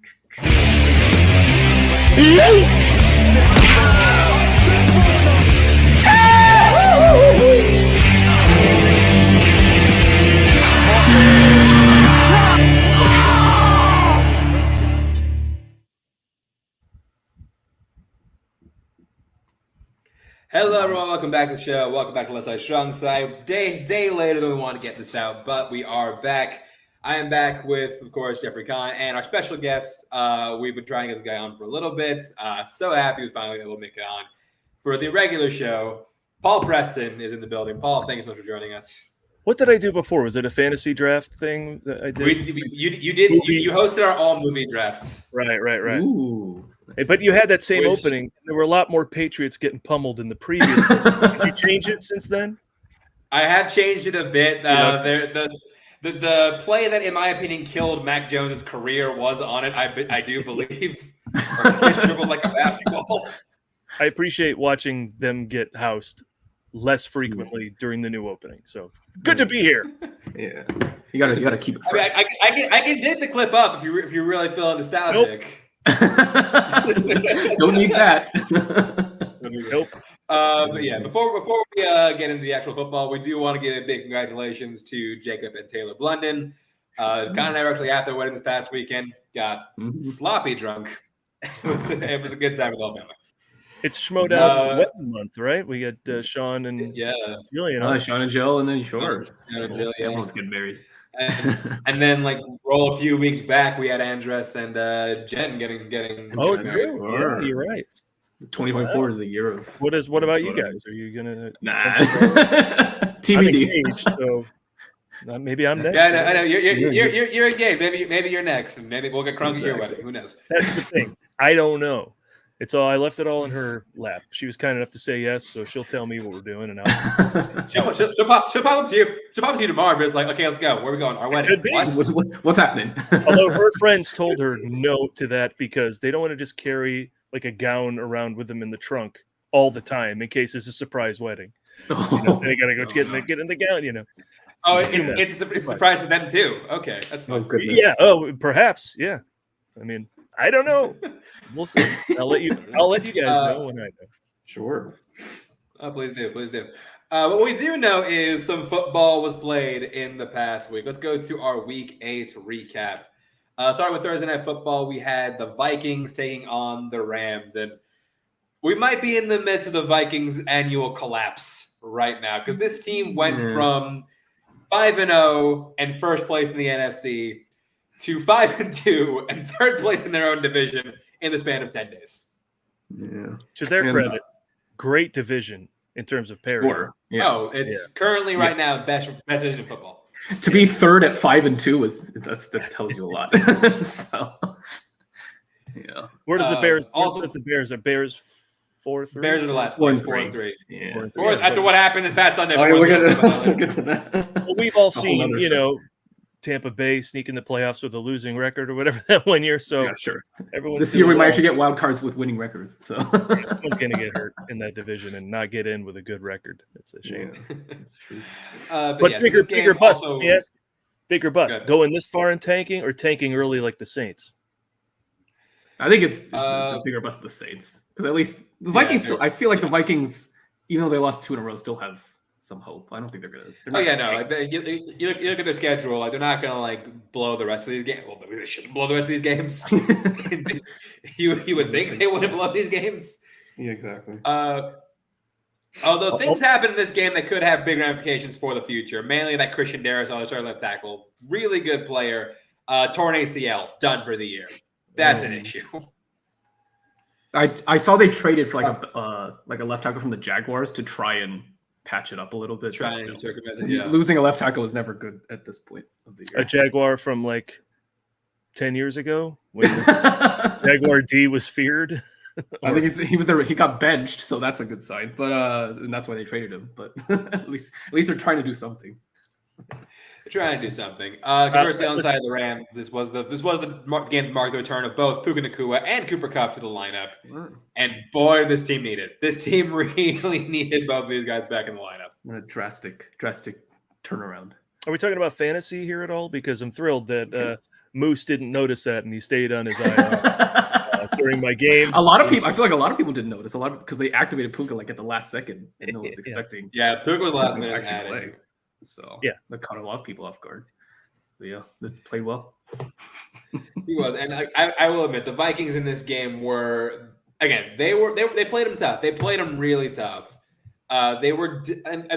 Hello, everyone. Welcome back to the show. Welcome back to Let's Play Strong Side. Day later than we want to get this out, but we are back. I am back with, of course, Jeffrey Kahn and our special guest. We've been trying to get this guy on for a little bit. So happy he was finally able to make it on for the regular show. Paul Preston is in the building. Paul, thank you so much for joining us. What did I do before? Was it a fantasy draft thing that I did? You hosted our all movie drafts. Right. Ooh. But you had that same opening. There were a lot more Patriots getting pummeled in the previous. Did you change it since then? I have changed it a bit. The play that, in my opinion, killed Mac Jones' career was on it. I do believe. Or he dribbled like a basketball. I appreciate watching them get housed less frequently during the new opening. So good to be here. Yeah, you gotta keep it fresh. I can dig the clip up if you're really feeling nostalgic. Nope. Don't need that. Nope. But yeah, before we get into the actual football, we do want to give a big congratulations to Jacob and Taylor Blunden. Con and I were actually at their wedding this past weekend. Got sloppy drunk. It was a good time with all family. It's Schmoedown wedding month, right? We got Sean and Julian. Sean and Jill, and then Sean and Jill, everyone's getting married. And then roll a few weeks back, we had Andres and Jen getting. Oh, true. Yeah, you're right. 2024 is the year of. What about you guys? Are you gonna? Nah. TBD. I'm engaged, so maybe I'm next. Yeah, I know. You're engaged. Maybe you're next, and maybe we'll get crunk at your wedding. Who knows? That's the thing. I don't know. I left it all in her lap. She was kind enough to say yes, so she'll tell me what we're doing, and she'll pop up to you. She'll pop up to you tomorrow, but it's like, okay, let's go. Where are we going? Our wedding. What's happening? Although her friends told her no to that because they don't want to just carry like a gown around with them in the trunk all the time in case it's a surprise wedding. They gotta go get in the gown, Oh, it's a surprise to them too. Okay, that's fun. Yeah. Oh, perhaps. Yeah. I mean, I don't know. We'll see. I'll let you guys know when I know. Sure. Oh, please do. What we do know is some football was played in the past week. Let's go to our Week 8 recap. Starting with Thursday Night Football, we had the Vikings taking on the Rams, and we might be in the midst of the Vikings' annual collapse right now because this team went from 5-0 and first place in the NFC to 5-2 and third place in their own division in the span of 10 days. Yeah. To their credit, great division in terms of parity. Sure. Yeah. Oh, it's currently right now best division in football. To be third at 5-2 that tells you a lot. So, yeah. Where does the Bears? Also, the Bears are Bears 4-3. Bears are the last place, 4-3. Yeah. 4th after what happened this past Sunday. We'll get to that. Well, we've all seen, Tampa Bay sneaking the playoffs with a losing record or whatever that 1 year. So sure. This year we might actually get wild cards with winning records. So someone's going to get hurt in that division and not get in with a good record. That's a shame. Yeah, that's true. But bigger bust. Also... Yes, bigger bust. Going this far in tanking or tanking early like the Saints? I think it's the bigger bust of the Saints because at least the Vikings. I feel like the Vikings, even though they lost 2 in a row, still have some hope. I don't think they're gonna. You look at their schedule. They're not gonna blow the rest of these games. Well, they shouldn't blow the rest of these games. you would think they wouldn't blow these games. Yeah, exactly. Although things happen in this game that could have big ramifications for the future. Mainly that Christian Darrisaw, starting left tackle, really good player, torn ACL, done for the year. That's an issue. I saw they traded for like a left tackle from the Jaguars to try and patch it up a little bit. Losing a left tackle is never good at this point of the year. A Jaguar from 10 years ago when Jaguar D was feared. I think he was there. He got benched, so that's a good sign. But and that's why they traded him. But at least they're trying to do something. They're trying to do something. Conversely, on the side of the Rams, this was the game that marked the return of both Puka Nacua and Cooper Kupp to the lineup. Sure. And boy, this team needed. This team really needed both of these guys back in the lineup. A drastic turnaround. Are we talking about fantasy here at all? Because I'm thrilled that Moose didn't notice that, and he stayed on his IR during my game. A lot of people, I feel like a lot of people didn't notice. A lot because they activated Puka like at the last second, and no one was expecting. Yeah, Puka was last minute actually playing. So that caught a lot of people off guard. But yeah, they played well. He was, and I will admit the Vikings in this game were they played them tough. They played them really tough. They were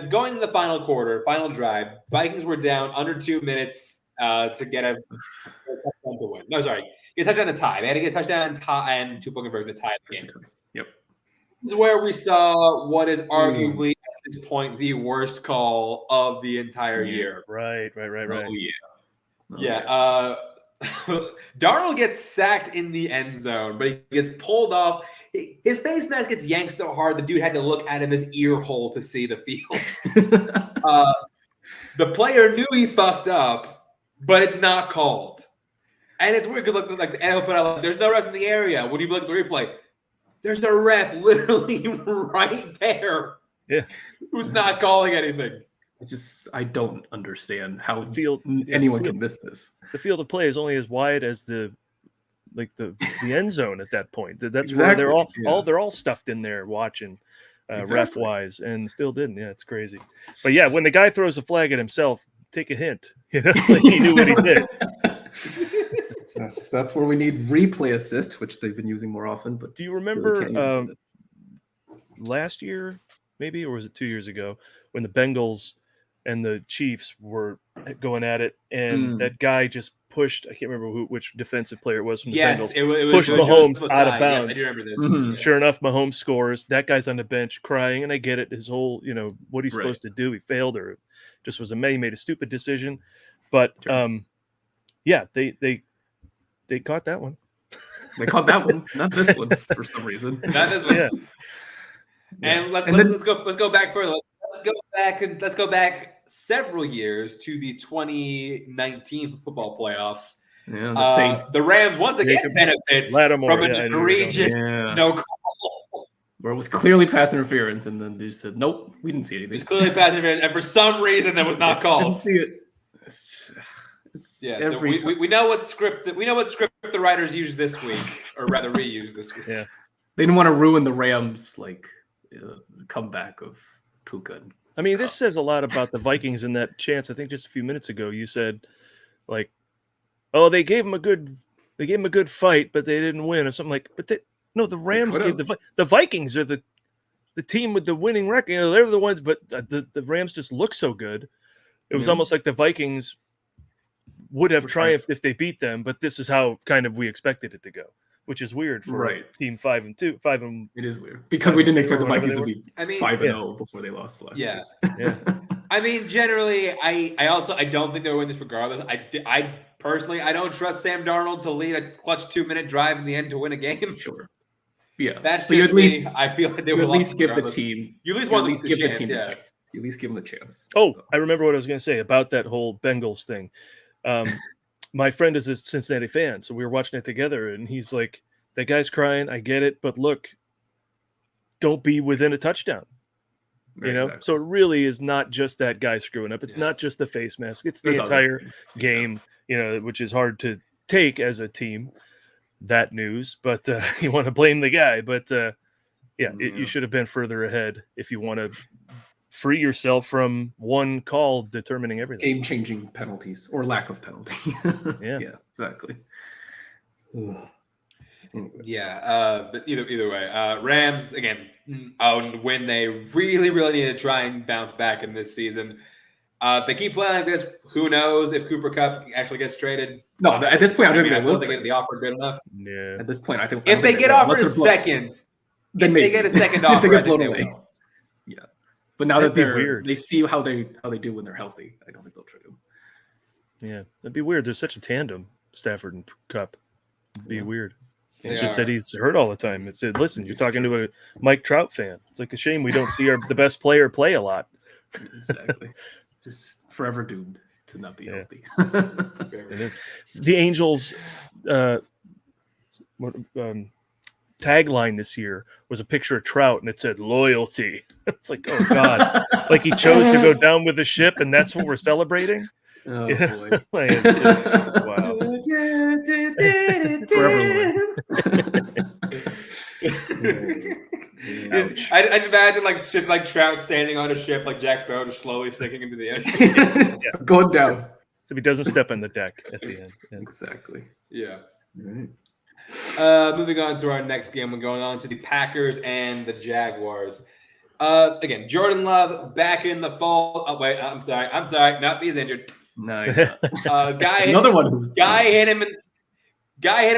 going in the final quarter, final drive. Vikings were down under 2 minutes to get a touchdown to win. No, sorry, get a touchdown to tie. They had to get a touchdown and 2-point conversion to tie the game. Yep. This is where we saw what is arguably at this point the worst call of the entire year. Right. Oh, yeah. Darnold gets sacked in the end zone, but he gets pulled off. His face mask gets yanked so hard the dude had to look out of his ear hole to see the field. The player knew he fucked up, but it's not called. And it's weird because like the NFL put out, there's no refs in the area. When you look at the replay, there's a ref literally right there. Yeah, who's not calling anything. I don't understand how anyone can miss this. The field of play is only as wide as the end zone at that point. That's where they're all stuffed in there watching ref wise, and still didn't. Yeah, it's crazy. But yeah, when the guy throws a flag at himself, take a hint. You know, like he knew what he did. That's where we need replay assist, which they've been using more often. But do you remember last year, maybe, or was it 2 years ago, when the Bengals and the Chiefs were going at it, and that guy just pushed, I can't remember which defensive player it was from the Bengals, it was pushed Mahomes out of bounds. Yes, I do remember this. Mm-hmm. Sure enough, Mahomes scores. That guy's on the bench crying, and I get it. His whole, what he's supposed to do, he failed, or just he made a stupid decision. But they caught that one. They caught that one, not this one for some reason. Not this one. Yeah. And let's go back further. Let's go back several years to the 2019 football playoffs. Yeah, the Rams once again benefits from an egregious no call, where it was clearly pass interference, and then they just said, "Nope, we didn't see anything." It's clearly pass interference, and for some reason that was not called. Didn't see it. So we know what script the writers used this week, or rather reused this week. Yeah, they didn't want to ruin the Rams comeback of Puka. I mean, this says a lot about the Vikings in that chance. I think just a few minutes ago you said, like, "Oh, they gave him a good fight, but they didn't win," or something like. But the Rams gave the Vikings are the team with the winning record. They're the ones, but the Rams just look so good. It was almost like the Vikings would have triumphed if they beat them, but this is how kind of we expected it to go, which is weird for team 5-2. It is weird because we didn't expect the Vikings to be 5-0 before they lost last year. Yeah. I mean, generally, I don't think they'll win this regardless. I personally, I don't trust Sam Darnold to lead a clutch 2-minute drive in the end to win a game. Sure. Yeah, that's just me. I feel like they would at least give the team. You at least give the team a chance. You at least give them a chance. Oh, so. I remember what I was going to say about that whole Bengals thing. My friend is a Cincinnati fan, so we were watching it together, and he's like, "That guy's crying. I get it, but look, don't be within a touchdown." Exactly. So it really is not just that guy screwing up. It's not just the face mask. It's the entire game. Which is hard to take as a team. That news, but you want to blame the guy. But you should have been further ahead if you want to free yourself from one call determining everything. Game-changing penalties or lack of penalty. Yeah, exactly. Yeah, but either way, Rams again when they really need to try and bounce back in this season. They keep playing like this. Who knows if Cooper Kupp actually gets traded? No, at this point, I don't think they will. They get the offer good enough. Yeah. At this point, I think if they get offered a second, then they get a second offer. If they get blown away. Yeah, but now that weird. They see how they do when they're healthy, I don't think they'll trade them. Yeah, that'd be weird. There's such a tandem, Stafford and Kupp. It'd be weird. It's just that he's hurt all the time. It said, "Listen, you're talking to a Mike Trout fan. It's like a shame we don't see the best player play a lot." Exactly. Just forever doomed to not be healthy. The Angels' tagline this year was a picture of Trout, and it said "loyalty." It's like, oh god, like he chose to go down with the ship, and that's what we're celebrating. Oh boy! Wow. I imagine like just like Trout standing on a ship, like Jack Sparrow just slowly sinking into the ocean. Going down. So he doesn't step on the deck at the end. Yeah. Exactly. Yeah. Right. Moving on to our next game, we're going on to the Packers and the Jaguars. Again, Jordan Love back in the fold. Oh wait, I'm sorry. No, he's injured. No, guy hit him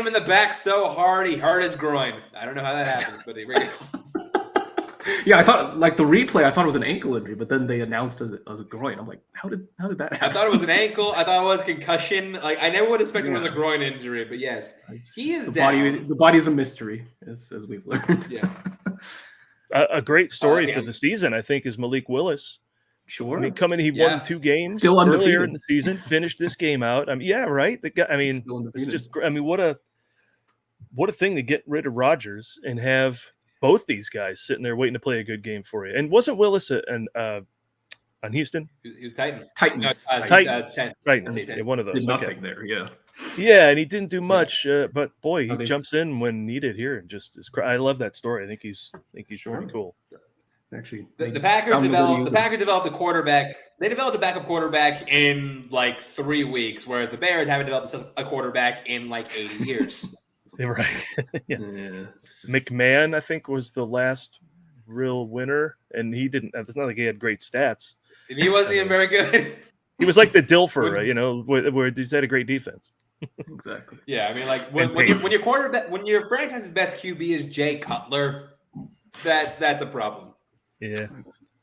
in the back so hard he hurt his groin. I don't know how that happens, but he yeah, I thought like the replay. I thought it was an ankle injury, but then they announced it as a groin. I'm like, how did that happen? I thought it was an ankle. I thought it was concussion. Like I never would expect it was a groin injury, but yes, he is down. The body's a mystery, as we've learned. Yeah. A great story for the season, I think, is Malik Willis. Sure. I mean, he won 2 games still earlier in the season, finished this game out. I mean, yeah, right. The guy. I mean, it's just. I mean, what a thing to get rid of Rodgers and have both these guys sitting there waiting to play a good game for you. And wasn't Willis on Houston? He was Titans. Titans. Yeah, one of those. Did nothing there. Yeah. Yeah, and he didn't do much, but boy, he jumps in when needed here and just is. I love that story. I think he's pretty cool. Actually, the Packers developed a quarterback. They developed a backup quarterback in like 3 weeks, whereas the Bears haven't developed a quarterback in like 80 years. Right. Yeah. McMahon, I think, was the last real winner, and he didn't. It's not like he had great stats. And he wasn't even very good. He was like the Dilfer, where he's had a great defense. Exactly. Yeah, I mean, like when your quarterback, when your franchise's best QB is Jay Cutler, that's a problem. Yeah.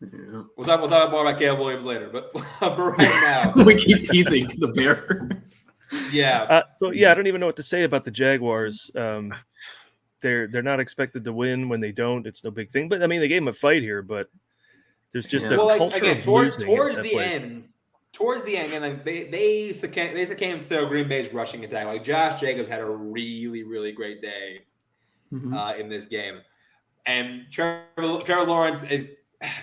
We'll talk more about Caleb Williams later, but for right now, we keep teasing the Bears. Yeah. I don't even know what to say about the Jaguars. They're not expected to win. When they don't, it's no big thing. But I mean, they gave them a fight here, but there's just a culture of losing towards the end. Towards the end, and like they succumbed to Green Bay's rushing attack. Like Josh Jacobs had a really, really great day in this game, and Trevor Lawrence is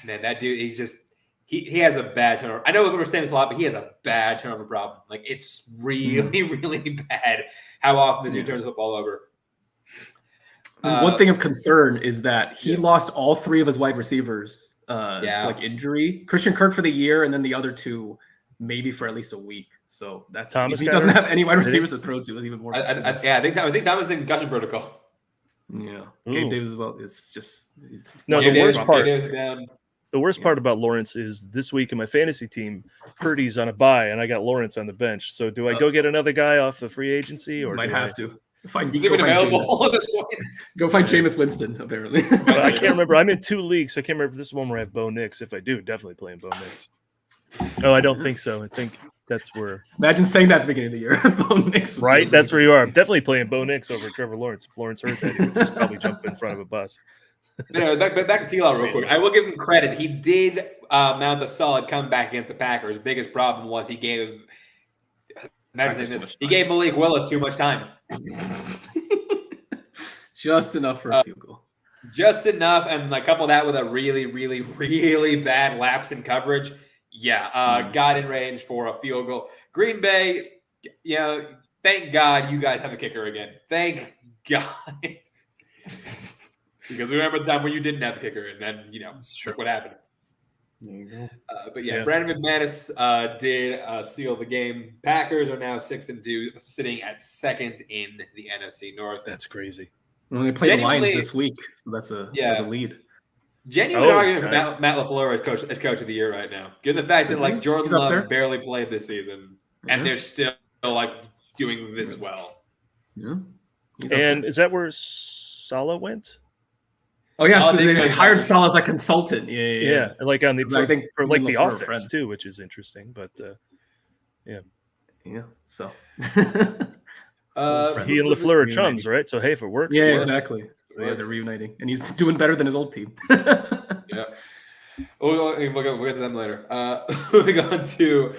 that dude. He's just he has a bad turnover. I know we're saying this a lot, but he has a bad turnover problem. Like it's really, really bad how often this dude turns the football over. One thing of concern is that he lost all 3 of his wide receivers to like injury. Christian Kirk for the year, and then the other 2. Maybe for at least a week. So that's if he doesn't have any wide receivers to throw to, that's even more. I think Thomas is in concussion protocol. Yeah, Gabe Davis as well. It's just the worst part about Lawrence is this week in my fantasy team, Purdy's on a bye, and I got Lawrence on the bench. So do I go get another guy off the free agency, or might have to? He's even available at this point. Go find Jameis Winston. Apparently, I can't remember. I'm in 2 leagues, so I can't remember if this is one where I have Bo Nix. If I do, definitely playing Bo Nix. Oh, I don't think so. I think that's where. Imagine saying that at the beginning of the year. Bo Nix, right? That's where you are. I'm definitely playing Bo Nix over Trevor Lawrence. If Lawrence heard that, he would just probably jump in front of a bus. Back to T-Law real quick. I will give him credit. He did mount a solid comeback against the Packers. Biggest problem was he gave. Imagine this. He gave Malik Willis too much time. Just enough for a field goal. Just enough, and like couple that with a really, really, really bad lapse in coverage. Yeah, got in range for a field goal. Green Bay, thank God you guys have a kicker again. Thank God. Because we remember the time when you didn't have a kicker, and then, look what happened. There you go. But Brandon McManus did seal the game. Packers are now 6-2, sitting at 2nd in the NFC North. That's crazy. Well, they play the Lions this week, so that's for the lead. Genuine argument for Matt LaFleur as coach of the year right now. Given the fact that like Jordan Love barely played this season, and they're still like doing this well. Yeah. And is that where Saleh went? Oh yeah, so they hired Saleh as a consultant. Yeah. Like on the for like the offense too, which is interesting. But yeah. So he and LaFleur are chums, right? So hey, if it works, exactly. Yeah, they're reuniting, and he's doing better than his old team. Yeah, we'll get to them later. Moving on to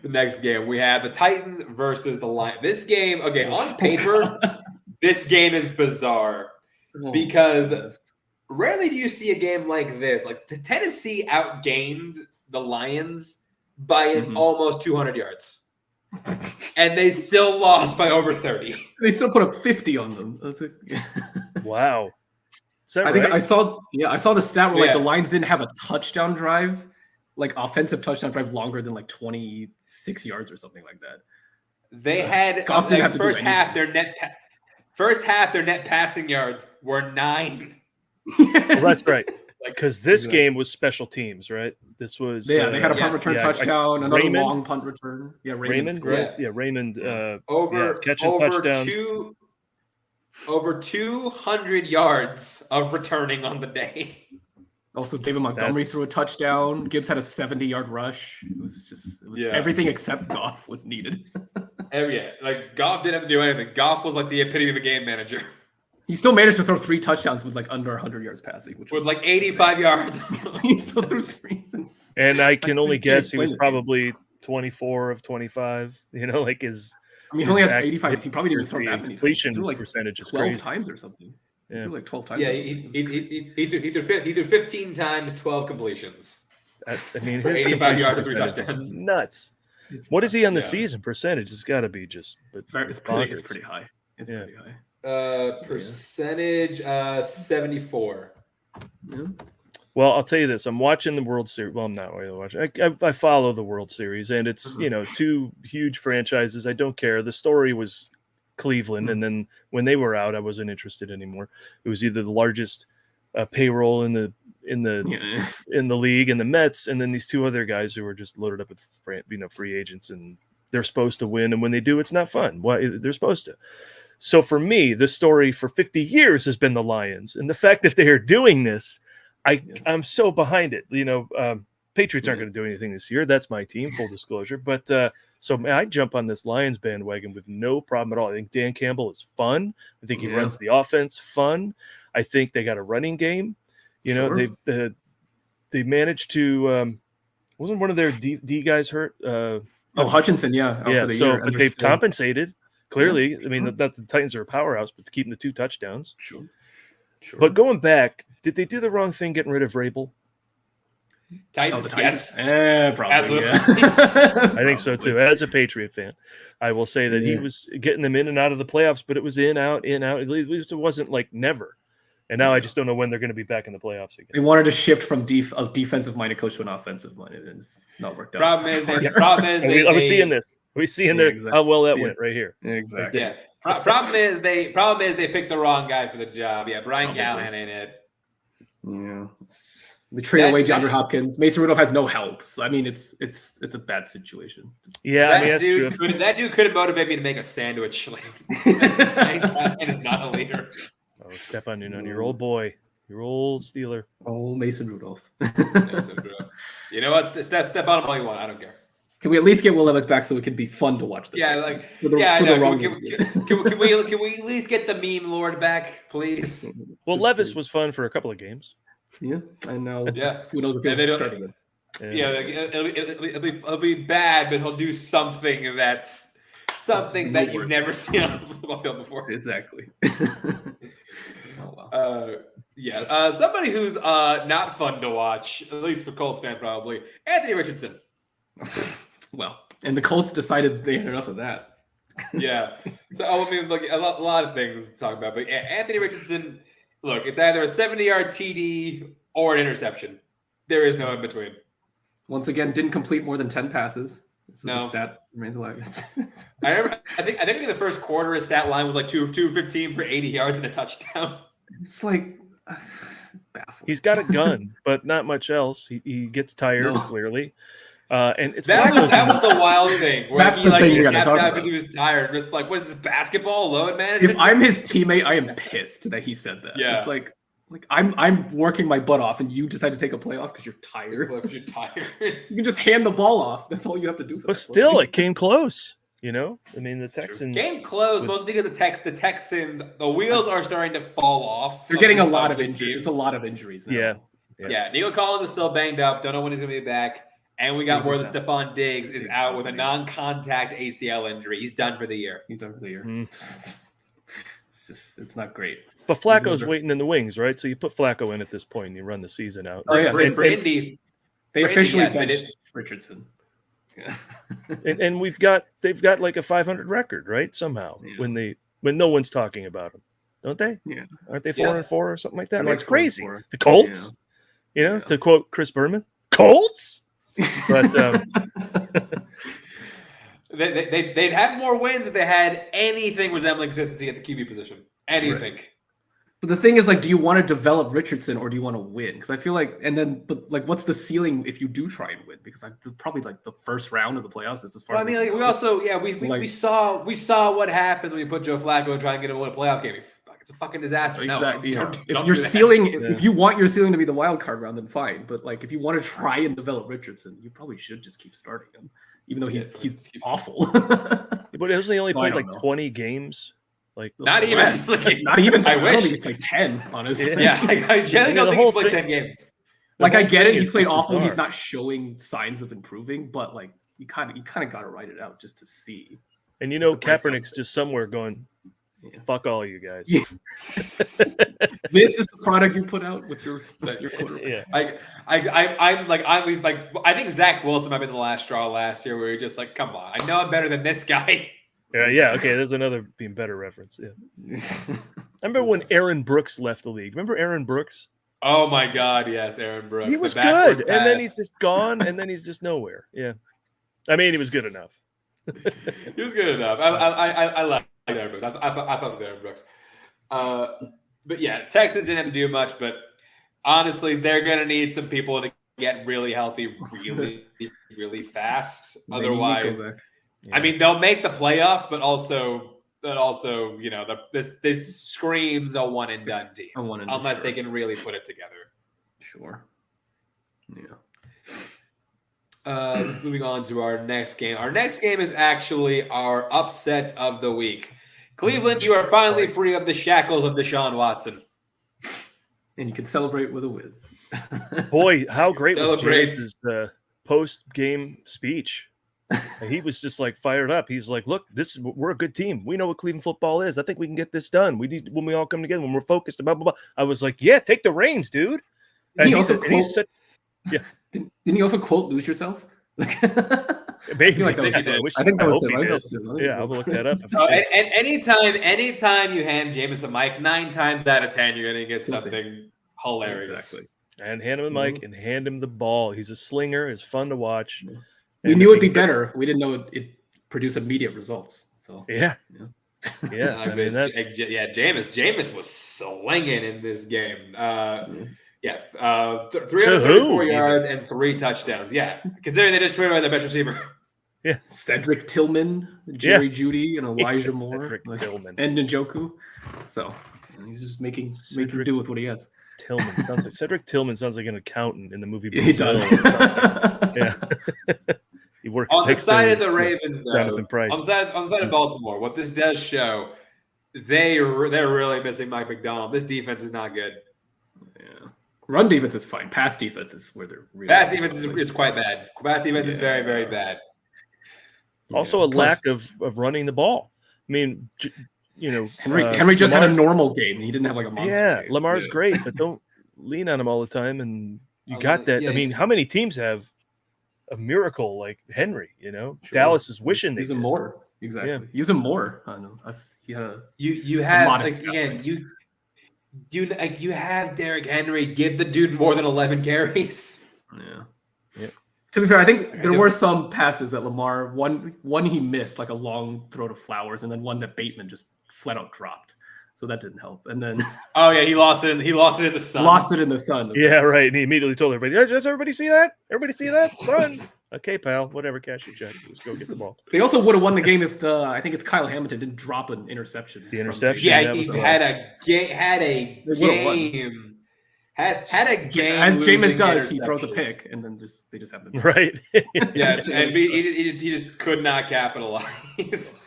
the next game, we have the Titans versus the Lions. This game, on paper, this game is bizarre because rarely do you see a game like this. Like the Tennessee outgained the Lions by almost 200 yards. and they still lost by over 30. They still put up 50 on them. Wow. I think I saw the stat where like Yeah. the Lions didn't have a touchdown drive, like offensive touchdown drive longer than like 26 yards or something like that. They So had Goff didn't have to do first half anything. their net passing yards were 9. Well, that's right. Like, Because this game was special teams, right? This was they had a punt yes. return touchdown, another Raymond? long punt return. Yeah, Raymond, scored. right? Yeah, Raymond. over catching touchdowns. Over 200 yards of returning on the day. Also, David Montgomery threw a touchdown. Gibbs had a 70-yard rush. It was everything except Goff was needed. Like Goff didn't have to do anything. Goff was like the epitome of a game manager. He still managed to throw 3 touchdowns with like under 100 yards passing, which was like 85 yards. He still threw 3. And I can only guess he was probably 24 of 25. You know, like his. I mean, he only had 85. He probably didn't throw that many. Completion like percentage is 12 crazy. times or something. Yeah. He threw like 12 times. Yeah, he threw 15 times, 12 completions. I mean, for his 85 yards, 3 is touchdowns. nuts. What is he on the season percentage? It's got to be just. It's pretty high. It's pretty high. Percentage 74. Yeah. Well, I'll tell you this. I'm watching the World Series. Well, I'm not really watching. I follow the World Series, and it's, two huge franchises. I don't care. The story was Cleveland, and then when they were out, I wasn't interested anymore. It was either the largest payroll in the league and the Mets, and then these 2 other guys who were just loaded up with free agents, and they're supposed to win, and when they do, it's not fun. Why they're supposed to. So for me, the story for 50 years has been the Lions, and the fact that they are doing this, I'm so behind it. Patriots aren't going to do anything this year. That's my team, full disclosure. But so I jump on this Lions bandwagon with no problem at all. I think Dan Campbell is fun. I think he runs the offense fun. I think they got a running game. They managed to. Wasn't one of their D guys hurt? Hutchinson, yeah. But they've compensated. Clearly, I mean, not the Titans are a powerhouse, but keeping the 2 touchdowns. Sure. But going back, did they do the wrong thing getting rid of Rabel? Titans, yes. Probably. Absolutely. Yeah. I think so too. As a Patriot fan, I will say that he was getting them in and out of the playoffs, but it was in, out, in, out. At least it wasn't like never. And now I just don't know when they're going to be back in the playoffs again. They wanted to shift from a defensive-minded coach to an offensive-minded, and it's not worked out. Problem is, are we seeing this? Are we seeing how well that went right here? Exactly. Yeah. Problem is they picked the wrong guy for the job. Yeah, Brian Callahan ain't it. Yeah. They traded away DeAndre Hopkins. Mason Rudolph has no help. So I mean, it's a bad situation. That's true. That dude could have motivated me to make a sandwich. And is not a leader. Oh, step on your old boy, your old Steeler. Old Mason Rudolph. You know what? Step on him all you want. I don't care. Can we at least get Will Levis back so it can be fun to watch? Can we at least get the meme lord back, please? Well, Levis was fun for a couple of games. Yeah, I know. Yeah, who knows if he'll start again? It'll be bad, but he'll do something that you've never seen on the football field before. Exactly. Somebody who's not fun to watch, at least for Colts fan probably, Anthony Richardson. Well, and the Colts decided they had enough of that. Yeah. So I mean, like a lot of things to talk about, but yeah, Anthony Richardson. Look, it's either a 70-yard TD or an interception. There is no in between. Once again, didn't complete more than 10 passes. So no. The stat remains alive. I think in the first quarter, his stat line was like 215 for 80 yards and a touchdown. It's like baffling. He's got a gun, but not much else. He gets tired clearly. And it's that was the wild thing. Where that's the thing we got to talk about. He was tired. It's like, what is this, basketball load management? If I'm his teammate, I am pissed that he said that. Yeah. It's like I'm working my butt off, and you decide to take a play off because you're tired. You're tired. You can just hand the ball off. That's all you have to do. But still, it came close. I mean, the Texans came close. Mostly because the Texans, the wheels are starting to fall off. They're getting a lot of injuries. It's a lot of injuries now. Yeah. Nico Collins is still banged up. Don't know when he's going to be back. And we got word that Stephon Diggs is out with a non-contact ACL injury. He's done for the year. It's not great. But Flacco's waiting in the wings, right? So you put Flacco in at this point and you run the season out. For Indy. They officially benched Richardson. and they've got like a 500 record, right? Somehow when no one's talking about them, don't they? Yeah. Aren't they 4-4 or something like that? They're It's crazy. 4-4. The Colts, to quote Chris Berman, Colts. But they'd have more wins if they had anything resembling consistency at the QB position. Anything. Right. But the thing is, like, do you want to develop Richardson or do you want to win? Because I feel like, what's the ceiling if you do try and win? Because probably like the first round of the playoffs is as far. Well, I mean, like, we also, we saw what happens when you put Joe Flacco and try and get him to win a playoff game. It's a fucking disaster. Exactly. No, if your ceiling, if you want your ceiling to be the wild card round, then fine. But like, if you want to try and develop Richardson, you probably should just keep starting him, even though he's awful. But hasn't he only played like 20 games? Like not even. Not even. I wish. don't think he's played 10. Honestly. Yeah, I generally don't think he's played 10 games. Like, I get it. He's played awful. He's not showing signs of improving, but like, you kind of got to write it out just to see. And Kaepernick's just somewhere going, fuck all you guys. Yeah. This is the product you put out with your quarterback. Yeah. I think Zach Wilson might have been the last straw last year where you're just like, come on, I know I'm better than this guy. Yeah. Okay, there's another being better reference. Yeah. I remember when Aaron Brooks left the league. Remember Aaron Brooks? Oh my God, yes, Aaron Brooks. He was good, and then he's just gone, and then he's just nowhere. Yeah, I mean, he was good enough. He was good enough. I like Aaron Brooks. I thought with Aaron Brooks. But yeah, Texans didn't have to do much, but honestly, they're gonna need some people to get really healthy, really, really fast. Otherwise, I mean, they'll make the playoffs, but also, this screams a one and done team, unless they can really put it together. Sure. Yeah. Moving on to our next game. Our next game is actually our upset of the week. Cleveland, you are finally free of the shackles of Deshaun Watson. And you can celebrate with a win. Boy, how great was James' post-game speech. He was just like fired up. He's like, look, we're a good team. We know what Cleveland football is. I think we can get this done. We need when we all come together, when we're focused, blah, blah, blah. I was like, yeah, take the reins, dude. Didn't he also quote "Lose Yourself"? Maybe I think that was it. Yeah, I'll look that up. And anytime you hand Jameis a mic, 9 times out of 10, you're going to get something hilarious. Exactly. And hand him a mic and hand him the ball. He's a slinger. It's fun to watch. We knew it'd be better. We didn't know it produce immediate results. So yeah. I mean, Jameis was slinging in this game. 334 yards and 3 touchdowns. Yeah, considering they just traded away their best receiver. Yeah, Cedric Tillman, Jerry Judy, and Elijah Moore, Tillman, and Njoku. So he's just making do with what he has. Tillman Cedric Tillman sounds like an accountant in the movie. He does. Yeah. He works on the side of the Ravens, though. Jonathan Price. On the side of Baltimore, what this does show, they're really missing Mike McDonald. This defense is not good. Yeah, run defense is fine. Pass defense is where they're really. Pass defense is quite bad. Pass defense is very, very bad. Also, a lack of running the ball. I mean, Henry just had a normal game. He didn't have like a monster game. Lamar's great, but don't lean on him all the time. And you got that. Yeah, I mean, how many teams have a miracle like Henry? Sure. Dallas is wishing they use him more. Exactly. Yeah. Use him more. I know. You have Derrick Henry. Give the dude more than 11 carries. Yeah. To be fair, I think there were some passes that Lamar one he missed, like a long throw to Flowers, and then one that Bateman just flat out dropped. So that didn't help. And then he lost it in the sun. Lost it in the sun. Yeah, right. And he immediately told everybody, does everybody see that? Everybody see that? Run. Okay, pal. Whatever, cash your check. Let's go get the ball. They also would have won the game if I think it's Kyle Hamilton didn't drop an interception. The interception. Yeah, he had a game. Had a game as Jameis does. He throws a pick and then they just have the right. Yeah, and he just could not capitalize.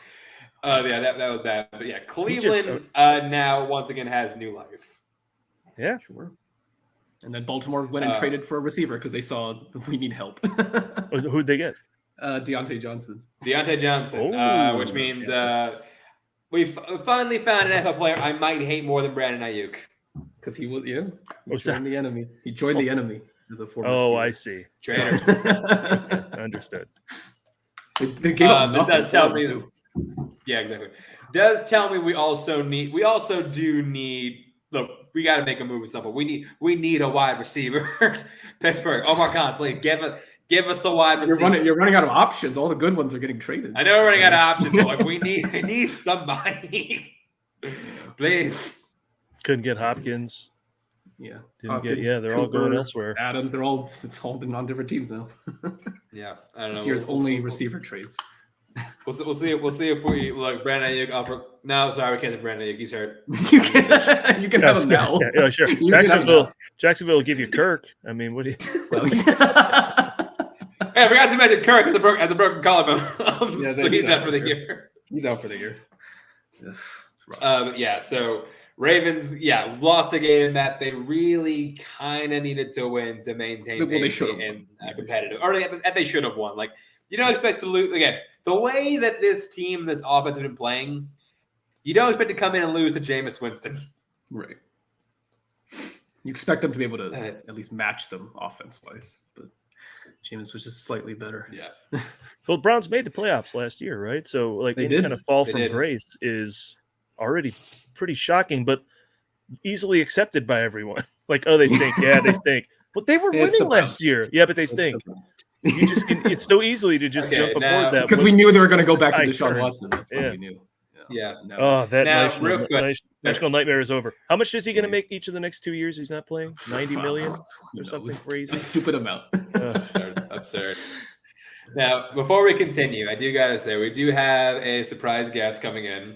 That was bad. But yeah, Cleveland now once again has new life. Yeah, sure. And then Baltimore went and traded for a receiver because they saw we need help. Who'd they get? Deontay Johnson. Which means we finally found an NFL player I might hate more than Brandon Ayuk. Because he was, joined the enemy. He joined the enemy as a former Steeler. Steeler. I see. Traitor. Understood. They gave up nothing. Does tell me that, yeah, exactly. Does tell me we also do need. Look, we got to make a move with something. We need a wide receiver. Pittsburgh, Omar Khan, please give us a wide receiver. You're running out of options. All the good ones are getting traded. I know we're running out of options, but like we need somebody. Please. Couldn't get Hopkins. Yeah. They're all going elsewhere. Adams, it's all been on different teams now. Yeah, I don't know. This year's only receiver trades. We'll see if we look. Brandon Ayuk offer. No, sorry, we can't have Brandon Ayuk. He's hurt. you can have him now. Yeah, sure. Jacksonville will give you Kirk. I mean, what do you? Hey, I forgot to mention Kirk has a broken collarbone, so he's out for the year. He's out for the year. Yeah. So Ravens, lost a game that they really kind of needed to win to maintain they should have and competitive, or they should have won. Like you don't expect to lose again. The way that this team, this offense has been playing, you don't expect to come in and lose to Jameis Winston. Right. You expect them to be able to at least match them offense-wise, but Jameis was just slightly better. Yeah. Well, Browns made the playoffs last year, right? So, like, any kind of fall from grace is already pretty shocking, but easily accepted by everyone. Like, oh, they stink. Yeah, they stink. But they were winning last year. Yeah, but they stink. You just it's so easily to just jump aboard that. Because we knew they were going to go back to Deshaun Watson. That's what we knew. Yeah. Oh, that national nightmare is over. How much is he going to make each of the next 2 years he's not playing? 90 million or something crazy? A stupid amount. Absurd. Now, before we continue, I do got to say, we do have a surprise guest coming in.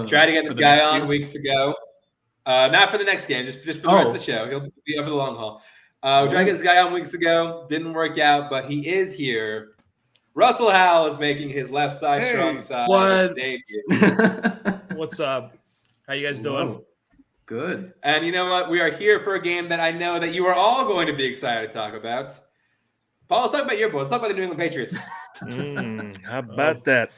Tried to get this guy on weeks ago. Not for the next game, just for the rest of the show. He'll be up for the long haul. We tried to get this guy on weeks ago. Didn't work out, but he is here. Russell Howell is making his left side strong side debut. What's up? How you guys doing? Whoa. Good. And you know what? We are here for a game that I know that you are all going to be excited to talk about. Paul, let's talk about your boys. Let's talk about the New England Patriots. How about that?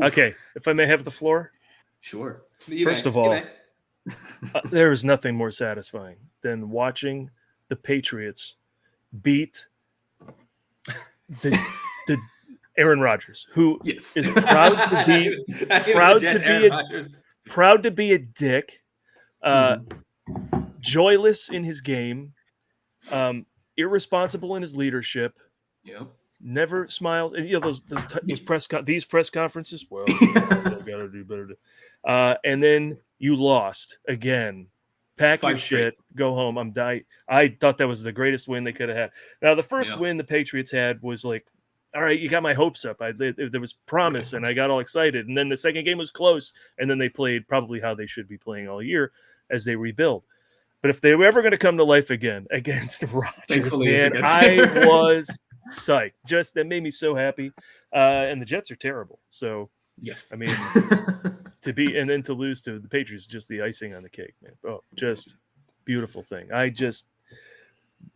Okay, if I may have the floor. Sure. First of all, there is nothing more satisfying than watching the Patriots beat the Aaron Rodgers, who is proud to be a dick, joyless in his game, irresponsible in his leadership. Yep. Never smiles. And, you know, these press conferences. Well, gotta do better. And then you lost again. Pack your shit. Go home. I'm dying. I thought that was the greatest win they could have had. Now, the first win the Patriots had was like, all right, you got my hopes up. There was promise, and I got all excited. And then the second game was close, and then they played probably how they should be playing all year as they rebuild. But if they were ever going to come to life again against Rodgers, man, I was psyched. Just that made me so happy. And the Jets are terrible. So, yes, I mean, to lose to the Patriots, just the icing on the cake, man. Oh, just beautiful thing.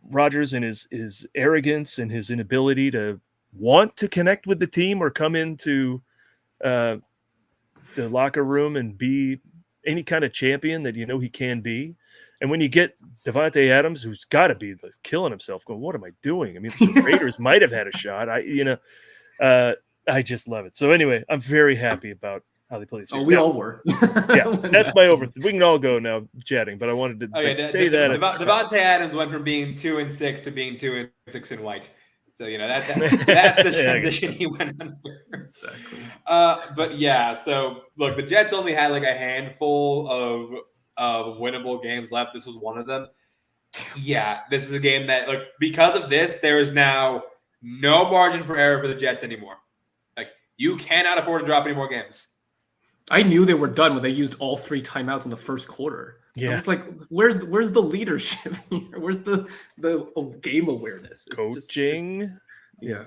Rodgers and his arrogance and his inability to want to connect with the team or come into the locker room and be any kind of champion that you know he can be. And when you get Devontae Adams, who's got to be killing himself, going, "What am I doing?" I mean, the Raiders might have had a shot. I just love it. So anyway, I'm very happy about how they play this year. We all were. Yeah, that's my We can all go now chatting, but I wanted to say that. Devontae Adams went from being 2-6 to being 2-6 in white. So, you know, that's the transition he went under. Exactly. But yeah, so look, the Jets only had like a handful of winnable games left. This was one of them. Yeah, this is a game that, like, because of this, there is now no margin for error for the Jets anymore. Like, you cannot afford to drop any more games. I knew they were done when they used all 3 timeouts in the first quarter. Yeah, it's like, where's the leadership here? Where's the game awareness? It's coaching? Yeah.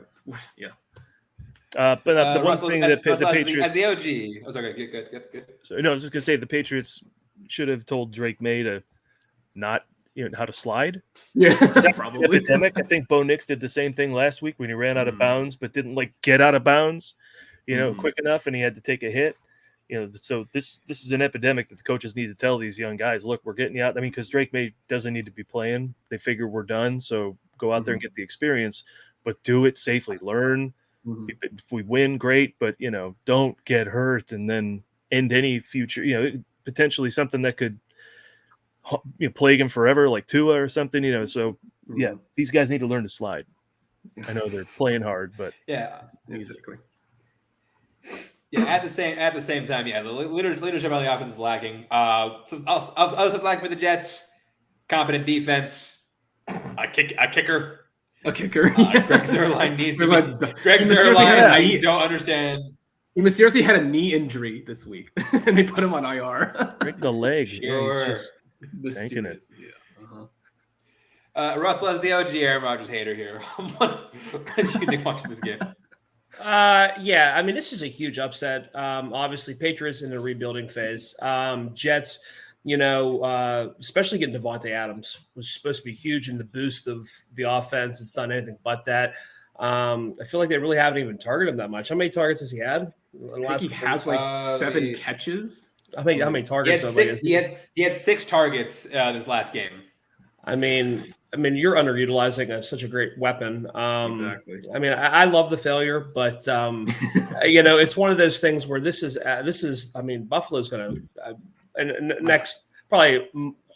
But the one thing that the Patriots as the OG. Oh, sorry, good. So no, I was just gonna say the Patriots should have told Drake May to not, how to slide. Yeah, probably. Epidemic. I think Bo Nix did the same thing last week when he ran out of bounds, but didn't get out of bounds, quick enough, and he had to take a hit. So this is an epidemic that the coaches need to tell these young guys, look, we're getting you out. I mean, because Drake May doesn't need to be playing. They figure we're done, so go out there and get the experience, but do it safely. Learn If we win, great, but don't get hurt and then end any future. Potentially something that could plague him forever, like Tua or something. So yeah, these guys need to learn to slide. I know they're playing hard, but exactly. Yeah, at the same time, the leadership on the offense is lacking. Also lacking for the Jets, competent defense, a kicker. Greg Zuerlein needs to be. Greg Zuerlein, I don't understand. He mysteriously had a knee injury this week, and they put him on IR. Break the leg. Sure. He's just tanking it. Russell, as the OG Aaron Rodgers hater here, what did you think watching this game? Yeah, I mean, this is a huge upset. Obviously, Patriots in the rebuilding phase. Jets, especially getting Devontae Adams was supposed to be huge in the boost of the offense. It's done anything but that. I feel like they really haven't even targeted him that much. How many targets has he had? He has like 7 catches. How many targets? He had 6 targets this last game. I mean, you're underutilizing such a great weapon. Exactly. I mean, I love the failure, but it's one of those things where this is. I mean, Buffalo's going to next probably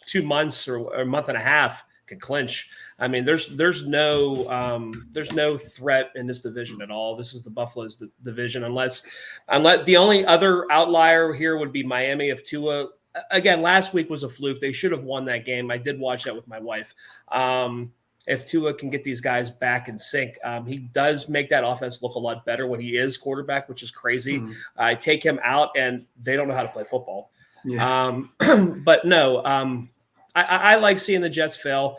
2 months or a month and a half can clinch. I mean, there's no threat in this division at all. This is the Buffalo's division, unless the only other outlier here would be Miami if Tua. Again, last week was a fluke. They should have won that game. I did watch that with my wife. If Tua can get these guys back in sync, he does make that offense look a lot better when he is quarterback, which is crazy. I take him out, and they don't know how to play football. Yeah. But no, I like seeing the Jets fail.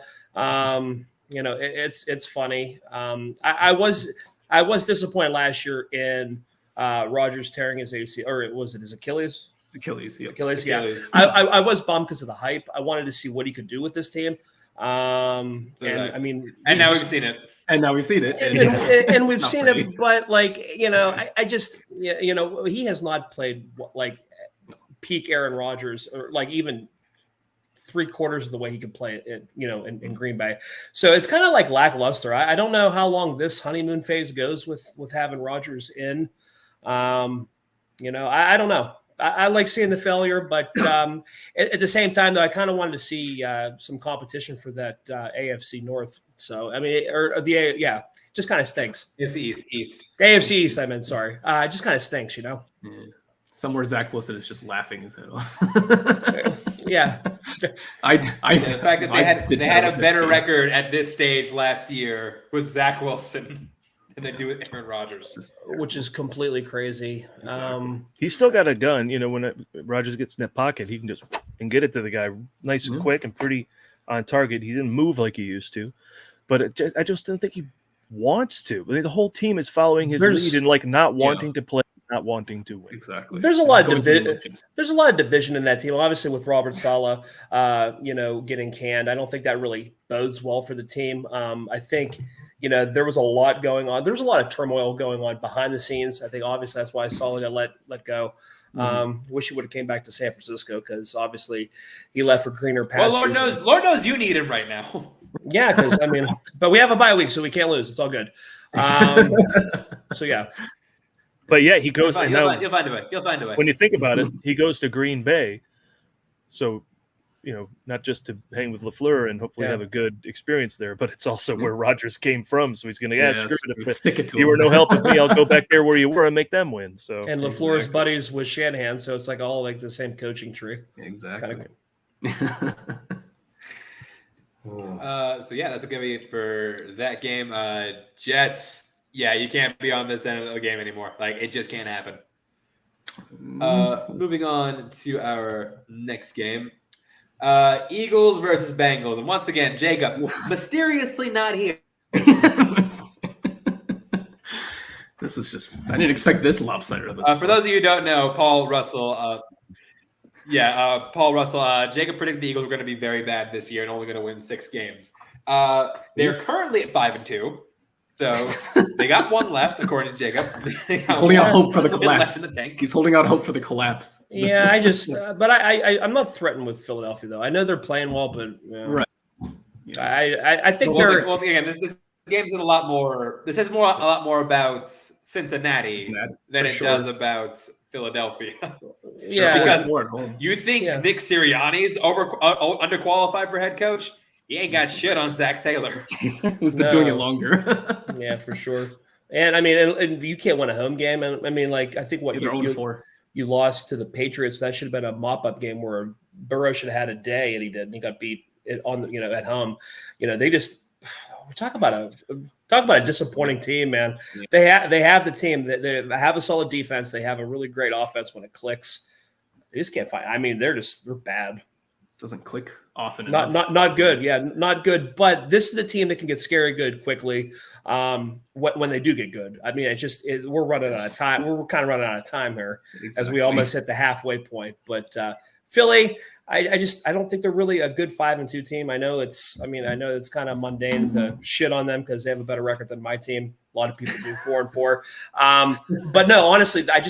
It's funny. I was disappointed last year in Rodgers tearing his AC, or was it his Achilles? Achilles. Yeah. I was bummed because of the hype. I wanted to see what he could do with this team. And now we've seen it. And we've seen it, but I just, he has not played like peak Aaron Rodgers or like even 3/4 of the way he could play it, in Green Bay. So it's kind of like lackluster. I don't know how long this honeymoon phase goes with having Rodgers in. I don't know. I like seeing the failure, but at the same time, though, I kind of wanted to see some competition for that AFC North. So, I mean, just kind of stinks. It's East. AFC East, I meant, sorry. Just kind of stinks, Yeah. Somewhere Zach Wilson is just laughing his head off. Yeah. The fact that they had a better record at this stage last year with Zach Wilson. And they do it Aaron Rodgers, which is completely crazy. Exactly. He's still got a gun. When Rodgers gets in that pocket, he can just get it to the guy nice and quick and pretty on target. He didn't move like he used to, but I just don't think he wants to. I mean, the whole team is following his lead and not wanting to play, not wanting to win. Exactly. There's a lot of division in that team. Obviously, with Robert Saleh, getting canned, I don't think that really bodes well for the team. I think. There was a lot going on. There was a lot of turmoil going on behind the scenes. I think obviously that's why Saleh got let go. Wish he would have came back to San Francisco because obviously he left for greener pastures. Well, Lord knows you need him right now. Yeah, because but we have a bye week, so we can't lose. It's all good. So yeah. But yeah, he goes. He'll find a way. When you think about it, he goes to Green Bay, so. Not just to hang with LaFleur and hopefully have a good experience there, but it's also where Rodgers came from. So he's going to screw it. If you were no help with me, I'll go back there where you were and make them win. So and LaFleur's buddies with Shanahan, so it's like all like the same coaching tree. Exactly. So yeah, that's going to be it for that game. Jets, you can't be on this end of the game anymore. Like it just can't happen. Moving on to our next game. Eagles versus Bengals. And once again, Jacob, mysteriously not here. This was just, I didn't expect this lopsided of For those of you who don't know, Paul Russell, Jacob predicted the Eagles were going to be very bad this year and only going to win 6 games. They're currently at 5-2. So they got one left, according to Jacob. He's holding out hope for the collapse. He's holding out hope for the collapse. Yeah, I just, but I'm not threatened with Philadelphia though. I know they're playing well, but right. I think they're. Well, again, this game's a lot more. This is a lot more about Cincinnati than it does about Philadelphia. Yeah, because more at home. You think Nick Sirianni's underqualified for head coach? He ain't got shit on Zach Taylor. Who's been doing it longer. Yeah, for sure. And I mean, and you can't win a home game. And I mean, like, I think you lost to the Patriots. That should have been a mop-up game where Burrow should have had a day, and he did. And he got beat on, at home. They just talk about a disappointing team, man. They have the team. They have a solid defense. They have a really great offense when it clicks. They just can't find. I mean, they're bad. Doesn't click often enough. Not good. Yeah, not good. But this is the team that can get scary good quickly when they do get good. I mean, we're running out of time. We're kind of running out of time here as we almost hit the halfway point. But Philly, I don't think they're really a good 5-2 team. I know it's kind of mundane to shit on them because they have a better record than my team. A lot of people do 4-4. But no, honestly, I'm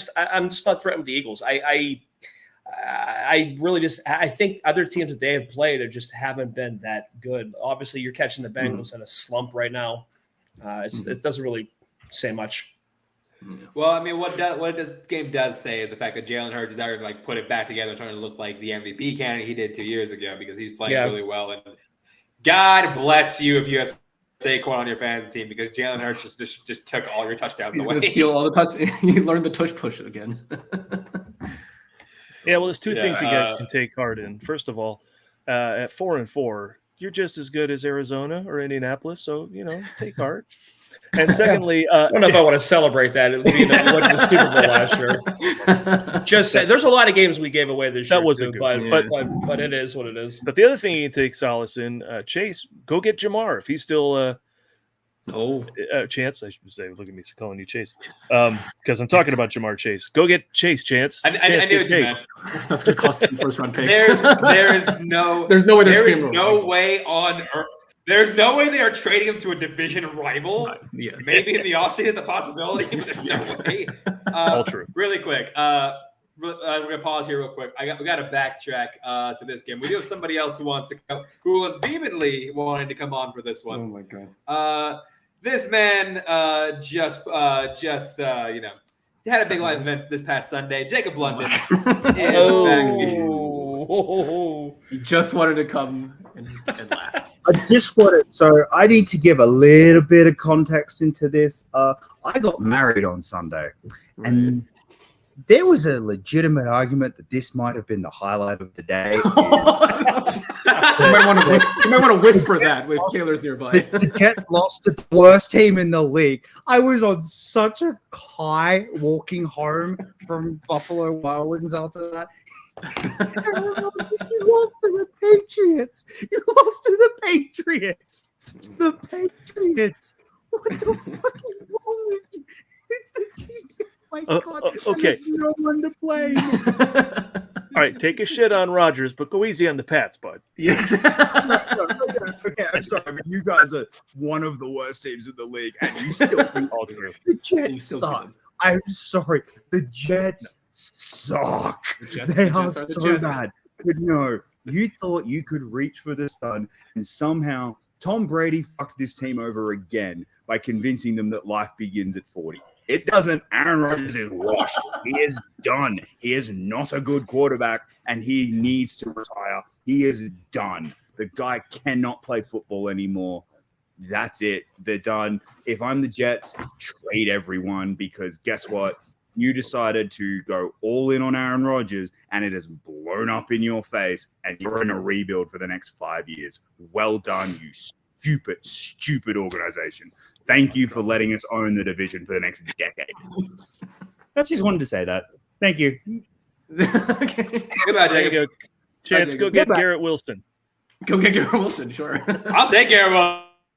just not threatened with the Eagles. I really I think other teams that they have played just haven't been that good. Obviously, you're catching the Bengals in a slump right now. It doesn't really say much. Well, I mean, what this game does say is the fact that Jalen Hurts is out to put it back together and trying to look like the MVP candidate he did 2 years ago because he's playing really well. And God bless you if you have Saquon on your fantasy team because Jalen Hurts just took all your touchdowns away. He's going to steal all the touchdowns. He learned the tush push again. Yeah, well, there's two things you guys can take heart in. First of all, at 4-4, you're just as good as Arizona or Indianapolis, so take heart. And secondly, I don't know if I want to celebrate that. It would be the Super Bowl last year. Just say there's a lot of games we gave away this year. That wasn't good, but it is what it is. But the other thing you can take solace in, Chase, go get Jamar if he's still. Chance, I should say. Look at me calling you Chase, because I'm talking about Jamar Chase. Go get Chase, Chance. I knew what you meant. That's going to cost 2 first-round picks. There's no way on earth. There's no way they are trading him to a division rival. Yes. Maybe in the offseason, the possibility. There's no way. All true. Really quick. We're gonna pause here real quick. We got to backtrack to this game. We do have somebody else who wants to come, who was vehemently wanting to come on for this one. Oh my god. This man just had a big life event this past Sunday. Jacob London is back. He just wanted to come and laugh. I need to give a little bit of context into this. I got married on Sunday, and there was a legitimate argument that this might have been the highlight of the day. You might want to whisper that with Taylor's nearby. The Jets lost to the worst team in the league. I was on such a high walking home from Buffalo Wild Wings after that. You lost to the Patriots. You lost to the Patriots. The Patriots. What the fuck is wrong with you? It's the team. My God, okay. No one to blame. All right, take a shit on Rodgers, but go easy on the Pats, bud. Yes. Okay, I'm sorry. I mean, you guys are one of the worst teams in the league, and you still think all true. The Jets suck. I'm sorry. The Jets suck. They are so bad. But no, you thought you could reach for the sun, and somehow Tom Brady fucked this team over again by convincing them that life begins at 40. It doesn't. Aaron Rodgers is washed. He is done. He is not a good quarterback, and he needs to retire. He is done. The guy cannot play football anymore. That's it. They're done. If I'm the Jets, trade everyone because guess what? You decided to go all in on Aaron Rodgers, and it has blown up in your face, and you're in a rebuild for the next 5 years. Well done, you stupid organization. Thank you for letting us own the division for the next decade. I just wanted to say that. Thank you. Okay. Goodbye, Jacob. Chance, go get Garrett Wilson. Go get Garrett Wilson, sure. I'll take Garrett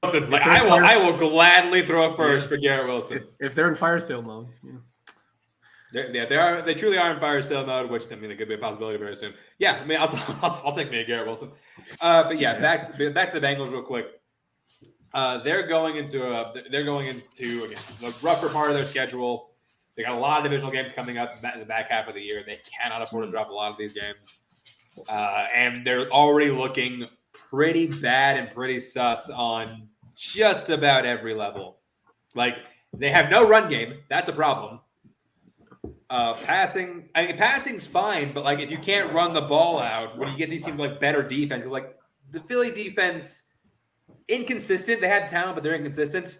Wilson. I will gladly throw a first for Garrett Wilson. If they're in fire sale mode. They truly are in fire sale mode, which I mean it could be a possibility very soon. Yeah, I mean I'll take me a Garrett Wilson. But yeah, back to the Bengals real quick. They're going into again the rougher part of their schedule. They got a lot of divisional games coming up in the back half of the year. They cannot afford to drop a lot of these games, and they're already looking pretty bad and pretty sus on just about every level. Like They have no run game. That's a problem. Passing, I mean, passing's fine, but like if you can't run the ball out, when you get these teams like better defense, because like the Philly defense, inconsistent. They had talent, but they're inconsistent.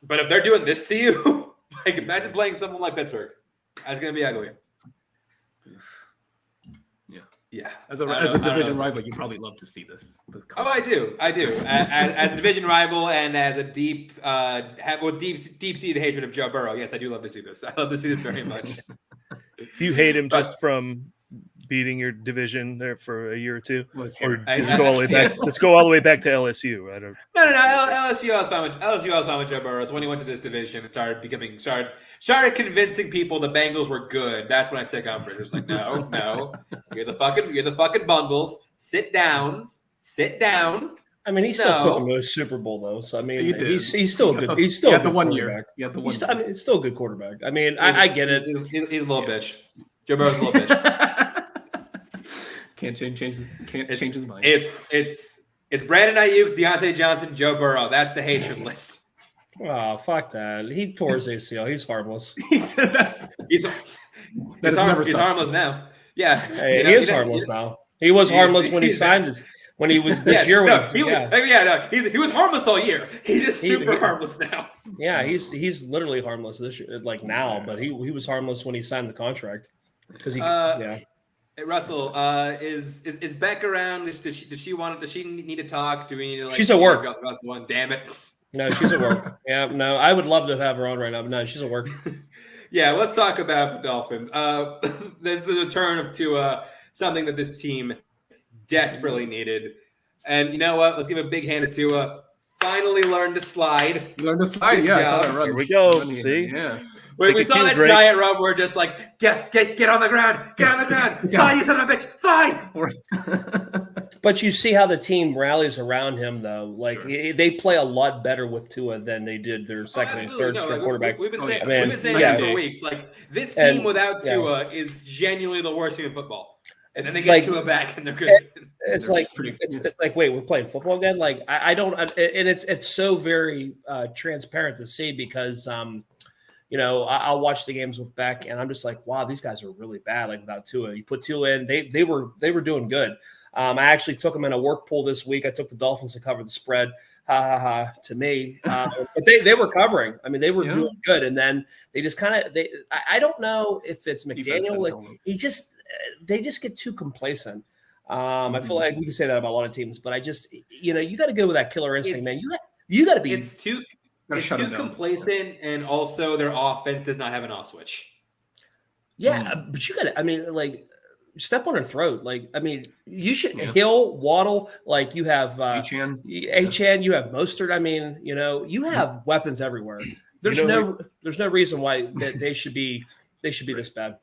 But if they're doing this to you, like imagine playing someone like Pittsburgh. That's gonna be ugly. Yeah. As a division rival, you probably love to see this. Oh, I do. As a division rival and as a deep seated hatred of Joe Burrow, yes, I do love to see this. I love to see this very much. Do you hate him just from beating your division there for a year or two, or just go all the way back? Let's go all the way back to LSU. I don't. No. LSU, I was fine with Joe Burrow. It's when he went to this division and started convincing people the Bengals were good. That's when I took umbrage. It's like, no, you're the fucking Bungles. Sit down. I mean, he still took him to a Super Bowl though. So I mean, he's still good. He's still a good quarterback. I mean, it's still a good quarterback. I mean, I get it. He's a little bitch. Joe Burrow's a little bitch. Can't change his mind. It's Brandon Ayuk, Deontay Johnson, Joe Burrow. That's the hatred list. Oh, fuck that. He tore his ACL. He's harmless. He's harmless now. Yeah. Hey, he is harmless now. He was harmless when he signed his when he was this year. He was harmless all year. He's just super harmless now. Yeah, he's literally harmless this year, like now, but he was harmless when he signed the contract. Because Hey, Russell, is Beck around? Does she need to talk? Do we need to? Like, she's at work. Russell, damn it. No, she's at work. Yeah, no, I would love to have her on right now, but no, she's at work. Yeah, let's talk about the Dolphins. There's the return to something that this team desperately needed, and you know what? Let's give a big hand to Tua. Finally learned to slide. Yeah. I saw that run. Here we go. See, yeah. We saw that giant run where just like get on the ground, slide, you son of a bitch, slide. But you see how the team rallies around him, though. Like they play a lot better with Tua than they did their second and third string quarterback. We've been saying that for weeks. Like this team without Tua is genuinely the worst team in football. And then they get Tua back and they're good. It's like wait, we're playing football again. Like I don't, and it's so very transparent to see because I'll watch the games with Beck, and I'm just like, wow, these guys are really bad. Like without Tua, you put Tua in, they were doing good. I actually took them in a work pool this week. I took the Dolphins to cover the spread. To me, but they were covering. I mean, they were doing good, and then they just kind of I don't know if it's McDaniel. Like they just get too complacent. I feel like we can say that about a lot of teams, but I just you got to go with that killer instinct, man. You got to be. It's too complacent, and also their offense does not have an off switch. Yeah, but you got to. I mean, like. Step on her throat. Like, I mean, you should Hill, Waddle, like you have Achane, you have Mostert. I mean, you have weapons everywhere. There's no reason why they should be this bad.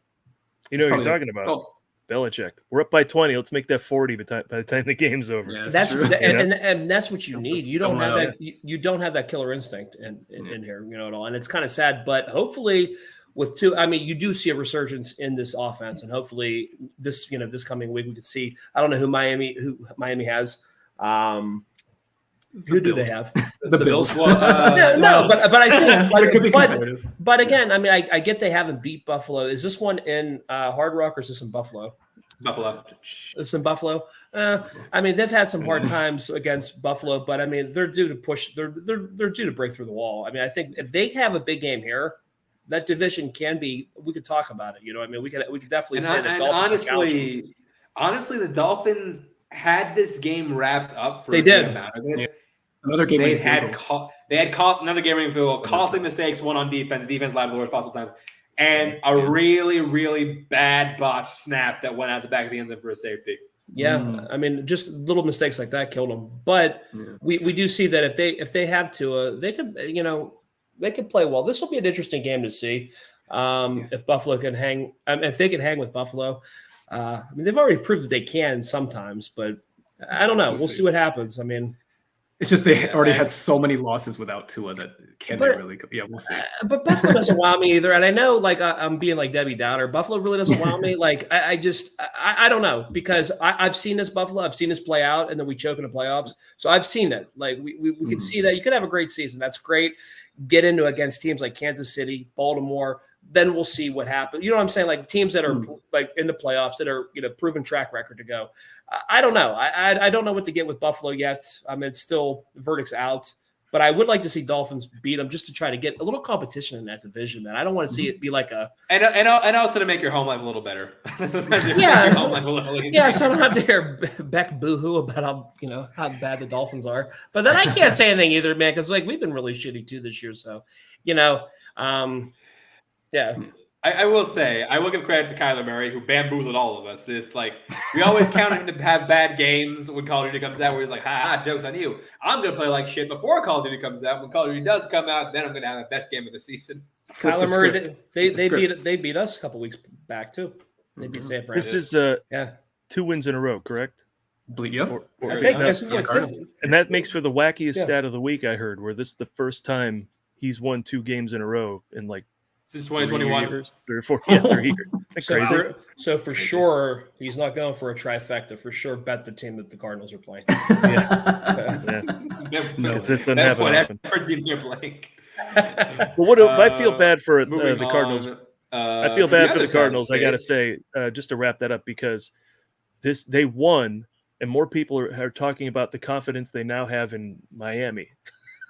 You know what you're talking about. Belichick. We're up by 20. Let's make that 40 by the time the game's over. Yeah, that's and that's what you need. You don't have that. You don't have that killer instinct in here, at all. And it's kind of sad, but hopefully. With two, I mean, you do see a resurgence in this offense, and hopefully, this coming week we could see. I don't know who Miami has. Who do they have? The Bills. Well, but I think it could be competitive. But again, I mean, I get they haven't beat Buffalo. Is this one in Hard Rock or is this in Buffalo? Buffalo. This in Buffalo. I mean, they've had some hard times against Buffalo, but I mean, they're due to push. They're due to break through the wall. I mean, I think if they have a big game here. That division can be. We could talk about it. I mean, we could definitely say that. Honestly, the Dolphins had this game wrapped up for they a did. good amount of it. Yeah. Another game. They had caught another game winning field goal, costly mistakes, one on defense. The defense lied the worst possible times, and a really, really bad botch snap that went out the back of the end zone for a safety. Yeah, I mean, just little mistakes like that killed them. But we do see that if they have to, they could they could play well. This will be an interesting game to see if Buffalo can hang. If they can hang with Buffalo. I mean, they've already proved that they can sometimes, but I don't know. We'll see what happens. I mean, It's just they already had so many losses without Tua that they really? Yeah, we'll see. But Buffalo doesn't wow me either, and I know like I'm being like Debbie Downer. Buffalo really doesn't wow me. Like I don't know, because I've seen this Buffalo, I've seen this play out, and then we choke in the playoffs. So I've seen it. Like we can see that you could have a great season. That's great. Get into against teams like Kansas City, Baltimore. Then we'll see what happens. You know what I'm saying? Like teams that are like in the playoffs that are proven track record to go. I don't know. I don't know what to get with Buffalo yet. I mean, it's still verdict's out, but I would like to see Dolphins beat them just to try to get a little competition in that division. Man, I don't want to see it be like a and also to make your home life a little better. Yeah, your home life a little easier. Yeah. So I don't have to hear Beck boohoo about how bad the Dolphins are. But then I can't say anything either, man, because like we've been really shitty too this year. So yeah. I will say, I will give credit to Kyler Murray, who bamboozled all of us. It's like, we always count him to have bad games when Call of Duty comes out, where he's like, ha, joke's on you. I'm going to play like shit before Call of Duty comes out. When Call of Duty does come out, then I'm going to have the best game of the season. Kyler Murray, they beat us a couple weeks back, too. They beat San Francisco. This is 2 wins in a row, correct? Yep. I think that's and that makes for the wackiest stat of the week, I heard, where this is the first time he's won 2 games in a row in like since 2021, 3 or 4 years. Crazy. So for sure, he's not going for a trifecta. For sure, bet the team that the Cardinals are playing. This doesn't happen often. Team they're playing. But what I feel bad for the Cardinals. I feel bad for the Cardinals. I got to say, just to wrap that up, because they won, and more people are talking about the confidence they now have in Miami.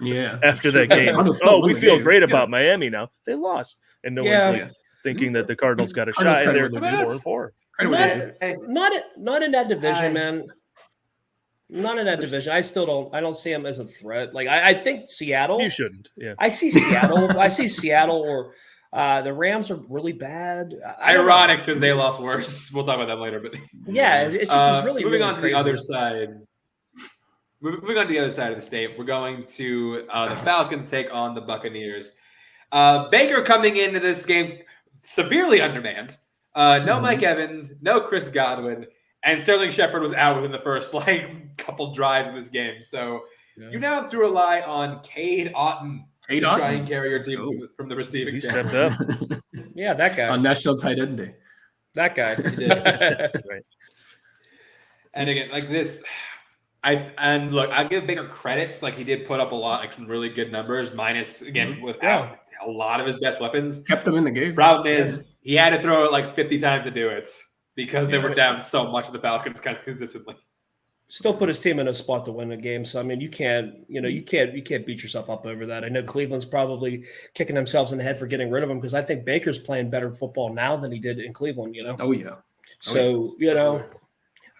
Yeah, after that game. We feel great about Miami now. They lost, and no one's thinking that the Cardinals got a shot, and they're 4-4. Not in that division, man. Not in that division. I don't see them as a threat. Like I think Seattle. You shouldn't. Yeah. I see Seattle. I see Seattle, or the Rams are really bad. Ironic because they lost worse. We'll talk about that later. But yeah, it's just it's really moving really on to crazy. the other side. Moving on to the other side of the state, we're going to the Falcons take on the Buccaneers. Baker coming into this game severely undermanned. No Mike Evans, no Chris Godwin, and Sterling Shepard was out within the first couple drives of this game. So you now have to rely on Cade Otton to try and carry your team from the receiving stand. Stepped up. Yeah, that guy. On National Tight End Day. That guy. He did. That's right. And again, like this... I give Baker credits. Like he did put up some really good numbers, minus again without a lot of his best weapons. Kept them in the game. Problem is he had to throw it like 50 times to do it because they were down so much of the Falcons kind of consistently. Still put his team in a spot to win the game. So I mean, you can't beat yourself up over that. I know Cleveland's probably kicking themselves in the head for getting rid of him, because I think Baker's playing better football now than he did in Cleveland. Oh yeah. So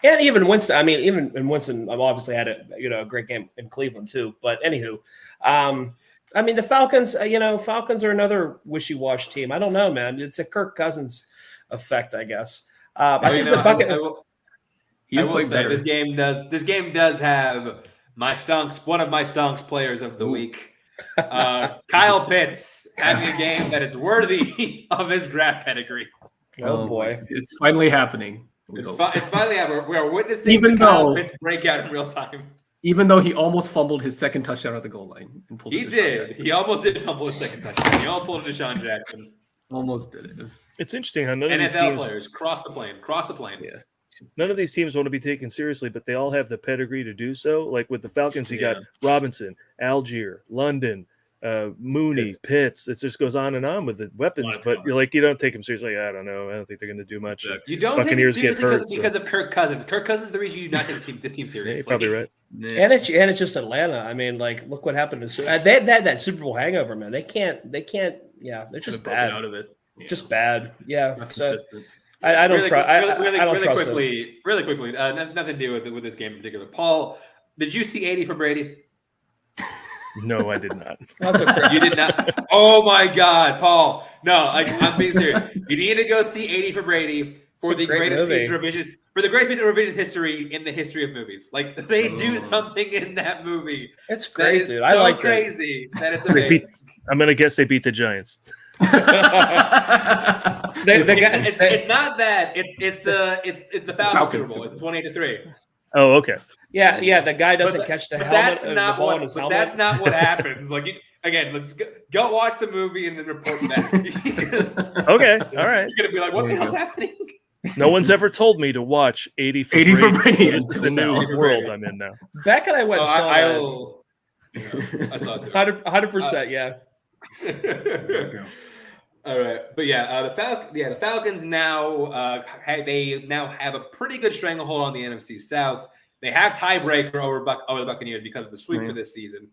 And even Winston, Winston obviously had a great game in Cleveland too. But anywho, the Falcons, Falcons are another wishy-washy team. I don't know, man. It's a Kirk Cousins effect, I guess. I think the bucket. I will say this game does have one of my stonks players of the week. Kyle Pitts having a game that is worthy of his draft pedigree. Oh boy, it's finally happening. It's finally happening. We are witnessing Kyle Pitts breakout in real time. Even though he almost fumbled his second touchdown at the goal line. He did. He almost did fumble his second touchdown. He almost pulled a Deshaun Jackson. Almost did it. It's interesting how none of these NFL players cross the plane. Yes. None of these teams want to be taken seriously, but they all have the pedigree to do so. Like with the Falcons, you got Robinson, Algier, London, Mooney, Pitts. It just goes on and on with the weapons, but you don't take them seriously. I don't know. I don't think they're going to do much. You don't Buccaneers take it seriously get hurt, because of Kirk Cousins. Kirk Cousins is the reason you do not take this team seriously. Yeah, you're probably right. Yeah. And it's just Atlanta. I mean, like, look what happened to they had that Super Bowl hangover, man. They can't. Yeah, they're just bad. Out of it. Yeah. Just bad. Yeah. Not consistent. I don't trust. Really quickly. Nothing to do with this game in particular. Paul, did you see 80 for Brady? No, I did not. You did not? Oh my God, Paul! No, I'm being serious. You need to go see 80 for Brady for the greatest piece of revisionist history in the history of movies. Like they do something in that movie. It's great, dude. So I like crazy that it's amazing. I'm gonna guess they beat the Giants. It's not that. It's the Falcons Super Bowl. It's 28-3. Oh, okay. Yeah. The guy doesn't catch the helmet. That's not the ball what. in his But helmet. that's not what happens. Like again, let's go watch the movie and then report back. Because Okay, all right. you're gonna be like, what the hell's happening? No one's ever told me to watch 80 for 80 for Brady. Brady This is a until new now. world I'm in now. Beck and I went and saw I saw it too. 100%. Yeah. All right, but the Falcons now they now have a pretty good stranglehold on the NFC South. They have tiebreaker over the Buccaneers because of the sweep for this season.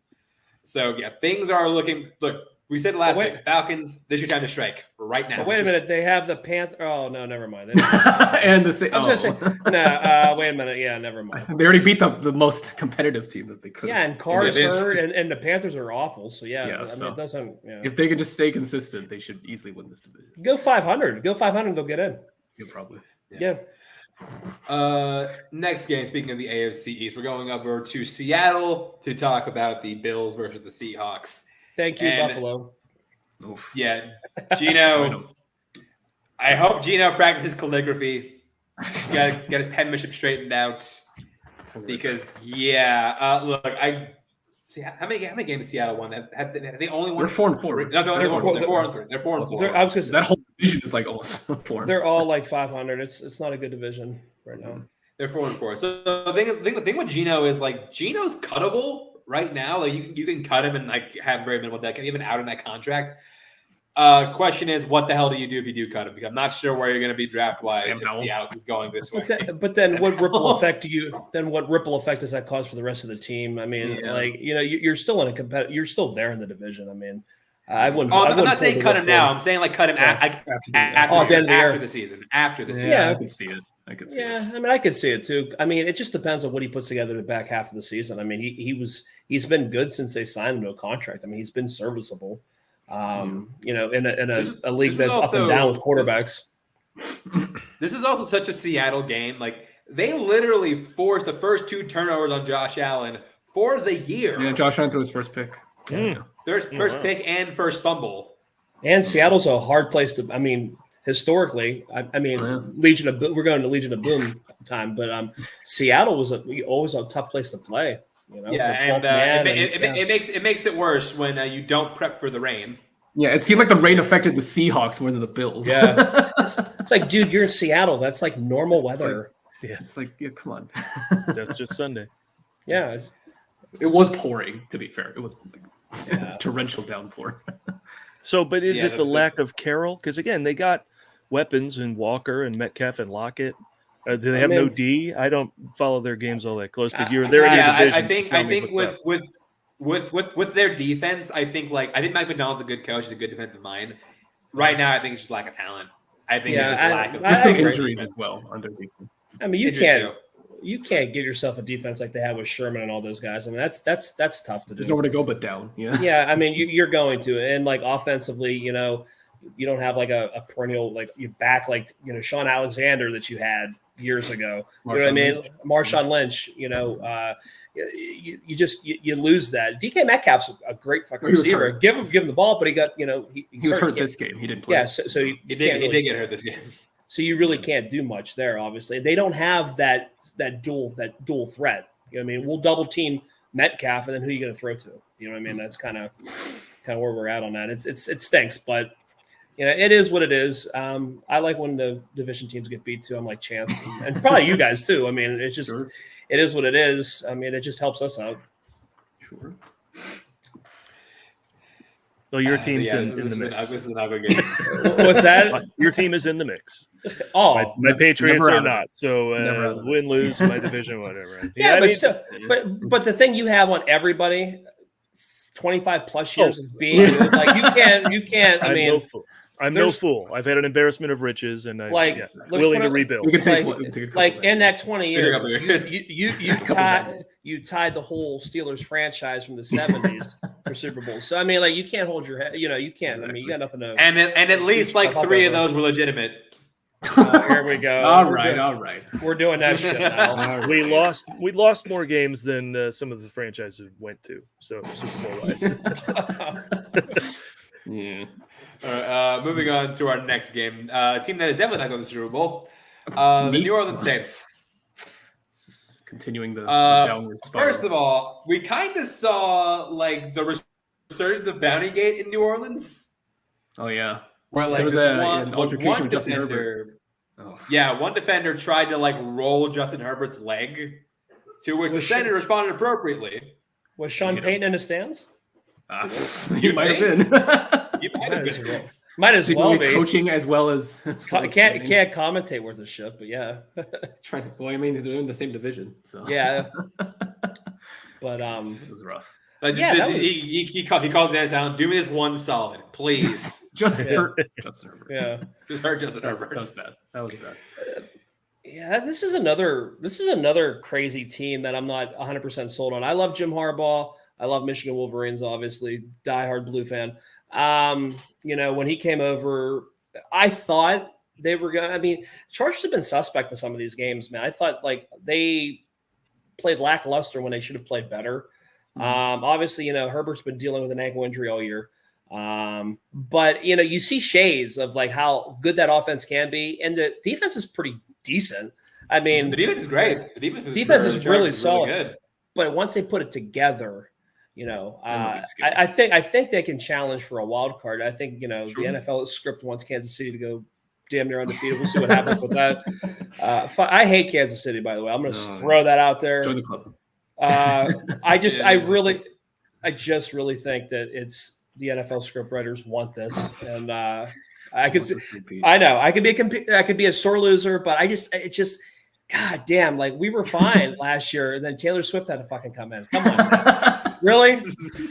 So yeah, things are looking. Look, we said last week, Falcons. This is your time to strike right now. But wait a minute, they have the Panther. Oh no, never mind. And the I was gonna say, no. Wait a minute. Yeah, never mind. They already beat the most competitive team that they could. Yeah, and Carr's hurt, and the Panthers are awful. So yeah, it doesn't. Yeah. If they can just stay consistent, they should easily win this division. Go 500. Go 500. They'll get in. Yeah, probably. Yeah. Next game. Speaking of the AFC East, we're going over to Seattle to talk about the Bills versus the Seahawks. Thank you, Buffalo. Oof. Yeah, Gino. I hope Gino practices calligraphy. Got his penmanship straightened out. Because look, I see how many games has Seattle won? Have they only won? They're 4-4. No, they're 4-3. They're 4-4. I was gonna say, that whole division is like almost 4. They're all like 500. It's not a good division right now. They're 4-4. So the thing with Gino is like Gino's cuttable right now. Like you can cut him and like have very minimal debt, even out in that contract. Question is, what the hell do you do if you do cut him? Because I'm not sure where you're going to be draft wise if Seattle is going this way. But then, what ripple effect what ripple effect does that cause for the rest of the team? I mean, you're still in a you're still there in the division. I mean, I wouldn't. I'm not saying cut him now. I'm saying like cut him after the season. After the season. Yeah, I can see it. I mean, I could see it too. I mean, it just depends on what he puts together the back half of the season. I mean, he's been good since they signed him to a contract. I mean, he's been serviceable. In a league that's up and down with quarterbacks. This is also such a Seattle game. Like they literally forced the first 2 turnovers on Josh Allen for the year. Yeah, Josh Allen threw his first pick. First pick and first fumble. And Seattle's a hard place to. I mean, historically, Legion of we're going to Legion of Boom time, but Seattle was always a tough place to play. You know, it makes it worse when you don't prep for the rain. Yeah, it seemed like the rain affected the Seahawks more than the Bills. Yeah, it's like, dude, you're in Seattle. That's like normal weather. It's like, come on. That's just Sunday. Yeah, it was pouring. To be fair, it was like torrential downpour. So, but is it the lack of Carroll? Because again, they got weapons in Walker and Metcalf and Lockett. Do they have no D? I don't follow their games all that close, but they're in your division. I think with their defense, I think Mike Macdonald's a good coach, he's a good defensive mind. Right now, I think it's just lack of talent. I think it's just lack of. There's some injuries as well under defense. I mean, you can't give yourself a defense like they have with Sherman and all those guys. I mean, that's tough to do. There's nowhere to go but down. Yeah. I mean, you're going to, and like offensively, you don't have like a perennial like you back like Sean Alexander that you had years ago. You know what I mean? Marshawn Lynch. You just lose that. DK Metcalf's a great fucking receiver. Give him the ball, but he got he was hurt this game. He didn't play. Yeah, so he did get hurt this game. So you really can't do much there. Obviously, they don't have that dual threat. You know what I mean? We'll double team Metcalf, and then who are you going to throw to? You know what I mean? That's kind of where we're at on that. It stinks, but it is what it is. I like when the division teams get beat too. I'm like Chance, and probably you guys too. I mean, it's just it is what it is. I mean, it just helps us out. Sure. So your team's in the mix. This is an ugly game. What's that? Your team is in the mix. Oh, my Patriots are not. So win, lose, my division, whatever. Yeah, but the thing you have on everybody, 25 plus years of being like you can't. I mean, I'm no fool. I've had an embarrassment of riches, and I'm willing to rebuild. We can take in that 20 years, you tied the whole Steelers franchise from the 70s for Super Bowl. So I mean, like you can't hold your head. You can't. I mean, you got nothing to. And at least like 3 of those were legitimate. Here we go. All right. We're doing that shit now. We lost more games than some of the franchises went to. So Super Bowl wise. Yeah. All right, moving on to our next game. A team that is definitely not going to the Super Bowl. The New Orleans Saints. continuing the downward spiral. First of all, we kind of saw like the resurgence of Bountygate in New Orleans. Oh yeah, where like there was an altercation with Justin Herbert. Oh. Yeah, one defender tried to like roll Justin Herbert's leg, to which the center responded appropriately. Was Sean Payton in the stands? He might have been. He might have been. Might as well be coaching as well as can't commentate worth a shit, but yeah. Well, I mean, they're in the same division, so yeah. But it was rough. He called Dennis Allen. Do me this one solid, please. Just hurt Justin Herbert. Yeah, just hurt Justin Herbert. That was bad. That was bad. Yeah, this is another crazy team that I'm not 100% sold on. I love Jim Harbaugh. I love Michigan Wolverines, obviously, diehard Blue fan. When he came over, I thought they were going to, I mean, Chargers have been suspect in some of these games, man. I thought like they played lackluster when they should have played better. Obviously, Herbert's been dealing with an ankle injury all year. But you see shades of like how good that offense can be. And the defense is pretty decent. I mean, the defense is great. The defense is really solid. Really good. But once they put it together, I think they can challenge for a wild card. I think, the NFL script wants Kansas City to go damn near undefeated. We'll see what happens with that. I hate Kansas City, by the way. I'm going to throw that out there. Join the club. I just really think that it's the NFL script writers want this, and I know I could be a sore loser, but it's just God damn, like we were fine last year, and then Taylor Swift had to fucking come in. Come on, really?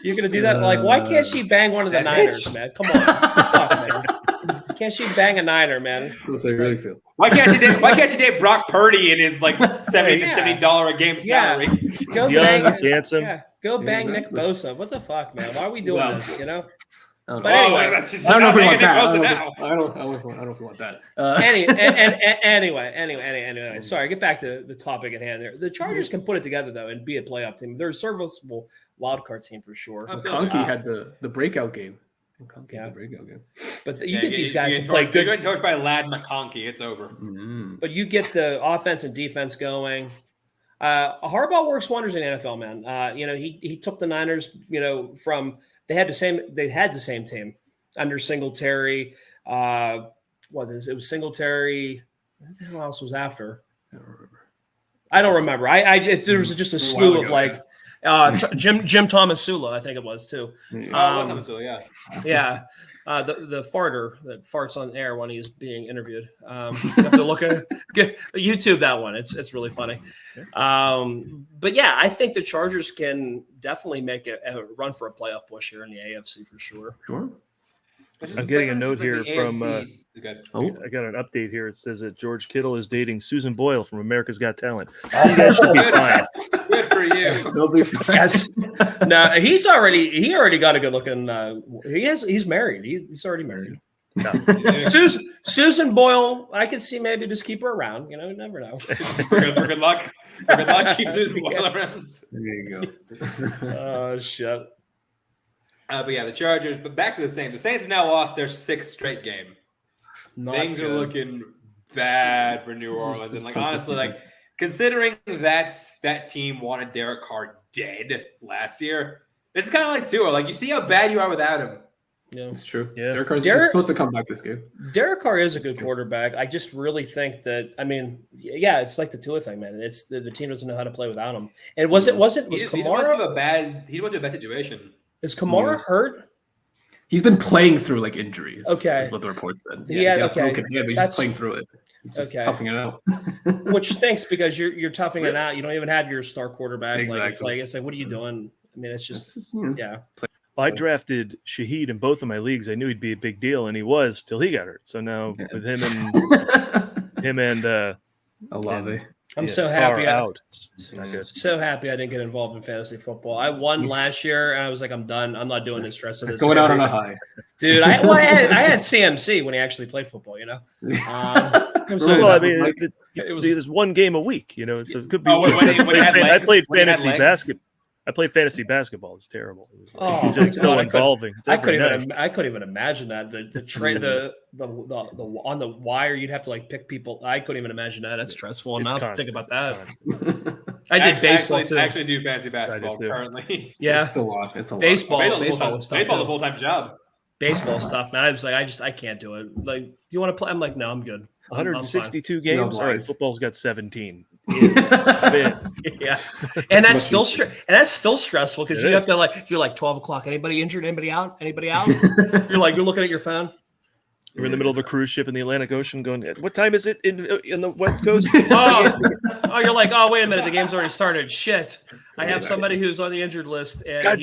You're gonna do that? Like, why can't she bang one of the Niners, man? Come on, fuck, man. Can't she bang a Niner, man? That's how I really feel. Why can't you date Brock Purdy in his like $70 a game salary? Go young, bang, handsome. Yeah. Go bang Nick Bosa. What the fuck, man? Why are we doing this? But anyway, I don't know if we want that. I don't know if we want that. Anyway. Sorry, get back to the topic at hand there. The Chargers can put it together though and be a playoff team. They're a serviceable wild card team for sure. McConkey had the breakout game. But you get these guys to play good. You're getting coached by Lad McConkey. It's over. Mm-hmm. But you get the offense and defense going. Harbaugh works wonders in the NFL, man. He took the Niners, from they had the same team under Singletary. It was Singletary. Who else was after? I don't remember. There was just a slew of like Jim Thomas Sula, I think it was too. Thomas Sula, yeah. Yeah. The farter that farts on air when he's being interviewed. You have to look at YouTube that one. It's really funny. But yeah, I think the Chargers can definitely make a run for a playoff push here in the AFC for sure. Sure. I'm getting a note here from. I got an update here. It says that George Kittle is dating Susan Boyle from America's Got Talent. That should be fine. Good for you. They'll be fine. Yes. No, he already got a good looking. He's married. He's already married. No. Susan Boyle, I could see maybe just keep her around. You never know. For good luck. For good luck, keep Susan Boyle around. There you go. Oh shit. But yeah, the Chargers. But back to the Saints. The Saints have now lost their 6th straight game. Things are looking bad for New Orleans, and honestly, considering that team wanted Derek Carr dead last year, it's kind of like Tua. Like you see how bad you are without him. Yeah, it's true. Yeah, Derek Carr's supposed to come back this game. Derek Carr is a good quarterback. I just really think that. I mean, yeah, it's like the Tua thing, man. It's the team doesn't know how to play without him. And was Kamara? He went to a bad situation. Is Kamara hurt? He's been playing through like injuries. Okay, is what the report said. Okay. But he's just playing through it. He's just toughing it out. Which stinks because you're toughing it out. You don't even have your star quarterback. Exactly. It's like what are you doing? I mean, it's just yeah. I drafted Shaheed in both of my leagues. I knew he'd be a big deal, and he was till he got hurt. So now with him and Olave. I'm so happy. So happy I didn't get involved in fantasy football. I won last year, and I was like, I'm done. I'm not doing this rest of this. Going out on a high, dude. I had CMC when he actually played football. There's one game a week. So it could be. I played fantasy basketball. I played fantasy basketball. It's terrible. It was it's just so involving. I couldn't even imagine that the trade the on the wire you'd have to like pick people. I couldn't even imagine that. That's stressful enough. Think about that. I did baseball too. I actually do fantasy basketball currently. Yeah, it's a lot. It's a lot. Baseball was tough. Baseball's a full-time job. Baseball stuff, man. I was like, I can't do it. Like, you want to play? I'm like, no, I'm good. 162 games. All right, football's got 17. Yeah, and that's still stressful because you have to you're like 12 o'clock. Anybody injured? Anybody out? Anybody out? You're looking at your phone. You're in the middle of a cruise ship in the Atlantic Ocean going, what time is it in the West Coast? You're like, oh, wait a minute. The game's already started. Shit. I have somebody who's on the injured list. And I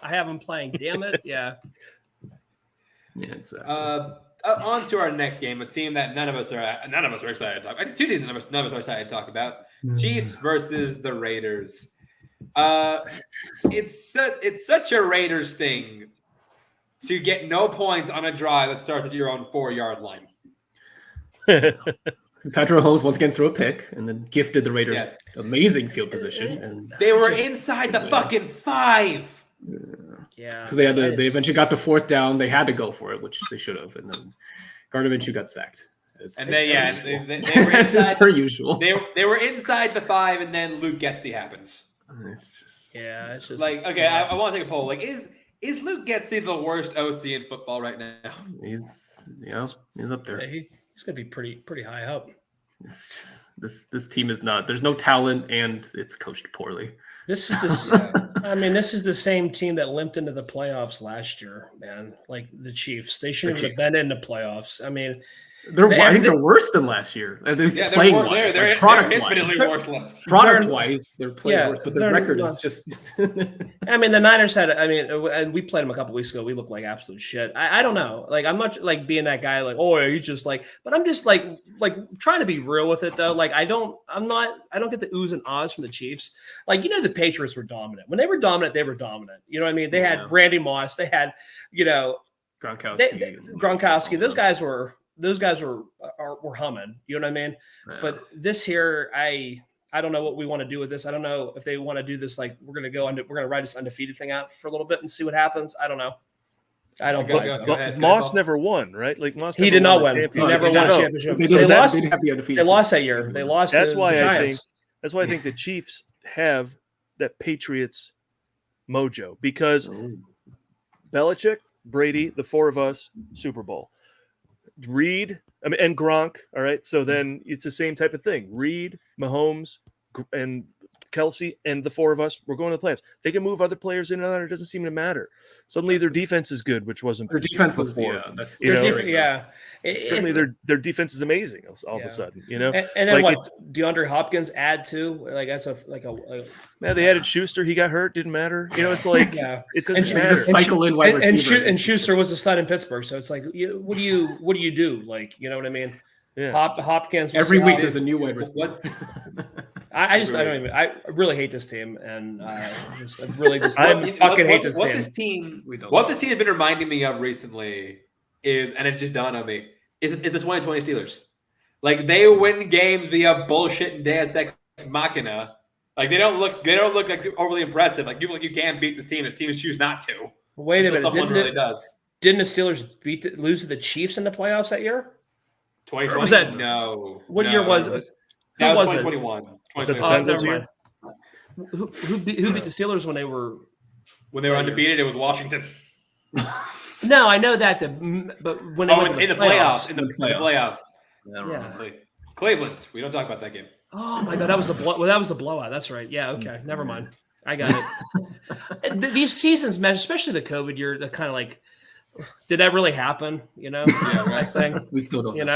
have him playing. Damn it. Yeah. Yeah, exactly. On to our next game, a team that none of us are excited to talk about. Actually, two teams none of us are excited to talk about. Chiefs versus the Raiders. It's such a Raiders thing to get no points on a drive that starts at your own 4-yard line. Patrick Mahomes once again threw a pick and then gifted the Raiders amazing field position. And they were inside the fucking 5. Yeah, because they eventually got to 4th down. They had to go for it, which they should have, and then Gardner Minshew got sacked. They were inside per usual. They were inside the 5, and then Luke Getsy happens. It's just like, okay. I want to take a poll. Like, is Luke Getsy the worst OC in football right now? He's up there. Yeah, he's gonna be pretty high up. This team is not. There's no talent, and it's coached poorly. This is this is the same team that limped into the playoffs last year, man. Like the Chiefs, they shouldn't have been in the playoffs. I mean, I think they're worse than last year. They're infinitely worse. Product-wise, they're playing worse, but their record is just. I mean, the Niners had. I mean, and we played them a couple weeks ago. We looked like absolute shit. I don't know. Like, I'm not like being that guy. Like, oh, you just like. But I'm just like trying to be real with it though. Like, I don't get the oohs and ahs from the Chiefs. Like, the Patriots were dominant. When they were dominant, they were dominant. You know what I mean? They had Randy Moss. They had, Gronkowski. Those guys were humming, you know what I mean? Yeah. But this here, I don't know what we want to do with this. I don't know if they want to do this. Like, we're going to ride this undefeated thing out for a little bit and see what happens. I don't know. I don't go ahead. Moss never won, right? Like Moss. He did not win. He never won a championship. They lost that year. They lost. That's why I think the Chiefs have that Patriots mojo, because Belichick, Brady, the 4 of us, Super Bowl. Reed, and Gronk. All right, so then it's the same type of thing. Reed, Mahomes, and Kelsey, and the 4 of us. We're going to the playoffs. They can move other players in and out. It doesn't seem to matter. Suddenly, their defense is good, which wasn't. Their defense was that's certainly their defense is amazing. All of a sudden, And then DeAndre Hopkins add to that's they added Schuster. He got hurt. Didn't matter. It's like it doesn't matter. Just cycle in wide receivers. And Schuster was a stud in Pittsburgh, so it's like, what do you do? Like, you know what I mean? Yeah. Hopkins. Every week there's a new wide receiver. I really hate this team, and I fucking hate this team. What this team has been reminding me of recently is, and it just dawned on me, is the 2020 Steelers. Like, they win games via bullshit and Deus Ex Machina. Like, they don't look like overly impressive. Like, you can't beat this team. This teams choose not to. Wait a minute, someone really does. Didn't the Steelers lose to the Chiefs in the playoffs that year? 2020? Was that, no. What year was it? That was 2021. Never mind. Who beat the Steelers when they were undefeated? It was Washington. No, I know that. But when they went in the playoffs. Yeah. Cleveland. We don't talk about that game. Oh my God, that was the blowout. That's right. Yeah. Okay. Never mind. I got it. These seasons, man, especially the COVID year, they're kind of like, did that really happen? Type thing. We still don't.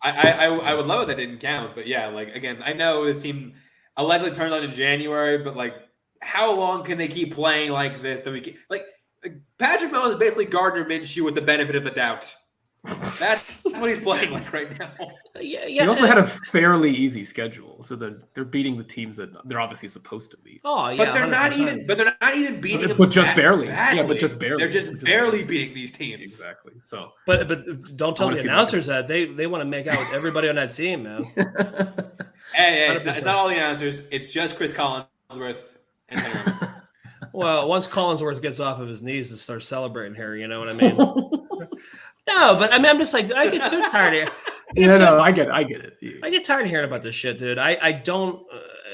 I would love it that didn't count, but yeah, like, again, I know this team allegedly turned on in January, but like, how long can they keep playing like this? Patrick Mahomes is basically Gardner Minshew with the benefit of the doubt. That's what he's playing like right now. Yeah. He also had a fairly easy schedule, so they're beating the teams that they're obviously supposed to beat. Oh yeah, but they're 100%. not even beating them. But just barely. Badly. Yeah, but just barely. They're just barely beating these teams. Exactly. So, but don't tell the announcers that they want to make out with everybody on that team, man. Hey, it's not all the announcers. It's just Chris Collinsworth and Henry Ruggs. Well, once Collinsworth gets off of his knees and starts celebrating here, you know what I mean? No, but I mean, I'm just like, I get so tired of it. I get it. I get tired of hearing about this shit, dude. I don't,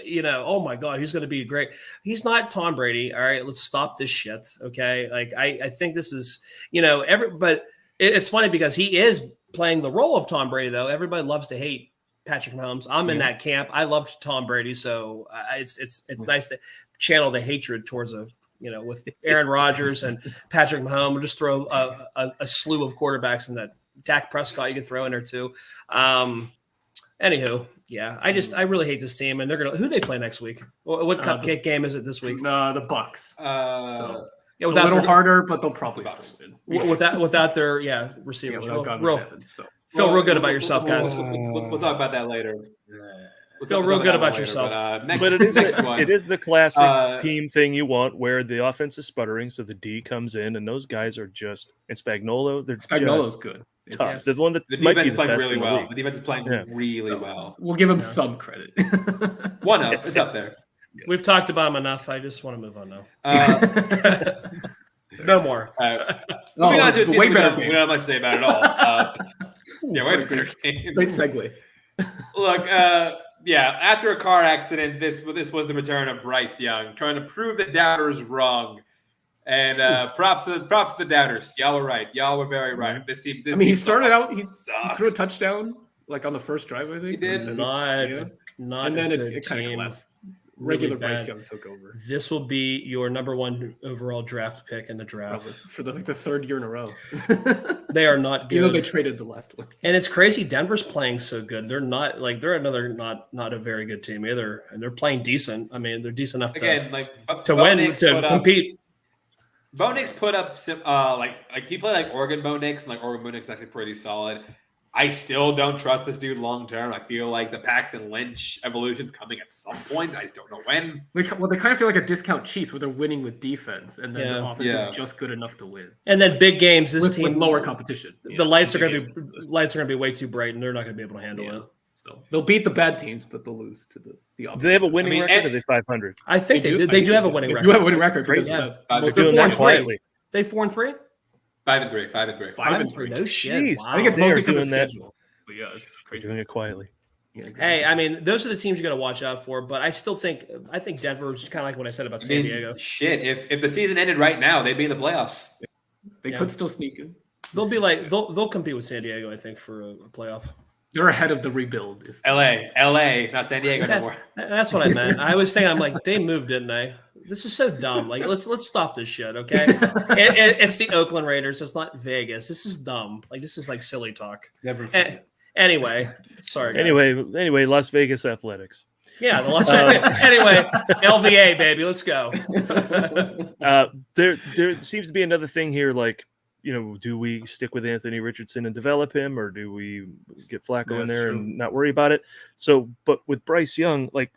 oh my God, he's going to be great. He's not Tom Brady. All right, let's stop this shit. Okay, like I think this is, but it's funny because he is playing the role of Tom Brady though. Everybody loves to hate Patrick Mahomes. I'm in that camp. I love Tom Brady, so it's nice to channel the hatred towards with Aaron Rodgers and Patrick Mahomes. We'll just throw a slew of quarterbacks in that. Dak Prescott you can throw in there too. Anywho, yeah, I really hate this team, and they're gonna. Who they play next week? What cupcake game is it this week? The Bucks. So a little harder, but they'll probably still win. Without their receivers. Feel real good about yourself, guys. We'll talk about that later. Feel real good about yourself. But it is the classic team thing you want, where the offense is sputtering, so the D comes in, and those guys are just. And Spagnuolo's good. Tough. The one that the might defense be is playing best really in the well. league. The defense is playing really well. We'll give him some credit. One up. It's up there. We've talked about him enough. I just want to move on now. No more. Moving on to a team we don't have much to say about it at all. Way better game. Great segue. Look, after a car accident, this was the return of Bryce Young, trying to prove the doubters wrong. And props to the doubters. Y'all were right. Y'all were very right. This team. He started out. He threw a touchdown on the first drive. I think he did. Not and then it kind of team. collapsed. Regular Bryce Young took over. This will be your number 1 overall draft pick in the draft for the third year in a row. They are not good. You know they traded the last one. And it's crazy. Denver's playing so good. They're not they're another not a very good team either, and they're playing decent. I mean, they're decent enough to win to compete. Bo Nix put up he played like Oregon Bo Nix, and like Oregon Bo Nix is actually pretty solid. I still don't trust this dude long term. I feel like the Paxton Lynch evolution is coming at some point. I just don't know when. They kind of feel like a discount Chiefs, where they're winning with defense, and then the offense is just good enough to win. And then big games, this team with lower competition. The lights are going to be way too bright, and they're not going to be able to handle it. So they'll beat the bad teams, but they'll lose to the opposite. Do they have a winning record? Or are they 500? I think they do. They do have a winning record. They do have a winning record. Great. They're 4-3. They 4-3. 5-3. 5-3. No shit. Jeez, wow. I think it's mostly because of that. schedule. But yeah, it's crazy. Doing it quietly. Yeah, exactly. Hey, I mean, those are the teams you got to watch out for. But I think Denver is kind of like what I said about San Diego. Shit, if the season ended right now, they'd be in the playoffs. They could still sneak in. They'll be like they'll compete with San Diego, I think, for a playoff. They're ahead of the rebuild. LA, not San Diego no more. That's what I meant. I was thinking, I'm like, they moved, didn't they? This is so dumb. Like, let's stop this shit, okay? It's the Oakland Raiders. It's not Vegas. This is dumb. Like, this is like silly talk. Never. Anyway, sorry. Guys. Anyway, Las Vegas Athletics. Yeah, the Las anyway, LVA baby, let's go. There seems to be another thing here, like, do we stick with Anthony Richardson and develop him, or do we get Flacco in there and not worry about it? So, but with Bryce Young, like,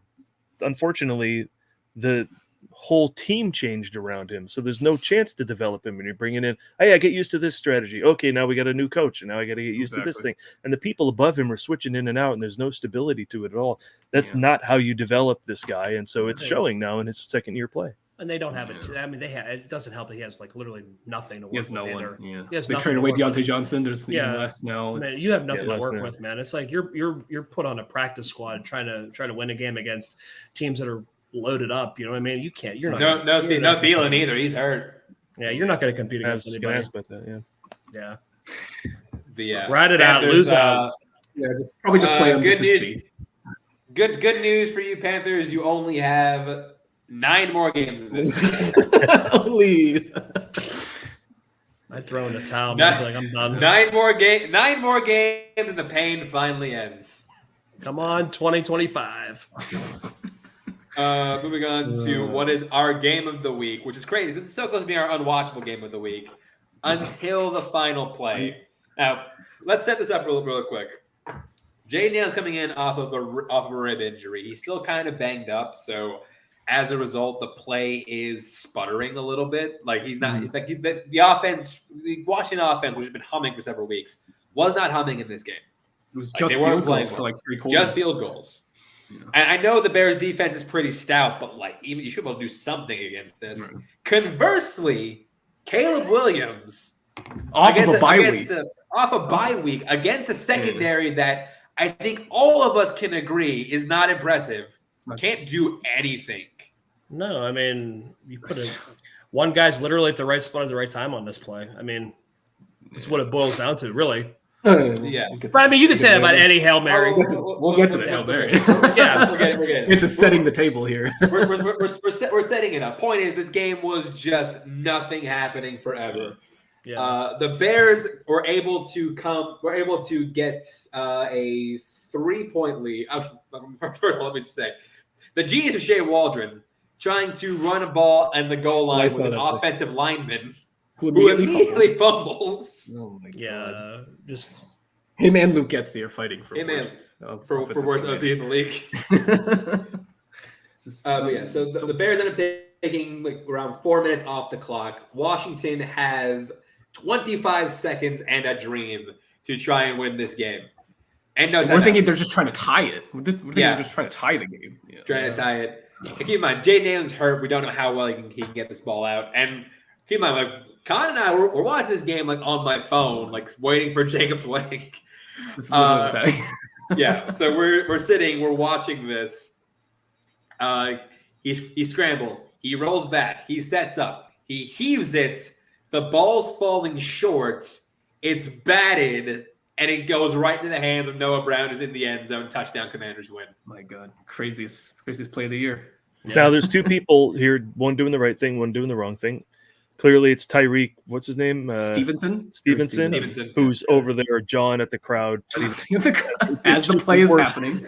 unfortunately, the whole team changed around him. So there's no chance to develop him when you're bringing in, hey, I get used to this strategy. Okay, now we got a new coach, and now I got to get used to this thing. And the people above him are switching in and out, and there's no stability to it at all. That's not how you develop this guy. And so it's showing now in his second-year play. And they don't have it. I mean, it doesn't help that he has like literally nothing to work with either. Yeah. They traded away Deontay Johnson. There's less now. Man, you have nothing to work with, man. It's like you're put on a practice squad trying to win a game against teams that are loaded up. You know what I mean? You can't. You're not. No Thielen either. He's hurt. Yeah, you're not going to compete against anybody. About that, Yeah. Ride it out. Lose out. Yeah, probably just play them good to news. see. Good news for you Panthers. You only have 9 more games of this. Holy. I'd throw in the towel. Like, I'm done. 9 more games, and the pain finally ends. Come on, 2025. Moving on to what is our game of the week, which is crazy. This is so close to being our unwatchable game of the week until the final play. Now, let's set this up real quick. Jaden Daniels coming in off of a rib injury. He's still kind of banged up, so as a result, the play is sputtering a little bit. Like he's not the offense, the Washington offense, which has been humming for several weeks, was not humming in this game. It was just field goals for like 3 quarters. Just field goals. Yeah. And I know the Bears' defense is pretty stout, but like even you should be able to do something against this. Right. Conversely, Caleb Williams off of a bye week against a secondary that I think all of us can agree is not impressive. can't do anything. No, I mean, you put one guy's literally at the right spot at the right time on this play. I mean, it's what it boils down to, really. Yeah. But I mean, you can say that about any Hail Mary. We'll get to the Hail Mary. Yeah, we're getting. It's setting the table here. We're setting it up. Point is, this game was just nothing happening forever. Yeah. The Bears were able to get a 3-point lead. First of all, let me just say, the genius of Shea Waldron trying to run a ball and the goal line with an offensive lineman who immediately fumbles. Oh my god! Yeah, just him and Luke Getsy are fighting for worst OC in the league. But yeah, so the Bears end up taking like around 4 minutes off the clock. Washington has 25 seconds and a dream to try and win this game. And no, we're thinking they're just trying to tie it. We're thinking they're just trying to tie the game. Trying to tie it. And keep in mind, Jaden Daniels hurt. We don't know how well he can get this ball out. And keep in mind, like Con and I, we're watching this game like on my phone, like waiting for Jacob's link. Yeah, so we're sitting, we're watching this. He scrambles, he rolls back, he sets up, he heaves it. The ball's falling short. It's batted. And it goes right into the hands of Noah Brown, who's in the end zone. Touchdown, Commanders win. My God, craziest play of the year. Yeah. Now there's two people here, one doing the right thing, one doing the wrong thing. Clearly, it's Tyreek. What's his name? Stevenson, who's over there jawing at the crowd as the play is happening.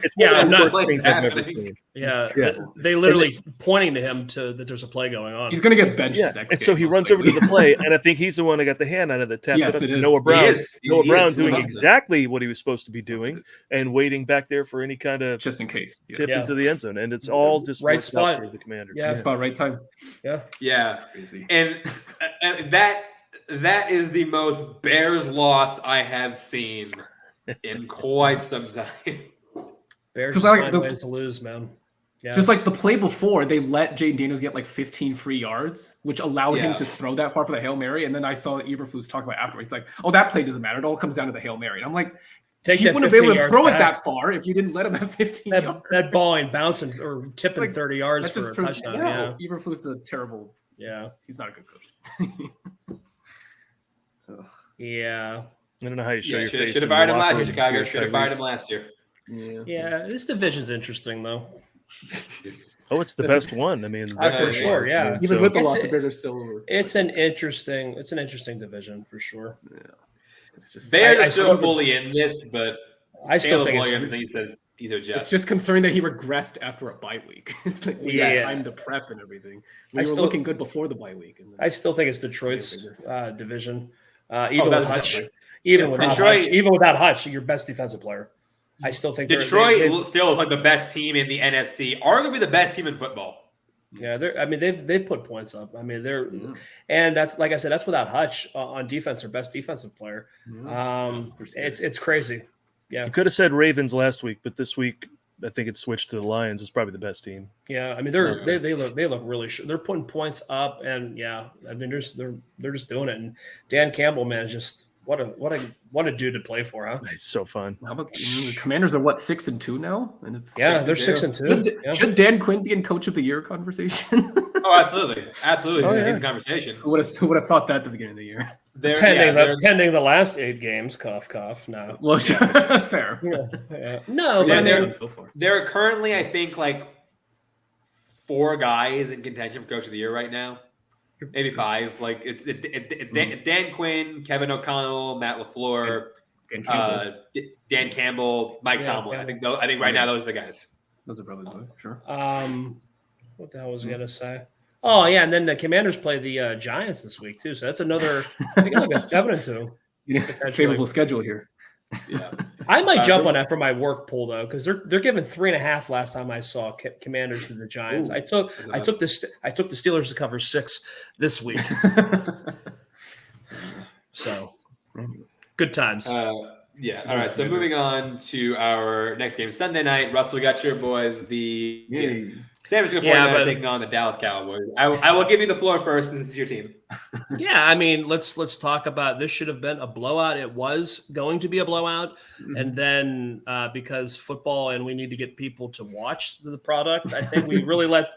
They literally pointing to him that there's a play going on. He's going to get benched next and so he runs over to the play, and I think he's the one that got the hand out of the tap. Yes, it is. Noah Brown. Noah Brown doing exactly what he was supposed to be doing and waiting back there for any kind of just in case tip into the end zone, and it's all just right spot for the Commanders. Yeah, spot, right time. Yeah. Crazy. And that is the most Bears loss I have seen in quite some time. Bears just find ways to lose, man. Yeah. Just like the play before, they let Jaden Daniels get like 15 free yards, which allowed him to throw that far for the Hail Mary. And then I saw Eberflus talk about afterwards. It's like, oh, that play doesn't matter. It all comes down to the Hail Mary. And I'm like, he wouldn't have been able to throw it that far if you didn't let him have 15 yards. That ball ain't bouncing or tipping like, 30 yards for a touchdown. Eberflus is a terrible. Yeah. He's not a good coach. Yeah. I don't know how you show your face. Should have fired him last year, Chicago. Should have fired him last year. Yeah. This division's interesting, though. Oh, it's the best one. I mean, for sure. Yeah. Even with the loss, the Bears are still over. It's an interesting division for sure. Yeah. It's just Bears are still fully in this, but I still think he's a Jets. It's just concerning that he regressed after a bye week. It's like we had time to prep and everything. We were looking good before the bye week. I still think it's Detroit's division. Even with Hutch, even without Hutch, your best defensive player. I still think Detroit still like the best team in the NFC, arguably the best team in football. Yeah, they've put points up. I mean, and that's like I said, that's without Hutch on defense, their best defensive player. It's crazy. Yeah, you could have said Ravens last week, but this week I think it's switched to the Lions. It's probably the best team. Yeah, I mean they look really sure. They're putting points up, and I mean they're just doing it. And Dan Campbell, man, just what a dude to play for, huh? It's so fun. How about the Commanders are 6-2 now, and it's they're 6-2. Should Dan Quinn be in Coach of the Year conversation? Oh, absolutely. He's a conversation. Who would have thought that at the beginning of the year? Pending the last 8 games, cough. No. Well, fair. Yeah. No, but there are currently, I think, like 4 guys in contention for Coach of the Year right now. Maybe 5. Like it's Dan Quinn, Kevin O'Connell, Matt LaFleur, Dan Campbell, Mike Tomlin. I think right now those are the guys. Those are probably good. Sure. What the hell was I gonna say? Oh yeah, and then the Commanders play the Giants this week too. So that's another. I think it's 7-2. Favorable schedule here. Yeah, I might jump on that for my work pool though, because they're giving 3.5 last time I saw Commanders and the Giants. I took the Steelers to cover 6 this week. So good times. Yeah. All right. So moving on to our next game, Sunday night. Russell, we got your boys, the San Francisco 49ers taking on the Dallas Cowboys. I will give you the floor first since it's your team. Yeah, I mean, let's talk about this. Should have been a blowout. It was going to be a blowout, and then because football and we need to get people to watch the product, I think we really let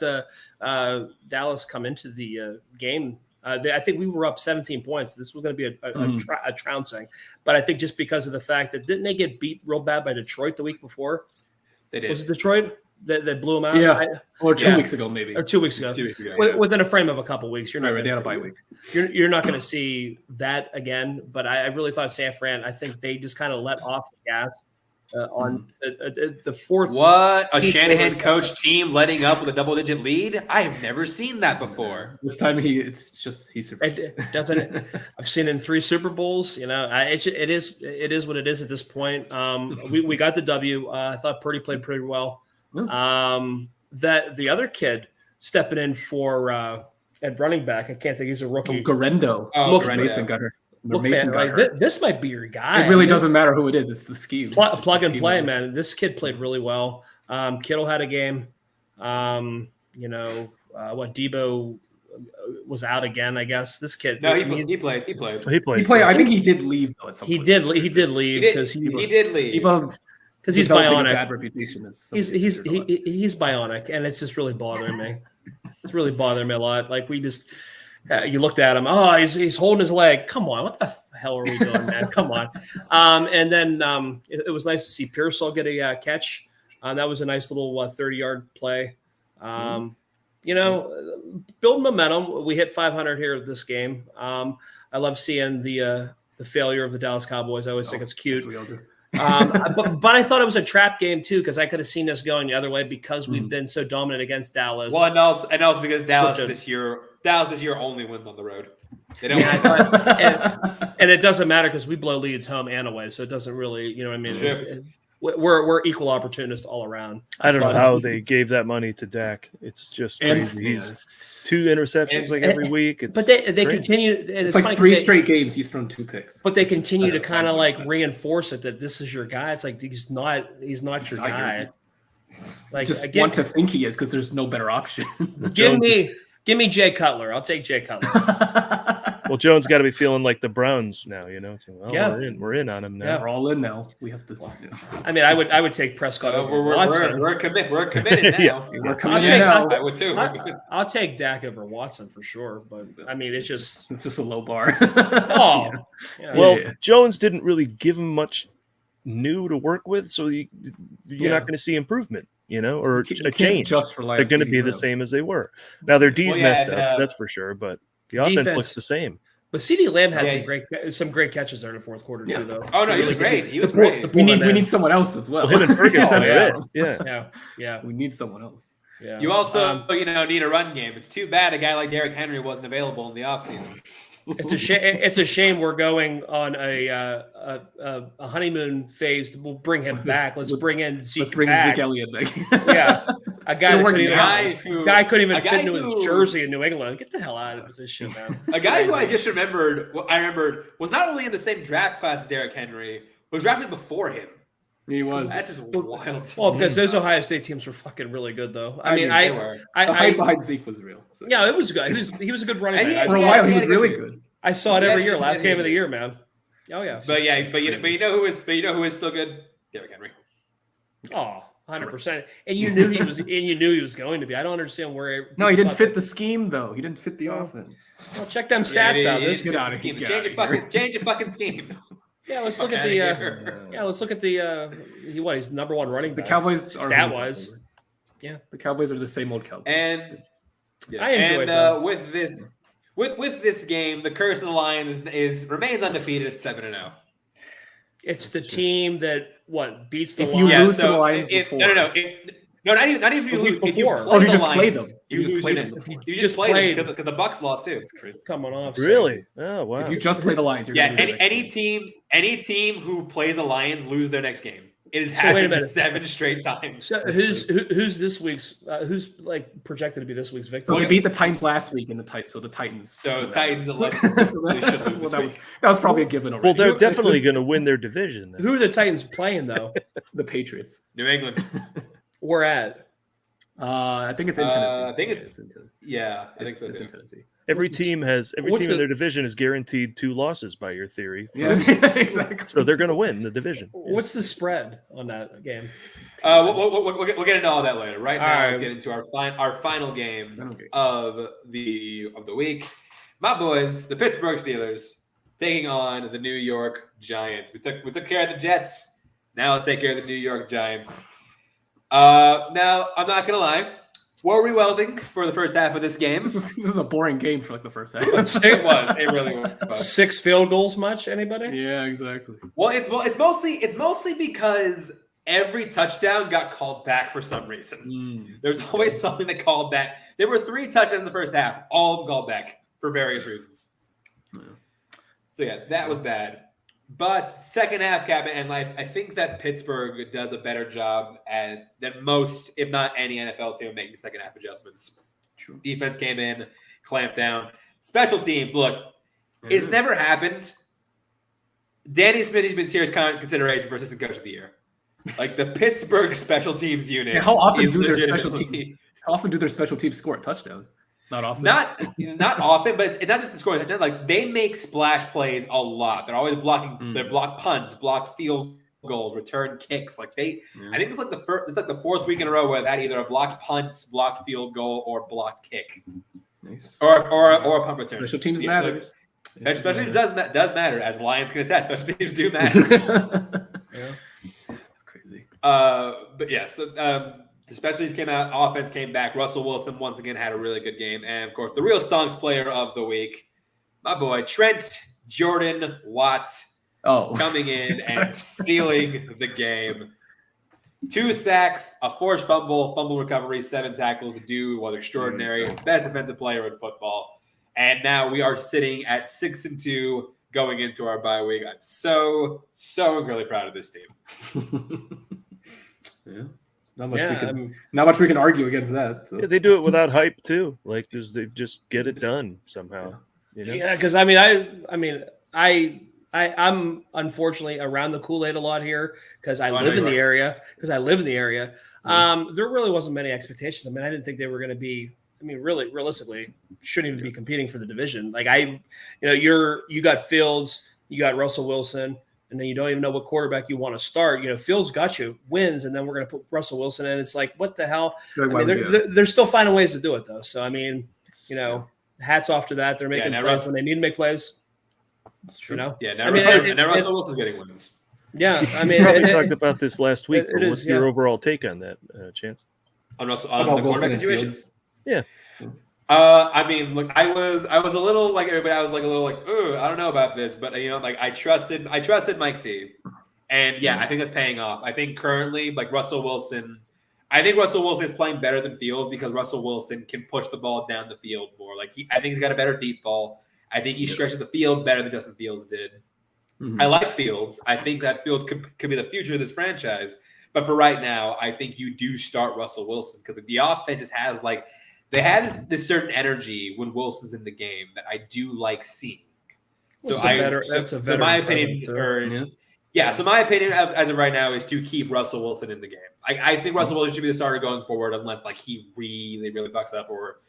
Dallas come into the game. I think we were up 17 points. This was going to be a trouncing, but I think just because of the fact that didn't they get beat real bad by Detroit the week before? They did. Was it Detroit that blew them out? Yeah, or 2 weeks ago maybe. Or 2 weeks ago. 2 weeks ago. Within a frame of a couple of weeks, you're not. They had a bye week. You're not going to see that again. But I really thought San Fran. I think they just kind of let off the gas on the fourth. What a Shanahan coach team letting up with a double-digit lead! I have never seen that before. This time he's survived. It doesn't. I've seen it in 3 Super Bowls. You know, it is what it is at this point. We got the W. I thought Purdy played pretty well. That the other kid stepping in for at running back, I can't think he's a rookie. Garendo. Mason Gunner. This might be your guy. It really doesn't matter who it is. It's the scheme. Plug and play, man. This kid played really well. Kittle had a game. Debo was out again, I guess. This kid. No, he played. He played. I think he did leave though. At some point. He did leave because he did leave. Because he's bionic. Bad reputation he's bionic, and it's just really bothering me. It's really bothering me a lot. Like we just, you looked at him. Oh, he's holding his leg. Come on, what the hell are we doing, man? Come on. And then it was nice to see Pearsall get a catch. That was a nice little 30-yard play. Build momentum. We hit 500 here at this game. I love seeing the failure of the Dallas Cowboys. I always think it's cute. But I thought it was a trap game too, because I could have seen us going the other way because we've been so dominant against Dallas. Well, and also because Dallas this year only wins on the road. They don't. And it doesn't matter because we blow leads home and away, so it doesn't really, you know what I mean. Sure. We're equal opportunists all around. I don't know how they gave that money to Dak. It's just crazy. He's 2 interceptions every week. But they continue. And it's like 3 straight games. He's thrown 2 picks. But they continue to kind of like reinforce it that this is your guy. It's like he's not your guy. Like just want to think he is because there's no better option. Give me Jay Cutler. I'll take Jay Cutler. Well, Jones got to be feeling like the Browns now, you know. So, yeah, we're in on him now. Yeah, we're all in now. We have to. I mean, I would take Prescott over Watson. We're committed now. Yeah. We're committed now. I would too. I'll take Dak over Watson for sure. But I mean, it's just a low bar. Jones didn't really give him much new to work with, so you're not going to see improvement. You know, or a change. They're going to be the same as they were. Now their D's messed up, that's for sure, but the offense looks the same. But CeeDee Lamb had some great catches there in the fourth quarter too, though. Oh no, he was great. He was great. We need someone else as well. Him and Ferguson. Yeah. We need someone else. Yeah. You also need a run game. It's too bad a guy like Derrick Henry wasn't available in the offseason. It's a shame we're going on a honeymoon phase. We'll bring him back. Let's bring in Zeke. Let's bring back. Zeke Elliott back. Yeah, a guy couldn't even fit into his who, jersey in New England. Get the hell out of this shit, man. A guy who I remembered was not only in the same draft class as Derrick Henry, was drafted before him. He was. That's just wild. Well, because those Ohio State teams were fucking really good, though. The hype behind Zeke was real. So. Yeah, it was good. He was a good running back. For a while, he was really good. I saw it every year. Last game of the year, man. Oh yeah. But you know who is still good? Derrick Henry. Oh, 100%. And you knew he was going to be. I don't understand where. No, he didn't fit the scheme though. He didn't fit the offense. Well, check them stats out. Get out of here. Change your fucking scheme. Yeah, let's look at the. He's number 1 running back. The Cowboys are stat-wise. Yeah, the Cowboys are the same old Cowboys. And I enjoy it. With this game, the curse of the Lions remains undefeated at 7-0. It's the team that beats the Lions. Lions. If you lose to the Lions before. No, not even if you lose. If you play them. You just played them. You just played them because the Bucs lost too. It's crazy. Coming off. Really? Oh wow. If you just play the Lions, any team who plays the Lions lose their next game. It has happened 7 straight times. So who's this week's? Who's projected to be this week's victim? Well, we beat the Titans last week in the Titans. So the Titans. So Titans 11. That was probably a given already. Well, they're definitely going to win their division. Who are the Titans playing though? The Patriots. New England. We're at. I think it's in Tennessee. I think Yeah, it's in Tennessee. Yeah, I think so It's too. in Tennessee. Every team what's in their division is guaranteed 2 losses by your theory. Yeah, exactly. So they're going to win the division. What's the spread on that game? We'll get into all that later. Right now, right. let's get into our final game of the week. My boys, the Pittsburgh Steelers, taking on the New York Giants. We took care of the Jets. Now let's take care of the New York Giants. Now I'm not gonna lie. Were we welding for the first half of this game? This was a boring game for like the first half. It was. It really was. 6 field goals much? Anybody? Yeah, exactly. Well, it's mostly because every touchdown got called back for some reason. There's always something that called back. There were 3 touchdowns in the first half, all of them called back for various reasons. Yeah. So yeah, that was bad. But second half, Captain, and I think that Pittsburgh does a better job than most, if not any NFL team, making second half adjustments. True. Defense came in, clamped down. Special teams, look, it's never happened. Danny Smith has been serious consideration for assistant coach of the year. Like the Pittsburgh special teams unit. Yeah, how often do their special teams? How often do their special teams score a touchdown? Not often. Not often, but it's not just the scoring touchdown. Like they make splash plays a lot. They're always blocking. They block punts, block field goals, return kicks. Like I think it's like the 4th week in a row where they had either a blocked punt, blocked field goal, or blocked kick, nice. or a punt return. Special teams matters. Special teams does matter, as Lions can attest. Special teams do matter. It's crazy. But yeah, so the special teams came out, offense came back. Russell Wilson once again had a really good game, and of course, the real stonks player of the week, my boy Trent Jordan Watt, coming in and sealing the game. 2 sacks, a forced fumble recovery, 7 tackles. The dude was extraordinary, best defensive player in football, and now we are sitting at 6-2 going into our bye week. I'm so really proud of this team. Yeah. Not much we can argue against that. So. Yeah, they do it without hype too. Like they just get it done somehow. You know? Yeah, because I'm unfortunately around the Kool-Aid a lot here because I live in the area. There really wasn't many expectations. I mean, I didn't think they were going to be. I mean, really, realistically, shouldn't even be competing for the division. Like you got Fields, you got Russell Wilson. And then you don't even know what quarterback you want to start. Fields got you wins, and then we're going to put Russell Wilson in. It's like, what the hell? I mean, they're still finding ways to do it, though. So, I mean, hats off to that. They're making plays when they need to make plays. It's true. Yeah, now Russell Wilson's getting wins. Yeah, I mean, we talked about this last week. What's your overall take on that, Chance? On the quarterback situation? Yeah. I mean, look, I was a little like everybody. I was like a little like, I don't know about this, but I trusted Mike T, and I think that's paying off. I think currently, like Russell Wilson is playing better than Fields because Russell Wilson can push the ball down the field more. Like I think he's got a better deep ball. I think he stretches the field better than Justin Fields did. I like Fields. I think that Fields could be the future of this franchise. But for right now, I think you do start Russell Wilson because the offense just has they have this certain energy when Wilson's in the game that I do like seeing. So my opinion, so my opinion as of right now is to keep Russell Wilson in the game. I think Russell Wilson should be the starter going forward unless he really fucks up or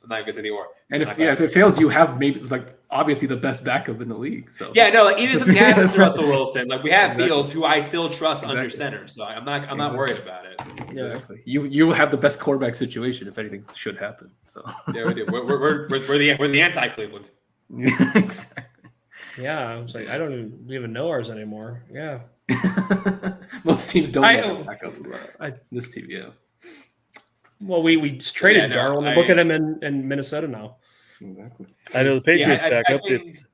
I'm not going to say the or. And if it fails, you have maybe obviously the best backup in the league. So even if something happens to Russell Wilson, we have Fields who I still trust under center, so I'm not worried about it. Exactly. You have the best quarterback situation if anything should happen. So yeah, we do. We're the anti-Cleveland. Exactly. Yeah, I was like, I don't even know ours anymore. Yeah. Most teams don't have backup. This team, yeah. Well, we traded Darnold and look at him in Minnesota now. Exactly. I know the Patriots backup. It's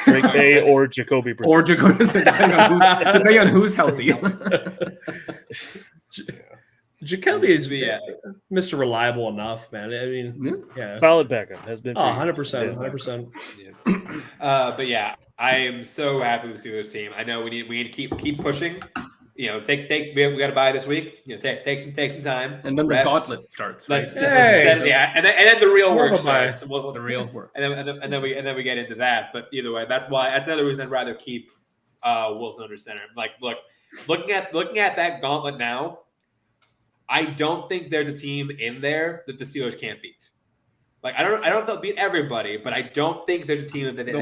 Drake May or Jacoby Brissett. Or Jacoby Brissett, depending on who's healthy. Jacoby is Mr. Reliable enough, man. I mean, solid backup has been. 100%, 100%. Yes. But yeah, I am so happy with the Steelers team. I know we need to keep pushing. We got to buy this week. Take some time, and then the gauntlet starts. Right? And then the real work starts. The real work, and then we get into that. But either way, that's another reason I'd rather keep Wilson under center. Like, looking at that gauntlet now, I don't think there's a team in there that the Steelers can't beat. Like I don't know if they'll beat everybody, but I don't think there's a team that they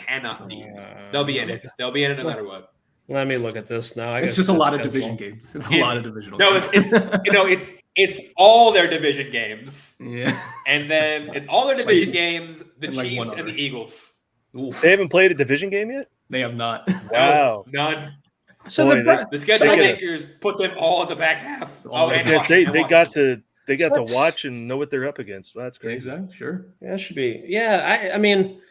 cannot beat. They'll be in it. They'll be in it no matter what. Let me look at this now. It's just a lot of division games. It's a lot of divisional games. It's all their division games. Yeah. And then it's all their division games, the Chiefs and the Eagles. Oof. They haven't played a division game yet? They have not. Wow. None. So the schedule makers put them all in the back half. They got to watch and know what they're up against. Well, that's great. Exactly. Sure. Yeah, it should be. Yeah, I mean,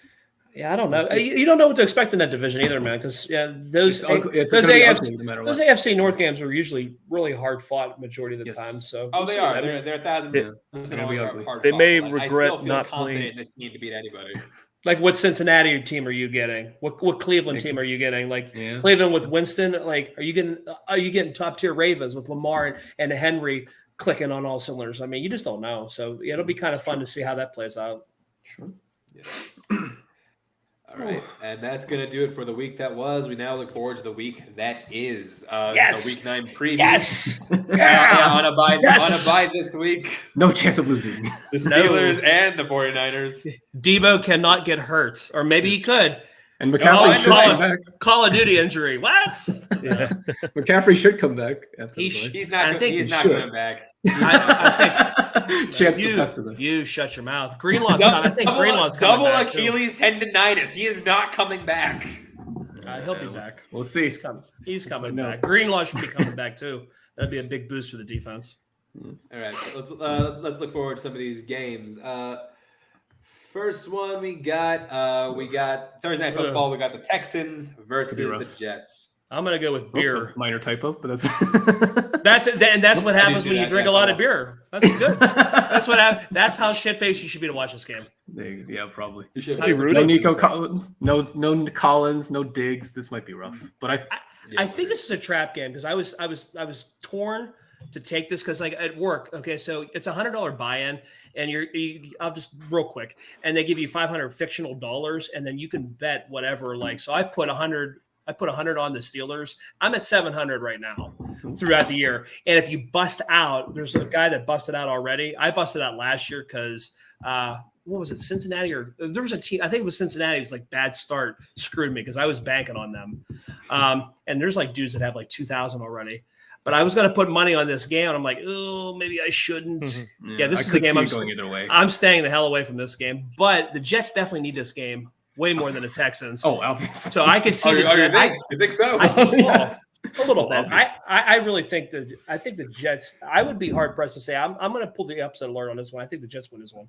I don't know. You don't know what to expect in that division either, man. Because those AFC North games are usually really hard fought majority of the time. So they are. They're 1,000%. Hard they may fought. regret not playing in this team to beat anybody. Like what Cincinnati team are you getting? What Cleveland team are you getting? Like Cleveland with Winston. Like are you getting top tier Ravens with Lamar and Henry clicking on all cylinders? I mean, you just don't know. So it'll be kind of fun to see how that plays out. Sure. Yeah. All right, and that's going to do it for the week that was. We now look forward to the week that is. Yes. The Week 9 preview. Yes. On a bye this week. No chance of losing. The Steelers and the 49ers. Debo cannot get hurt, or maybe he could. And McCaffrey should come back. Call of Duty injury. What? Yeah. McCaffrey should come back. He's not coming back. I think chance to pessimist. You shut your mouth. Greenlaw's coming. I think Greenlaw's coming double back Achilles tendonitis. He is not coming back. He'll be back. We'll see. He's coming back. Greenlaw should be coming back too. That'd be a big boost for the defense. All right, let's look forward to some of these games. First one we got Thursday Night Football. We got the Texans versus the Jets. I'm gonna go with beer. Minor typo, but that's that's it. And that's what happens when you drink a lot of beer. That's good. That's what happens. That's how shit-faced you should be to watch this game. Yeah, probably. No Nico Collins, no Collins, no Diggs. This might be rough, but I think this is a trap game because I was torn to take this because like at work. Okay, so it's $100 buy-in, and I'll just real quick, and they give you $500 fictional dollars, and then you can bet whatever. Like, so I put 100 on the Steelers. I'm at 700 right now throughout the year. And if you bust out, there's a guy that busted out already. I busted out last year because what was it, Cincinnati, or there was a team, I think it was Cincinnati's like bad start screwed me because I was banking on them. And there's like dudes that have like 2,000 already. But I was going to put money on this game, and I'm like, oh, maybe I shouldn't. Mm-hmm. Yeah, this is a game I'm going either way. I'm staying the hell away from this game. But the Jets definitely need this game way more than the Texans. Obviously. So I could see the Jets. You think so? A little bit. I really think the Jets. I would be hard pressed to say I'm going to pull the upset alert on this one. I think the Jets win this one.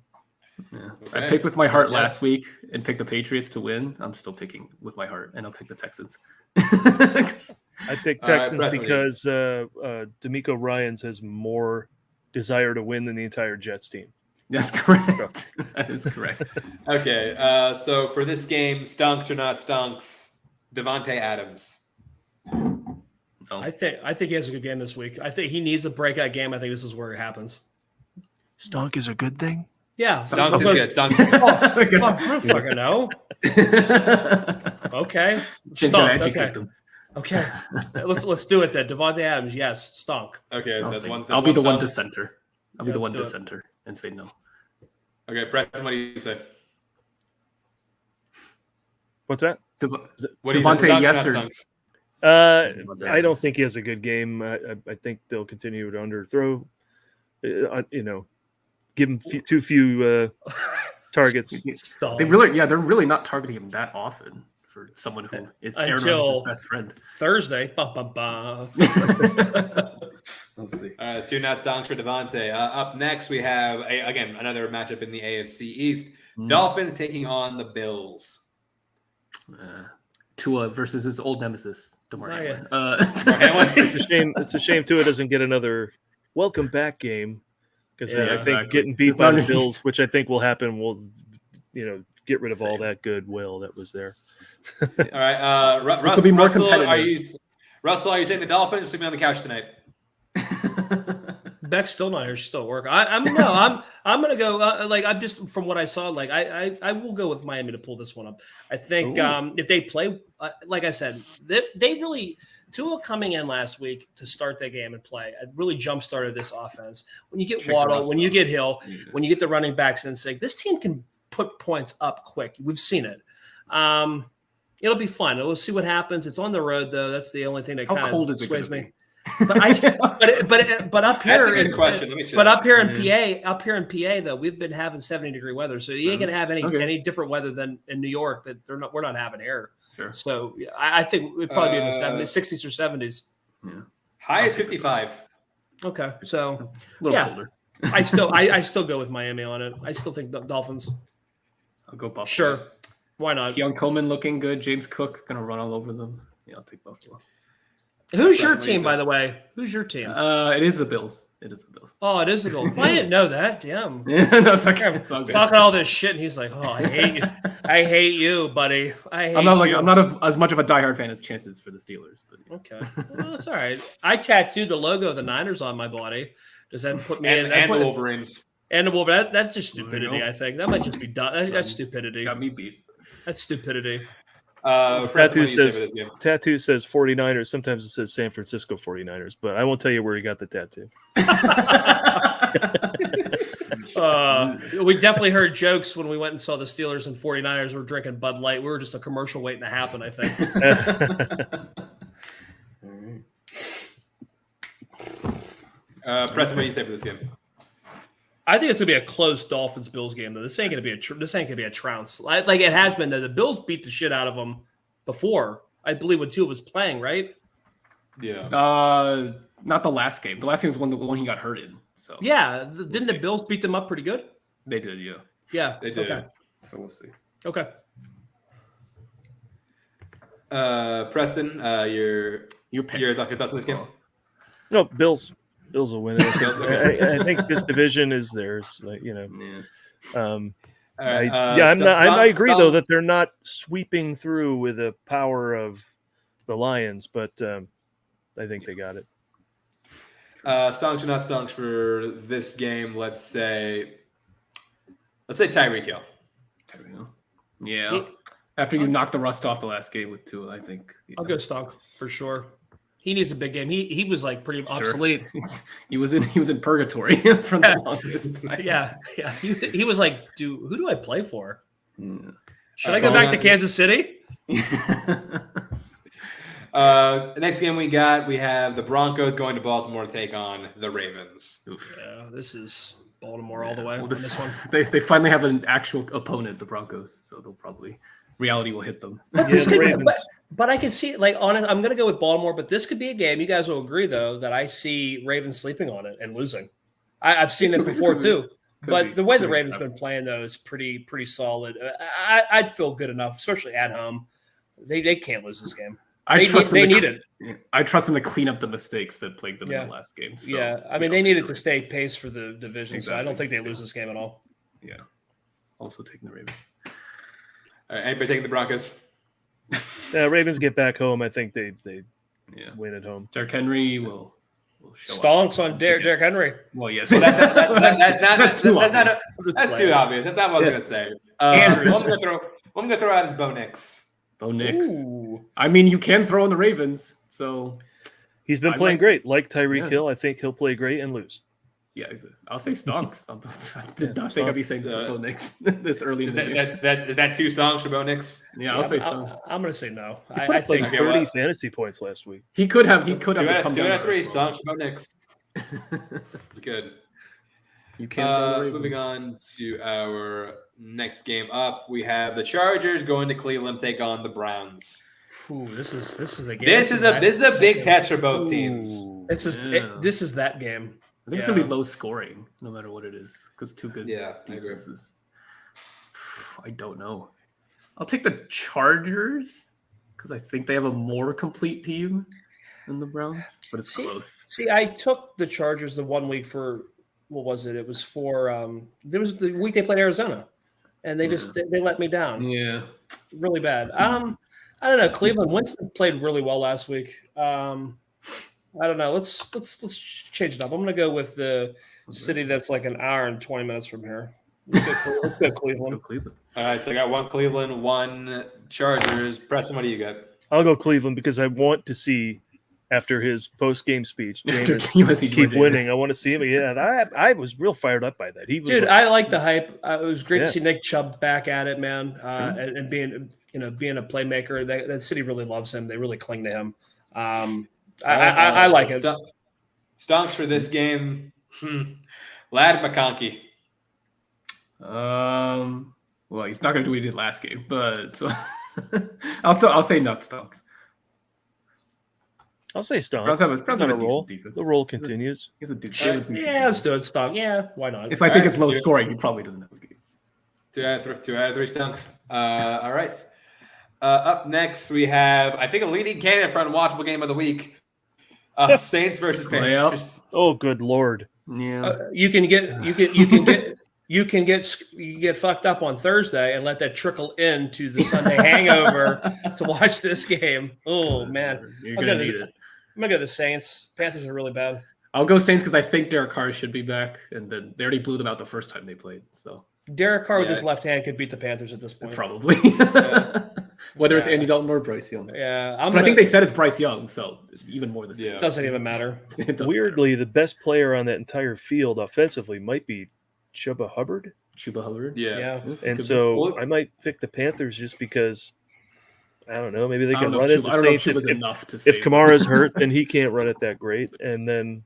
Yeah. Okay. I picked with my heart last week and picked the Patriots to win. I'm still picking with my heart, and I'll pick the Texans. I picked Texans because D'Amico Ryans has more desire to win than the entire Jets team. That's correct. That is correct. Okay, so for this game, stunks or not stunks, Devontae Adams. I think he has a good game this week. I think he needs a breakout game. I think this is where it happens. Stunk is a good thing? Yeah. Stunks is good. Stunks is good. I fucking know. Okay. Stunk. Okay. Let's do it then. Devontae Adams, yes. Stunk. Okay. So I'll be the one to center. I'll be the one to center and say no. Okay, Preston, what do you say? What's that? Devontae, yes or I don't think he has a good game. I think they'll continue to underthrow. Give him too few targets. They're really not targeting him that often for someone who is Aaron Rodgers' best friend. Thursday. Let's see. All right, so not stonks for Devontae. Up next, we have another matchup in the AFC East. Dolphins taking on the Bills. Tua versus his old nemesis, DeMar Hamlin. It's a shame Tua doesn't get another welcome back game because I think getting beat by the Bills, which I think will happen, will get rid of all that goodwill that was there. All right, Russell, will be more competitive. Russell, are you saying the Dolphins? Sleeping on the couch tonight. Beck's still not here. She's still at work. I'm gonna go. I'm just from what I saw. Like I will go with Miami to pull this one up. I think if they play, like I said, they really Tua coming in last week to start that game and play, it really jump-started this offense. When you get Check Waddle, when you Russell. get Hill, Yeah. when you get the running backs in sync, this team can put points up quick. We've seen it. It'll be fun. We'll see what happens. It's on the road, though. That's the only thing that How kind cold of is it sways gonna me. be? But up here, That's a good question. Let me check. but up here in PA, though, we've been having 70-degree weather, so you ain't gonna have any different weather than in New York that we're not having here. Sure. So yeah, I think it'd probably be in the 70s, 60s or 70s. Yeah. High is 55. Okay, so A little yeah. colder. I still go with Miami on it. I still think Dolphins. I'll go Buffalo. Sure, why not? Keon Coleman looking good. James Cook gonna run all over them. Yeah, I'll take Buffalo. Who's your team, by the way? Who's your team? It is the Bills. Oh, it is the Bills. I didn't know that. Damn. Yeah, no, it's okay. It's all good. Talking all this shit, and he's like, "Oh, I hate you. I hate you, buddy. I hate I'm not you." I'm not as much of a diehard fan as Chances for the Steelers, but yeah. Okay, well, that's all right. I tattooed the logo of the Niners on my body. Does that put me in? And the Wolverines. And the Wolverine. That's just There you stupidity. go. I think that might just be done. That's stupidity. Got me beat. That's stupidity. Tattoo says 49ers. Sometimes it says San Francisco 49ers, but I won't tell you where he got the tattoo. We definitely heard jokes when we went and saw the Steelers and 49ers were drinking Bud Light. We were just a commercial waiting to happen, I think. Preston, what do you say for this game? I think it's gonna be a close Dolphins-Bills game, though. This ain't gonna be a trounce like it has been. Though the Bills beat the shit out of them before. I believe when Tua was playing, right? Yeah. Not the last game. The last game was the one he got hurt in. So Yeah, didn't the Bills beat them up pretty good? they did. Yeah. Yeah, They did. Okay. So we'll see. Okay. Preston, your thoughts on this game? No, Bills. Bills will win it. Bills, okay. I think this division is theirs. Like, you know. Yeah. All right, I agree though that they're not sweeping through with the power of the Lions, but I think they got it. Songs or not songs for this game? Let's say Tyreek Hill. Yeah. After you knocked the rust off the last game with Tua, I think I'll go Stunk for sure. He needs a big game. He was like pretty obsolete. He was in purgatory for the longest time. Yeah. He was like, who do I play for? Yeah. Should I go back to Kansas City? Next game we have the Broncos going to Baltimore to take on the Ravens. Yeah, this is Baltimore all the way. Well, on this one. They finally have an actual opponent, the Broncos, so they'll probably reality will hit them. But this but I can see, like, honest. I'm going to go with Baltimore, but this could be a game. You guys will agree, though, that I see Ravens sleeping on it and losing. I've seen it before too. But the way the Ravens been playing, though, is pretty solid. I'd feel good enough, especially at home. They can't lose this game. They need it. I trust them to clean up the mistakes that plagued them in the last game. So, yeah, I mean, they needed to stay pace for the division, so I don't think they lose this game at all. Yeah. Also taking the Ravens. All right, anybody taking the Broncos? Ravens get back home. I think they win at home. Derrick Henry will show Stonks up on Derrick Henry. Well, yes. Well, that's too obvious. That's too obvious. That's not what I was going to say. I'm going to throw out is Bo Nix. Bo Nix. I mean, you can throw in the Ravens, so he's been playing great. Like Tyreek Hill, I think he'll play great and lose. Yeah, I'll say Stonks. I did not think I'd be saying Bo Nix this early in the game. Is that 2 Stonks for Bo Nix? Yeah, I'll say Stonks. I'm going to say no. I think 30 fantasy points last week. He could have. He 2 out of 3 Stonks for Bo Nix. Good. You can't. Moving on to our next game up, we have the Chargers going to Cleveland to take on the Browns. Ooh, this is a game. This is a big test for both teams. This is that game. I think it's gonna be low scoring, no matter what it is, because two good defenses. I don't know. I'll take the Chargers because I think they have a more complete team than the Browns, but it's close. See, I took the Chargers the 1 week for what was it? It was for there was the week they played Arizona, and they just they let me down. Yeah, really bad. I don't know. Cleveland Winston played really well last week. I don't know. Let's change it up. I'm going to go with the city that's like an hour and 20 minutes from here. Let's go Cleveland. All right, so I got 1 Cleveland, 1 Chargers. Preston, what do you got? I'll go Cleveland because I want to see after his post-game speech. After Jameis, USC keep Jameis. winning. I want to see him again. I was real fired up by that. He was Dude, like, I like the hype. It was great Yeah. to see Nick Chubb back at it, man, and being a playmaker. That city really loves him. They really cling to him. I like it. Stonks for this game. Lad McConkey. Well, he's not going to do what he did last game, but so I'll say not Stonks. I'll say Stonks. Browns have a He's on a decent roll. defense. The roll continues. He's a dude. Yeah, let's do it. Stop. Yeah, why not? If I think it's low Alright, scoring, he probably doesn't have a game. 2 out of 3 Stonks. All right. Up next, we have, I think, a leading candidate for unwatchable game of the week. Saints versus Panthers. Oh, good Lord. Yeah. You get fucked up on Thursday and let that trickle into the Sunday hangover to watch this game. Oh man, You're going to need it. I'm gonna go the Saints. Panthers are really bad. I'll go Saints because I think Derek Carr should be back, and then they already blew them out the first time they played. So Derek Carr with Yeah. his left hand could beat the Panthers at this point. probably, whether it's Andy Dalton or Bryce Young. Yeah, But I think they said it's Bryce Young, so it's even more the same. Yeah. doesn't even matter. It doesn't Weirdly, the best player on that entire field offensively might be Chuba Hubbard. matter. Chuba Hubbard. Yeah. And Could so Well- I might pick the Panthers just because, I don't know, maybe they I can don't know run if it. Chuba- The I don't know if Saints, Chuba's if enough to if save them. Kamara's hurt, then he can't run it that great. And then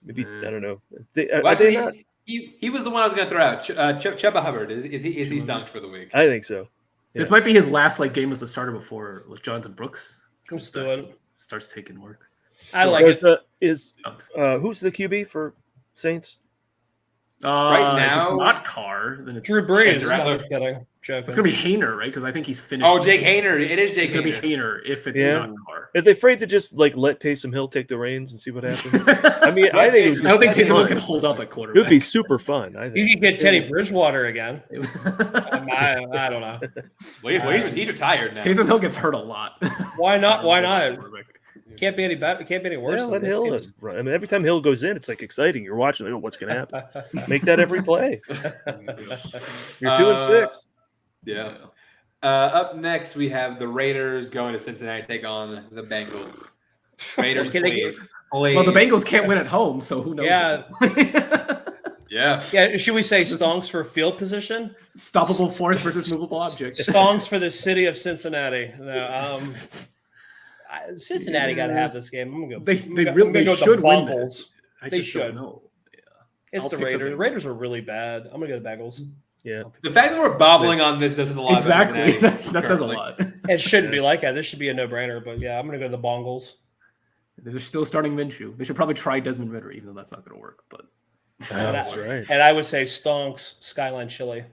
maybe, I don't know. Well, Are they actually, not? he was the one I was going to throw out. Chuba Hubbard. Is he Stonks for the week? I think so. This might be his last game as the starter before Jonathan Brooks Let's do it. starts taking work. I like it. Stonks. Who's the QB for Saints? Right if it's now- not Carr, then it's Drew Brees. It's No, Rattler. I'm kidding. Joking. It's gonna be Hayner, right? Because I think he's finished. Oh, Jake Hayner. It is Jake It's gonna be Hayner. Hayner if it's Yeah. not Carr. Are they afraid to just let Taysom Hill take the reins and see what happens? I mean, I think it would I don't think be Taysom Hill fun. can hold up at It quarterback. would be super fun. I You think. could get Teddy Bridgewater again. I don't know. He's retired now. Taysom Hill gets hurt a lot. Why not? Why not? Quarterback. Can't be any better. Can't be any worse. Yeah, than let this Hill team's- run. I mean, every time Hill goes in, it's like exciting. You're watching, like, oh, what's going to happen? Make that every play. You're 2-6. Yeah. Up next, we have the Raiders going to Cincinnati to take on the Bengals. Raiders, Can they please. Well, the Bengals can't win at home, so who knows? Yeah. Yeah. Yeah. Should we say stonks for field position? Stoppable force versus movable object. Stonks for the city of Cincinnati. No, Cincinnati got to have this game. I'm gonna go. They I'm gonna really go with the should win Bengals. this. I They just don't should. know. It's I'll the pick the Raiders. The Bengals. Raiders are really bad. I'm gonna go the Bengals. Yeah. The fact that we're bobbling on this says a lot. about Exactly. Cincinnati That says a currently. lot. It shouldn't be like that. This should be a no-brainer. But yeah, I'm gonna go the Bongles. They're still starting Minshew. They should probably try Desmond Ritter, even though that's not going to work. But That's right. And I would say stonks Skyline Chili,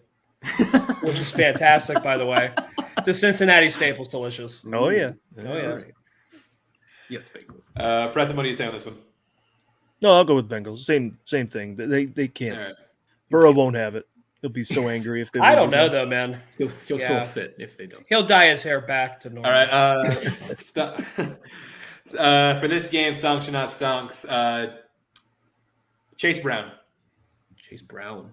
which is fantastic, by the way. It's a Cincinnati staple. It's delicious. Oh, yeah. Oh yeah. Alright. Yes, Bengals. Preston, what do you say on this one? No, I'll go with Bengals. Same thing. They can't. All right. Burrow won't have it. He'll be so angry if they. I lose don't know again. though, man. He'll throw Yeah. a fit if they don't. He'll dye his hair back to normal. All right. For this game, stonks or not stonks, Chase Brown. Chase Brown.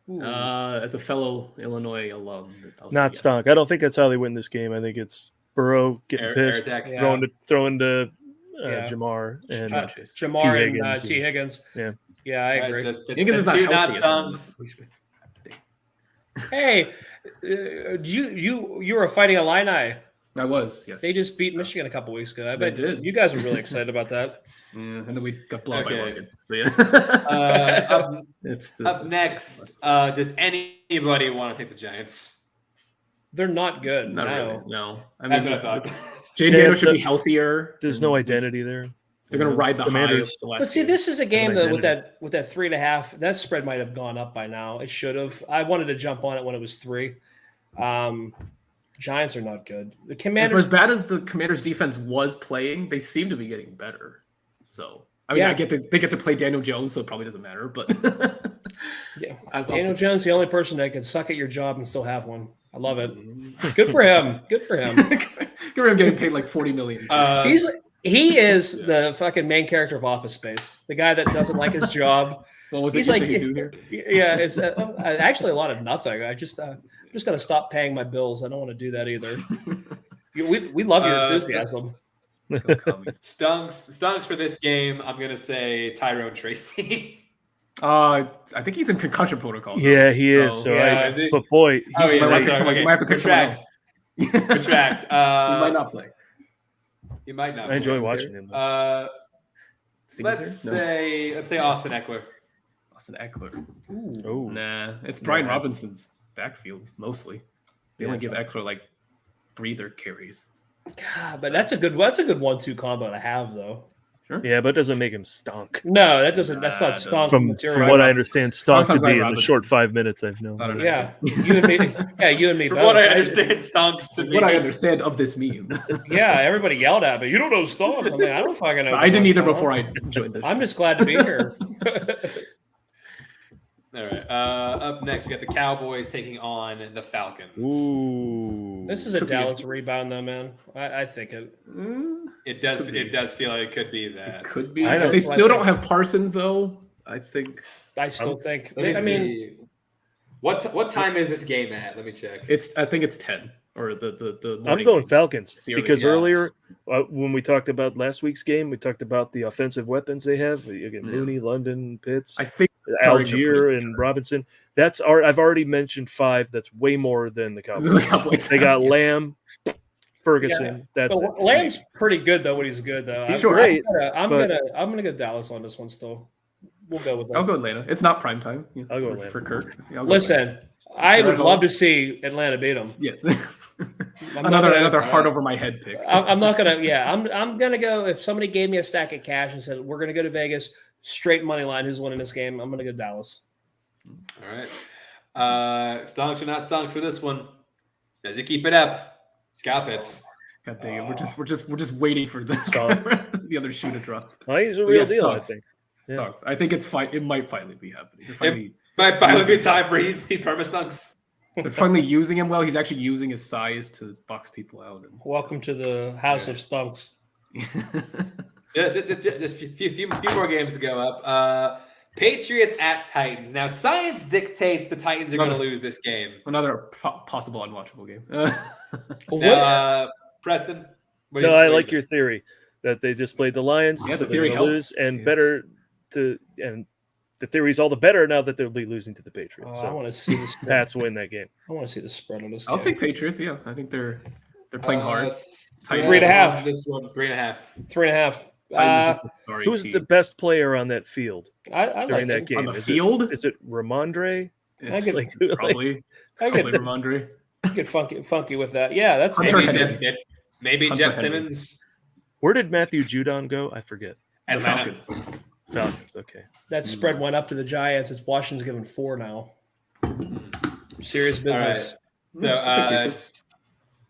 Ooh. As a fellow Illinois alum, I'll say Not yes. stunk. I don't think that's how they win this game. I think it's Burrow getting Air pissed, attack. Yeah. throwing to Yeah. Jamar, and Chase. Jamar T. and Higgins T. Higgins. Yeah. Yeah, I agree. Higgins is not two healthy. not stonks. Hey, you were fighting a Illini. I was, yes. They just beat Michigan a couple weeks ago. I They bet did. you guys were really excited about that. Yeah, and then we got blown by Okay. Oregon. So yeah. Up next, does anybody want to take the Giants? They're not good. Not no. really. No. I That's mean, what I thought. Jay Yeah, Daniels should the- be healthier. there's no identity there. They're going to ride the high of Commanders. the last But see, game. this is a game that with identity. that 3.5, that spread might have gone up by now. It should have. I wanted to jump on it when it was 3. Giants are not good. The And for Commanders. as bad as the Commanders' defense was playing, they seem to be getting better. So I mean, Yeah. they get to play Daniel Jones, so it probably doesn't matter. But Yeah. I'll Daniel pick- Jones, the only person that can suck at your job and still have one. I love it. Good for him. Good for him. Good for him getting paid like $40 million. He is the fucking main character of Office Space. The guy that doesn't like his job. What was it he's you like- said he'd do here? Yeah, it's actually a lot of nothing. I'm just gonna stop paying my bills. I don't want to do that either. We love your enthusiasm. Go Commies. Stunks for this game. I'm gonna say Tyrone Tracy. I think he's in concussion protocol. Though. Yeah, he is. So, So yeah, is he? but boy, he's you might great. have to pick someone else. Retract. He might not play. He might not. I enjoy Singletary? watching him. Though. Singletary? Let's say Austin Eckler. Austin Eckler. Oh, Nah, it's Brian Robinson's backfield mostly. They only give Eckler like breather carries. God, but that's a good 1-2 combo to have though. Sure. yeah, but it doesn't make him stonk. No, that doesn't. That's not Nah, stonk From material. what I understand, stonk Stonks on could be Brian in the short 5 minutes I've known. I don't know. Yeah, you and me. Yeah, you and me. From both. what I understand, Stonks to From me. what I understand of this meme. Yeah, everybody yelled at me. You don't know stonks. I mean, I don't fucking know. I didn't either before I joined this. I'm just glad to be here. All right. Up next, we got the Cowboys taking on the Falcons. Ooh, This is a Could be Dallas rebound, though, man. I think it. It does feel like it could be that. It could be. I don't- They still don't have Parsons though. I think I still think. Let me I mean, see. What time is this game at? Let me check. I think it's 10 or the I'm morning going game. Falcons The early because game. earlier when we talked about last week's game, we talked about the offensive weapons they have. Again, Yeah. Mooney, London, Pitts, I think Algier, and Robinson. I've already mentioned 5. That's way more than the Cowboys. the Cowboys. They got Lamb, Ferguson. That's but it. Lamb's pretty good though when he's good though. He's I'm great, I'm but- gonna go Dallas on this one still. We'll go with that. I'll go Atlanta. It's not prime time. I'll go for, Atlanta. for Kirk. Yeah, I'll go Atlanta. Listen, I They're would at love home. to see Atlanta beat them. Yes. I'm another heart over my head pick. I'm not gonna. Yeah, I'm gonna go. If somebody gave me a stack of cash and said we're gonna go to Vegas, straight money line, who's winning this game? I'm gonna go Dallas. All right. Stonks or not stonks for this one? Does he keep it up? Scalp hits. God dang it. We're just waiting for the the other shoe to drop. Oh, he's a But real yes, deal, I Stocks. think. Yeah. Stocks. I think it's fine. It might finally be happening. Might finally be time for he's perma stunks. They're finally using him well. He's actually using his size to box people out. Welcome to the House of Stunks. Just a few more games to go up. Patriots at Titans. Now, science dictates the Titans are going to lose this game. Another possible unwatchable game. Now, Preston? No, I like your theory that they just played the Lions, Yeah, so the theory they're gonna helps. lose, and Yeah. and the theory's all the better now that they'll be losing to the Patriots. I So want to see the spread. Pats win that game. I want to see the spread on this. I'll game. take Patriots. Yeah, I think they're playing hard. Titans 3.5. This one, 3.5. 3.5. Titans are just a sorry Who's team. the best player on that field I during like that it. game? on the Is field? Is it Ramondre? It's I Like, probably I probably get, Ramondre. get funky with that. Yeah, that's Hunter Maybe Henry. Maybe Hunter Jeff Henry. Simmons. Where did Matthew Judon go? I forget. The Atlanta. Falcons. Falcons. Okay. that spread went up to the Giants. It's Washington's given 4 now. Serious All right. business.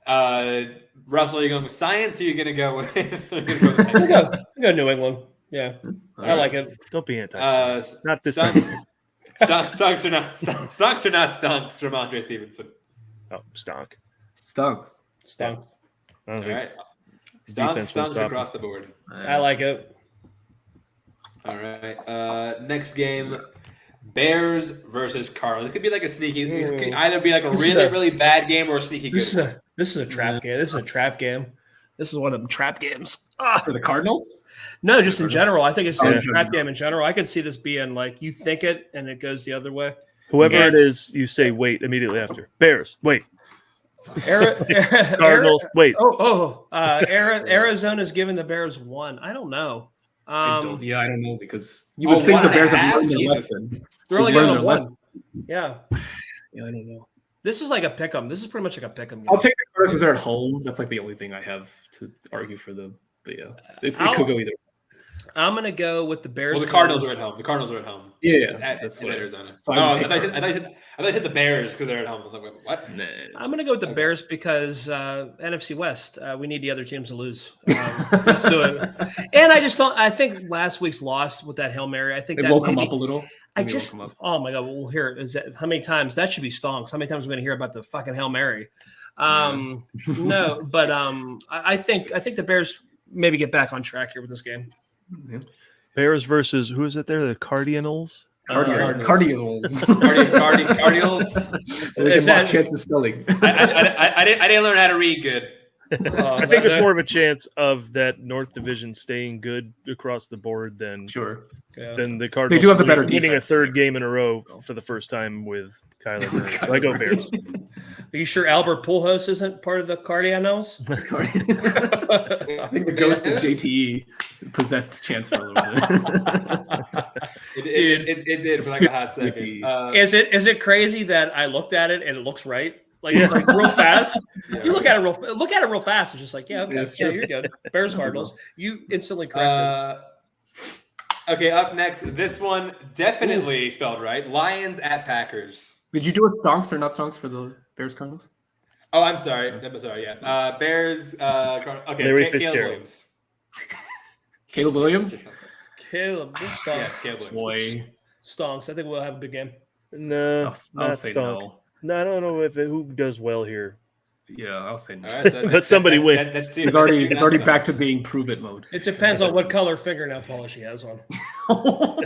So, Russell, are you going with science or are you going to go with I go New England. Yeah, I like it. Don't be anti. Not this stunks, time. stunks or not stunks? Stunks or not stunks from Andre Stevenson? Oh, stonk. Stunk. Stunk. I don't All think right. defense will Stunks stop across the board. I like it. All right. Next game, Bears versus Cardinals. It could be like a sneaky. It could either be like a This is really, a- really bad game or a sneaky good. This is a trap game. This is a trap game. This is one of them trap games. For the Cardinals? No, just in general. I think it's Oh, a in trap general. game in general. I could see this being like you think it and it goes the other way. Whoever Yeah. it is, you say wait immediately after. Bears, wait. Cardinals. Cardinals, wait. Arizona's giving the Bears 1. I don't know. I don't know because you Oh, would think the 1.5? Bears have learned their Jesus. lesson. They're only They've giving learned them their 1. lesson. Yeah. Yeah, I don't know. This is like a pick 'em. This is pretty much like a pick 'em game. I'll take the Cards because they're at home. That's like the only thing I have to argue for them. But yeah, it could go either. I'm gonna go with the Bears. Well, the Cardinals are at home. The Cardinals are at home. Yeah, At that's what Arizona. So Oh, I I would thought you hit the Bears because they're at home. I was like, wait, what? Nah. I'm gonna go with the Bears because NFC West. We need the other teams to lose. Let's do it. And I just don't. I think last week's loss with that Hail Mary. I think It that woke them maybe- up a little. I Maybe just. woke 'em up. Oh my god. Well, here is that. How many times that should be stonks? How many times are we gonna hear about the fucking Hail Mary? No, but I think the Bears maybe get back on track here with this game. Bears versus who is it there? The Cardinals? Cardinals. Cardinals. We Is can that- mock chances spelling. I didn't learn how to read good. I think there's more of a chance of that North Division staying good across the board than the Cardinals. They do have the better winning a defense. third game in a row for the first time with Kyler Murray. So I go Bears. Are you sure Albert Pujols isn't part of the Cardinals? I think the ghost of JTE possessed Chance for a little bit. It did for like a hot second. Is it crazy that I looked at it and it looks right? Like real fast. Yeah. You look at it real fast. It's just like, yeah, okay, yeah, you're good. Bears Cardinals. You instantly corrected. Okay, up next, this one definitely spelled right. Lions at Packers. Did you do it stonks or not stonks for the Bears Cardinals? Oh, I'm sorry. Yeah. Bears. Okay. Larry Caleb Fitzgerald. Williams. Caleb Williams? Caleb Stonks. Yes, Caleb Williams. Boy. Stonks. I think we'll have a big game. No, I'll not say Stonk. no. No, I don't know who does well here. Yeah, I'll say no. All right, But somebody wins. It's already back to being prove it mode. It depends on what color fingernail polish he has on. All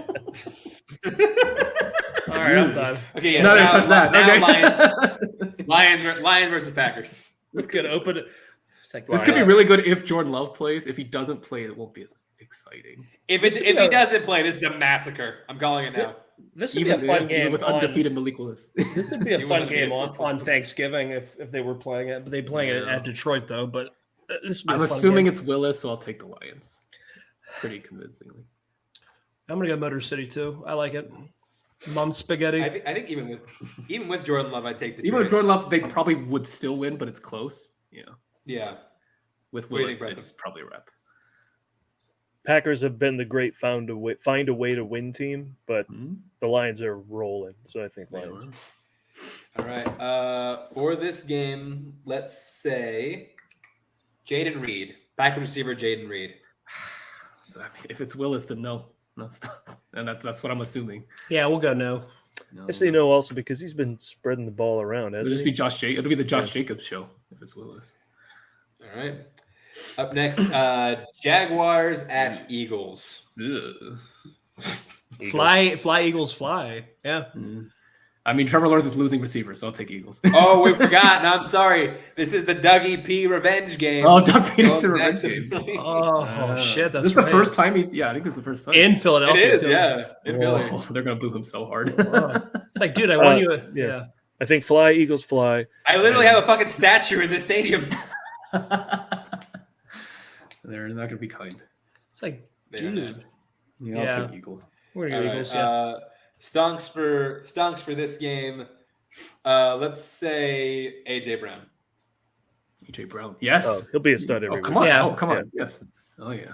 right, I'm done. Okay, yeah. Not gonna touch that. Now Okay. Lions versus Packers. Let's get open it. It's like, This could be really good if Jordan Love plays. If he doesn't play, it won't be as exciting. If he doesn't play, this is a massacre. I'm calling it now. This would be a fun game with undefeated Malik Willis. This would be a fun game on Thanksgiving if they were playing it. But they playing it at Detroit though. But this would be I'm a fun assuming game. it's Willis, so I'll take the Lions. Pretty convincingly. I'm gonna go Motor City too. I like it. Mom spaghetti. I think even with Jordan Love, I take the Even with Jordan Love, they probably would still win, but it's close. Yeah. Yeah. With Really Willis, impressive. it's probably a rep. Packers have been the great find a way to win team, but the Lions are rolling, so I think Lions. All right. For this game, let's say Jaden Reed, back receiver Jaden Reed. If it's Willis, then no. That's what I'm assuming. Yeah, we'll go no. I say no also because he's been spreading the ball around. It'll just be it'll be the Josh Jacobs show if it's Willis. All right. Up next, Jaguars at Eagles. Fly, Eagles, fly. Yeah. I mean, Trevor Lawrence is losing receiver, so I'll take Eagles. Oh, we forgot. No, I'm sorry. This is the Dougie P revenge game. Oh, Doug Peterson revenge game. Oh shit! That's this is the first time he's. Yeah, I think this is the first time in Philadelphia. It is, too. yeah. In Philly. They're gonna boo him so hard. It's like, dude, I won you. Yeah. I think fly, Eagles fly. I literally have a fucking statue in this stadium. They're not gonna be kind. It's like, They're dude. Yeah, I'll take Eagles. We're gonna go All Eagles. right, Stonks for this game. Let's say AJ Brown. AJ Brown. Yes. Oh, he'll be a stud every come week. on. Yeah. Oh, come on. Yes. Oh yeah.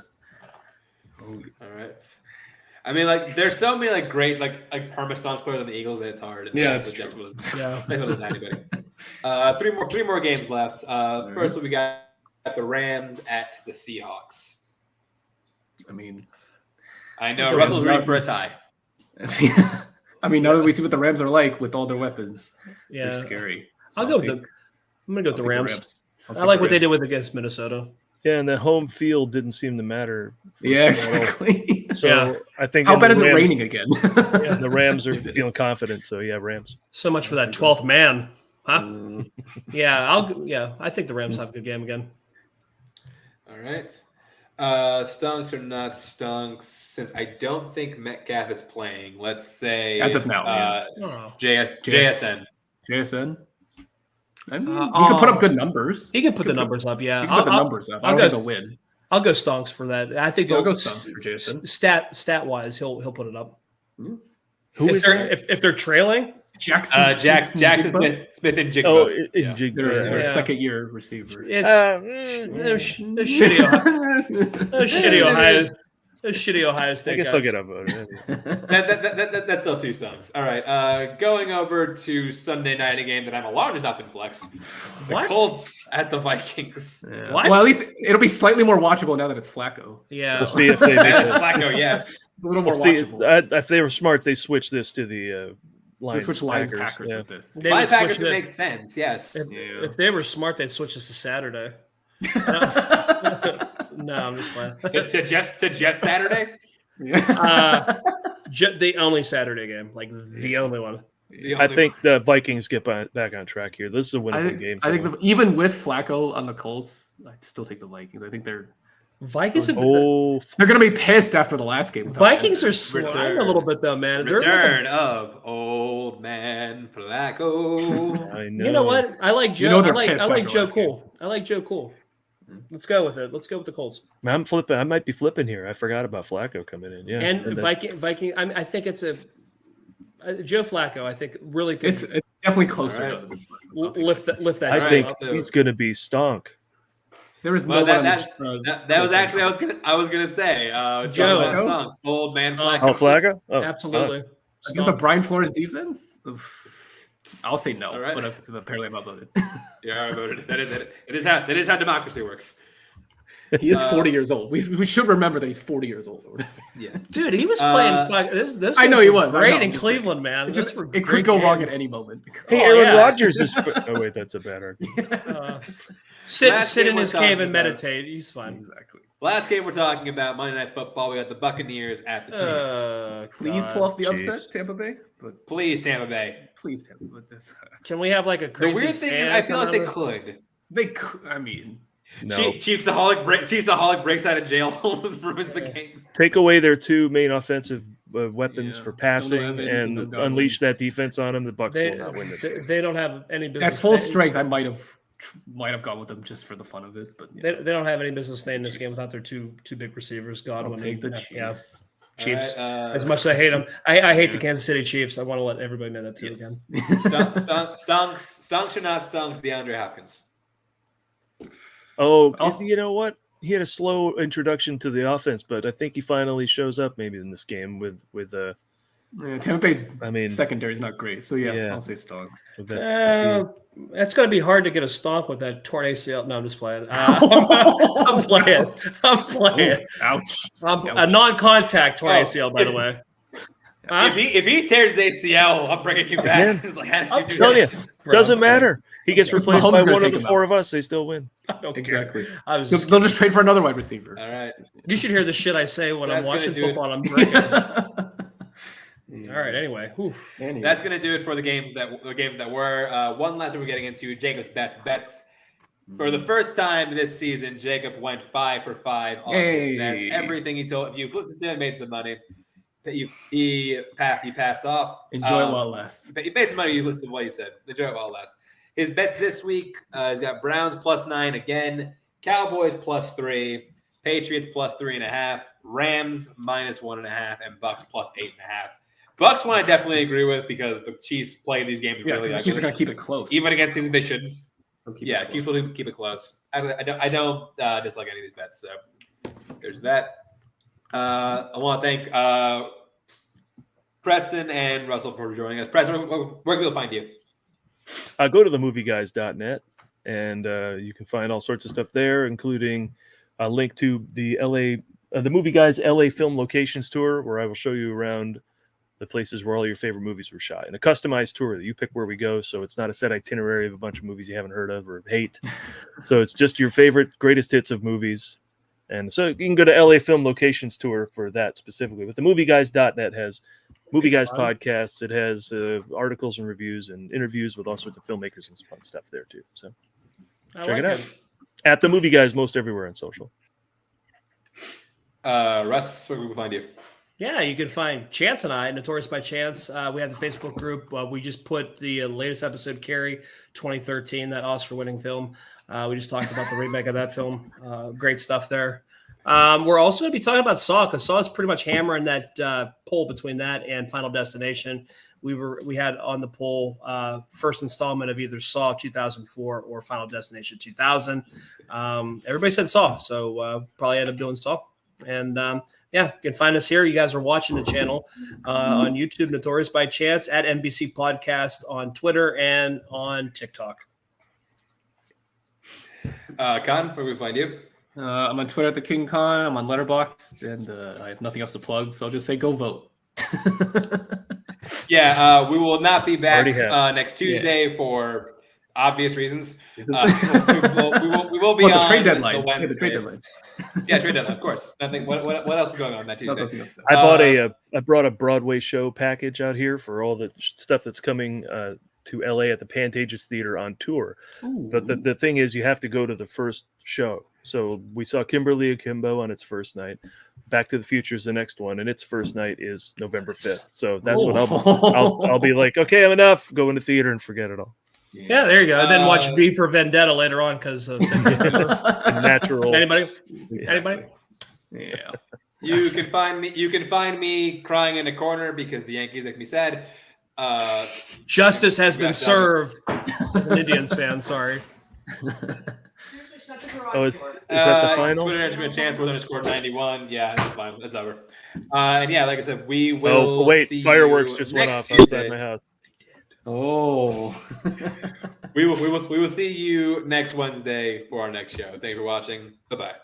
Oh yes. All right. I mean, like, there's so many like great like perma stonks players on the Eagles that it's hard. Yeah, that's true. Yeah. Anybody. Three more games left. First one we got the Rams at the Seahawks. I mean, I know Russell's rooting for a tie. I mean, now that we see what the Rams are like with all their weapons, Yeah. they're scary. So I'm gonna go with the take Rams. I'll I take like the what they did Rams. with against Minnesota. Yeah, and the home field didn't seem to matter. Yeah, exactly. So Yeah. I think How in bad the is it Rams- raining again? Yeah, the Rams are feeling confident, so yeah, Rams. So much for that 12th man, huh? Mm. I think the Rams have a good game again. All right. Stunks or not stunks? Since I don't think Metcalf is playing, let's say As of now, JSN. JSN. I mean, he could put up good numbers. He can put the numbers up, yeah. He can put the numbers up. I don't think he'll win. I'll go Stonks for that. I think I'll they'll go Stonks for Jason. Stat wise, he'll put it up. Who if is they're that? if they're trailing, Jackson Smith and Jigba. Oh, Yeah. Their Yeah. second year receiver. it's those shitty Ohio I State guess guys. I'll get a vote. That's still two songs. All right. Going over to Sunday night, a game that I'm alarmed has not been flexed. The What? Colts at the Vikings. Yeah. What? Well, at least it'll be slightly more watchable now that it's Flacco. Yeah. We'll see if they make That's it. Flacco, yes. It's a little more watchable. If they were smart, they switched this to the They Lions. switch Lions Packers. Packers Yeah. with this. They My would Packers switch would it. make sense, yes. If they were smart, they'd switch us to Saturday. No, I'm just playing. to just Saturday? Yeah. The only Saturday game, like the only one. I think the Vikings get back on track here. This is a winnable game. I think even with Flacco on the Colts, I'd still take the Vikings. I think they're Vikings. They're gonna be pissed after the last game. Vikings are sliding a little bit though, man. Return of old man Flacco. I know. You know what? I like Joe. You know I like Joe Cool. I like Joe Cool. Let's go with it. Let's go with the Colts. I'm flipping. I might be flipping here. I forgot about Flacco coming in. Yeah, and Viking. I think it's a Joe Flacco. I think really could. It's definitely closer. Right. Lift that. I think he's going to be stonk. There was no that was actually I was gonna say Joe Stonks, old man Flacco. Oh, Flacco. Oh, absolutely. Against a Brian Flores defense. Oof. I'll say no, right. but apparently I'm outvoted. Yeah, I voted. That is how democracy works. He is 40 years old. We should remember that he's 40 years old. Or whatever. Yeah, dude, he was playing. This I know he was great in Cleveland, man. It could go wrong at any moment. Hey, Aaron Rodgers is. Oh wait, that's a bad argument. Sit in his cave and meditate. He's fine. Exactly. Last game we're talking about, Monday Night Football. We got the Buccaneers at the Chiefs. Please pull off the upset, Tampa Bay. But please, Tampa Bay. Please, Tampa Bay. Can we have like a crazy? The weird thing is, I feel like they could. They could. I mean, no. Chiefsaholic breaks out of jail, ruins the game. Take away their two main offensive weapons for passing and unleash that defense on them. The Bucs will not win this game. They don't have any business. At full strength, I might have gone with them just for the fun of it, but they don't have any business staying in this game without their two big receivers. Godwin, take the Chiefs. Chiefs. Right, as much as I hate them, I hate the Kansas City Chiefs. I want to let everybody know that too again. Stonks or not stonks, DeAndre Hopkins. Oh, you know what? He had a slow introduction to the offense, but I think he finally shows up maybe in this game with Tampa Bay's secondary is not great, so I'll say stonks. It's going to be hard to get a stonk with that torn ACL. No, I'm just playing. I'm playing. Ouch. A non-contact torn ACL, by the way. If he tears his ACL, I'm bringing you back. I'm telling you, doesn't matter. He gets replaced by one of the four of us. They still win. Exactly. They'll just trade for another wide receiver. All right. You should hear the shit I say when I'm watching football. I'm drinking. All right. Anyway, that's gonna do it for the games that were. One last one we're getting into Jacob's best bets. For the first time this season, Jacob went 5 for 5 on his bets. Everything he told you, listened to him, made some money. He passed off. Enjoy it while it lasts. He made some money. You listened to what he said. Enjoy it while it lasts. His bets this week, he's got Browns +9 again, Cowboys +3, Patriots +3.5, Rams -1.5, and Bucks +8.5. Bucks one I definitely agree with because the Chiefs play these games really. The Chiefs are going to keep it close, even against teams they shouldn't. Chiefs will keep it close. I don't dislike any of these bets. So there's that. I want to thank Preston and Russell for joining us. Preston, where can we find you? Go to themovieguys.net and you can find all sorts of stuff there, including a link to the Movie Guys LA Film Locations Tour, where I will show you around the places where all your favorite movies were shot. And a customized tour that you pick where we go, so it's not a set itinerary of a bunch of movies you haven't heard of or hate. So it's just your favorite greatest hits of movies. And so you can go to LA Film Locations Tour for that specifically. But the MovieGuys.net has Movie Guys podcasts. It has articles and reviews and interviews with all sorts of filmmakers and fun stuff there too. So check it out. At the Movie Guys most everywhere on social. Russ, where can we find you? Yeah, you can find Chance and I, Notorious by Chance. We have the Facebook group. We just put the latest episode, Carrie, 2013, that Oscar-winning film. We just talked about the remake of that film. Great stuff there. We're also going to be talking about Saw, because Saw is pretty much hammering that poll between that and Final Destination. We had on the poll first installment of either Saw 2004 or Final Destination 2000. Everybody said Saw, so probably end up doing Saw. And you can find us here. You guys are watching the channel on YouTube, Notorious by Chance, at NBC Podcast on Twitter and on TikTok. Khan, where we find you? I'm on Twitter at the King Khan. I'm on Letterboxd, and I have nothing else to plug, so I'll just say go vote. We will not be back next Tuesday for obvious reasons. We will be the on trade deadline. the The trade deadline. Yeah, trade deadline, of course. Nothing. What else is going on that Tuesday? I brought a Broadway show package out here for all the stuff that's coming to LA at the Pantages Theater on tour. Ooh. But the thing is, you have to go to the first show. So we saw Kimberly Akimbo on its first night. Back to the Future is the next one, and its first night is November 5th. So that's what I'll be like. Okay, I'm enough. Go in the theater and forget it all. Yeah, there you go. And then watch V for Vendetta later on because of It's a natural. Anybody? Yeah. You can find me crying in a corner because the Yankees make me sad. Justice has been served. As an Indians fan, sorry. Oh, is that the final? Twitter has been a chance. We're going to score 91. Yeah, it's fine. It's over. And yeah, like I said, we will. Oh wait, see fireworks just went off outside my house. Oh. we will see you next Wednesday for our next show. Thank you for watching. Bye bye.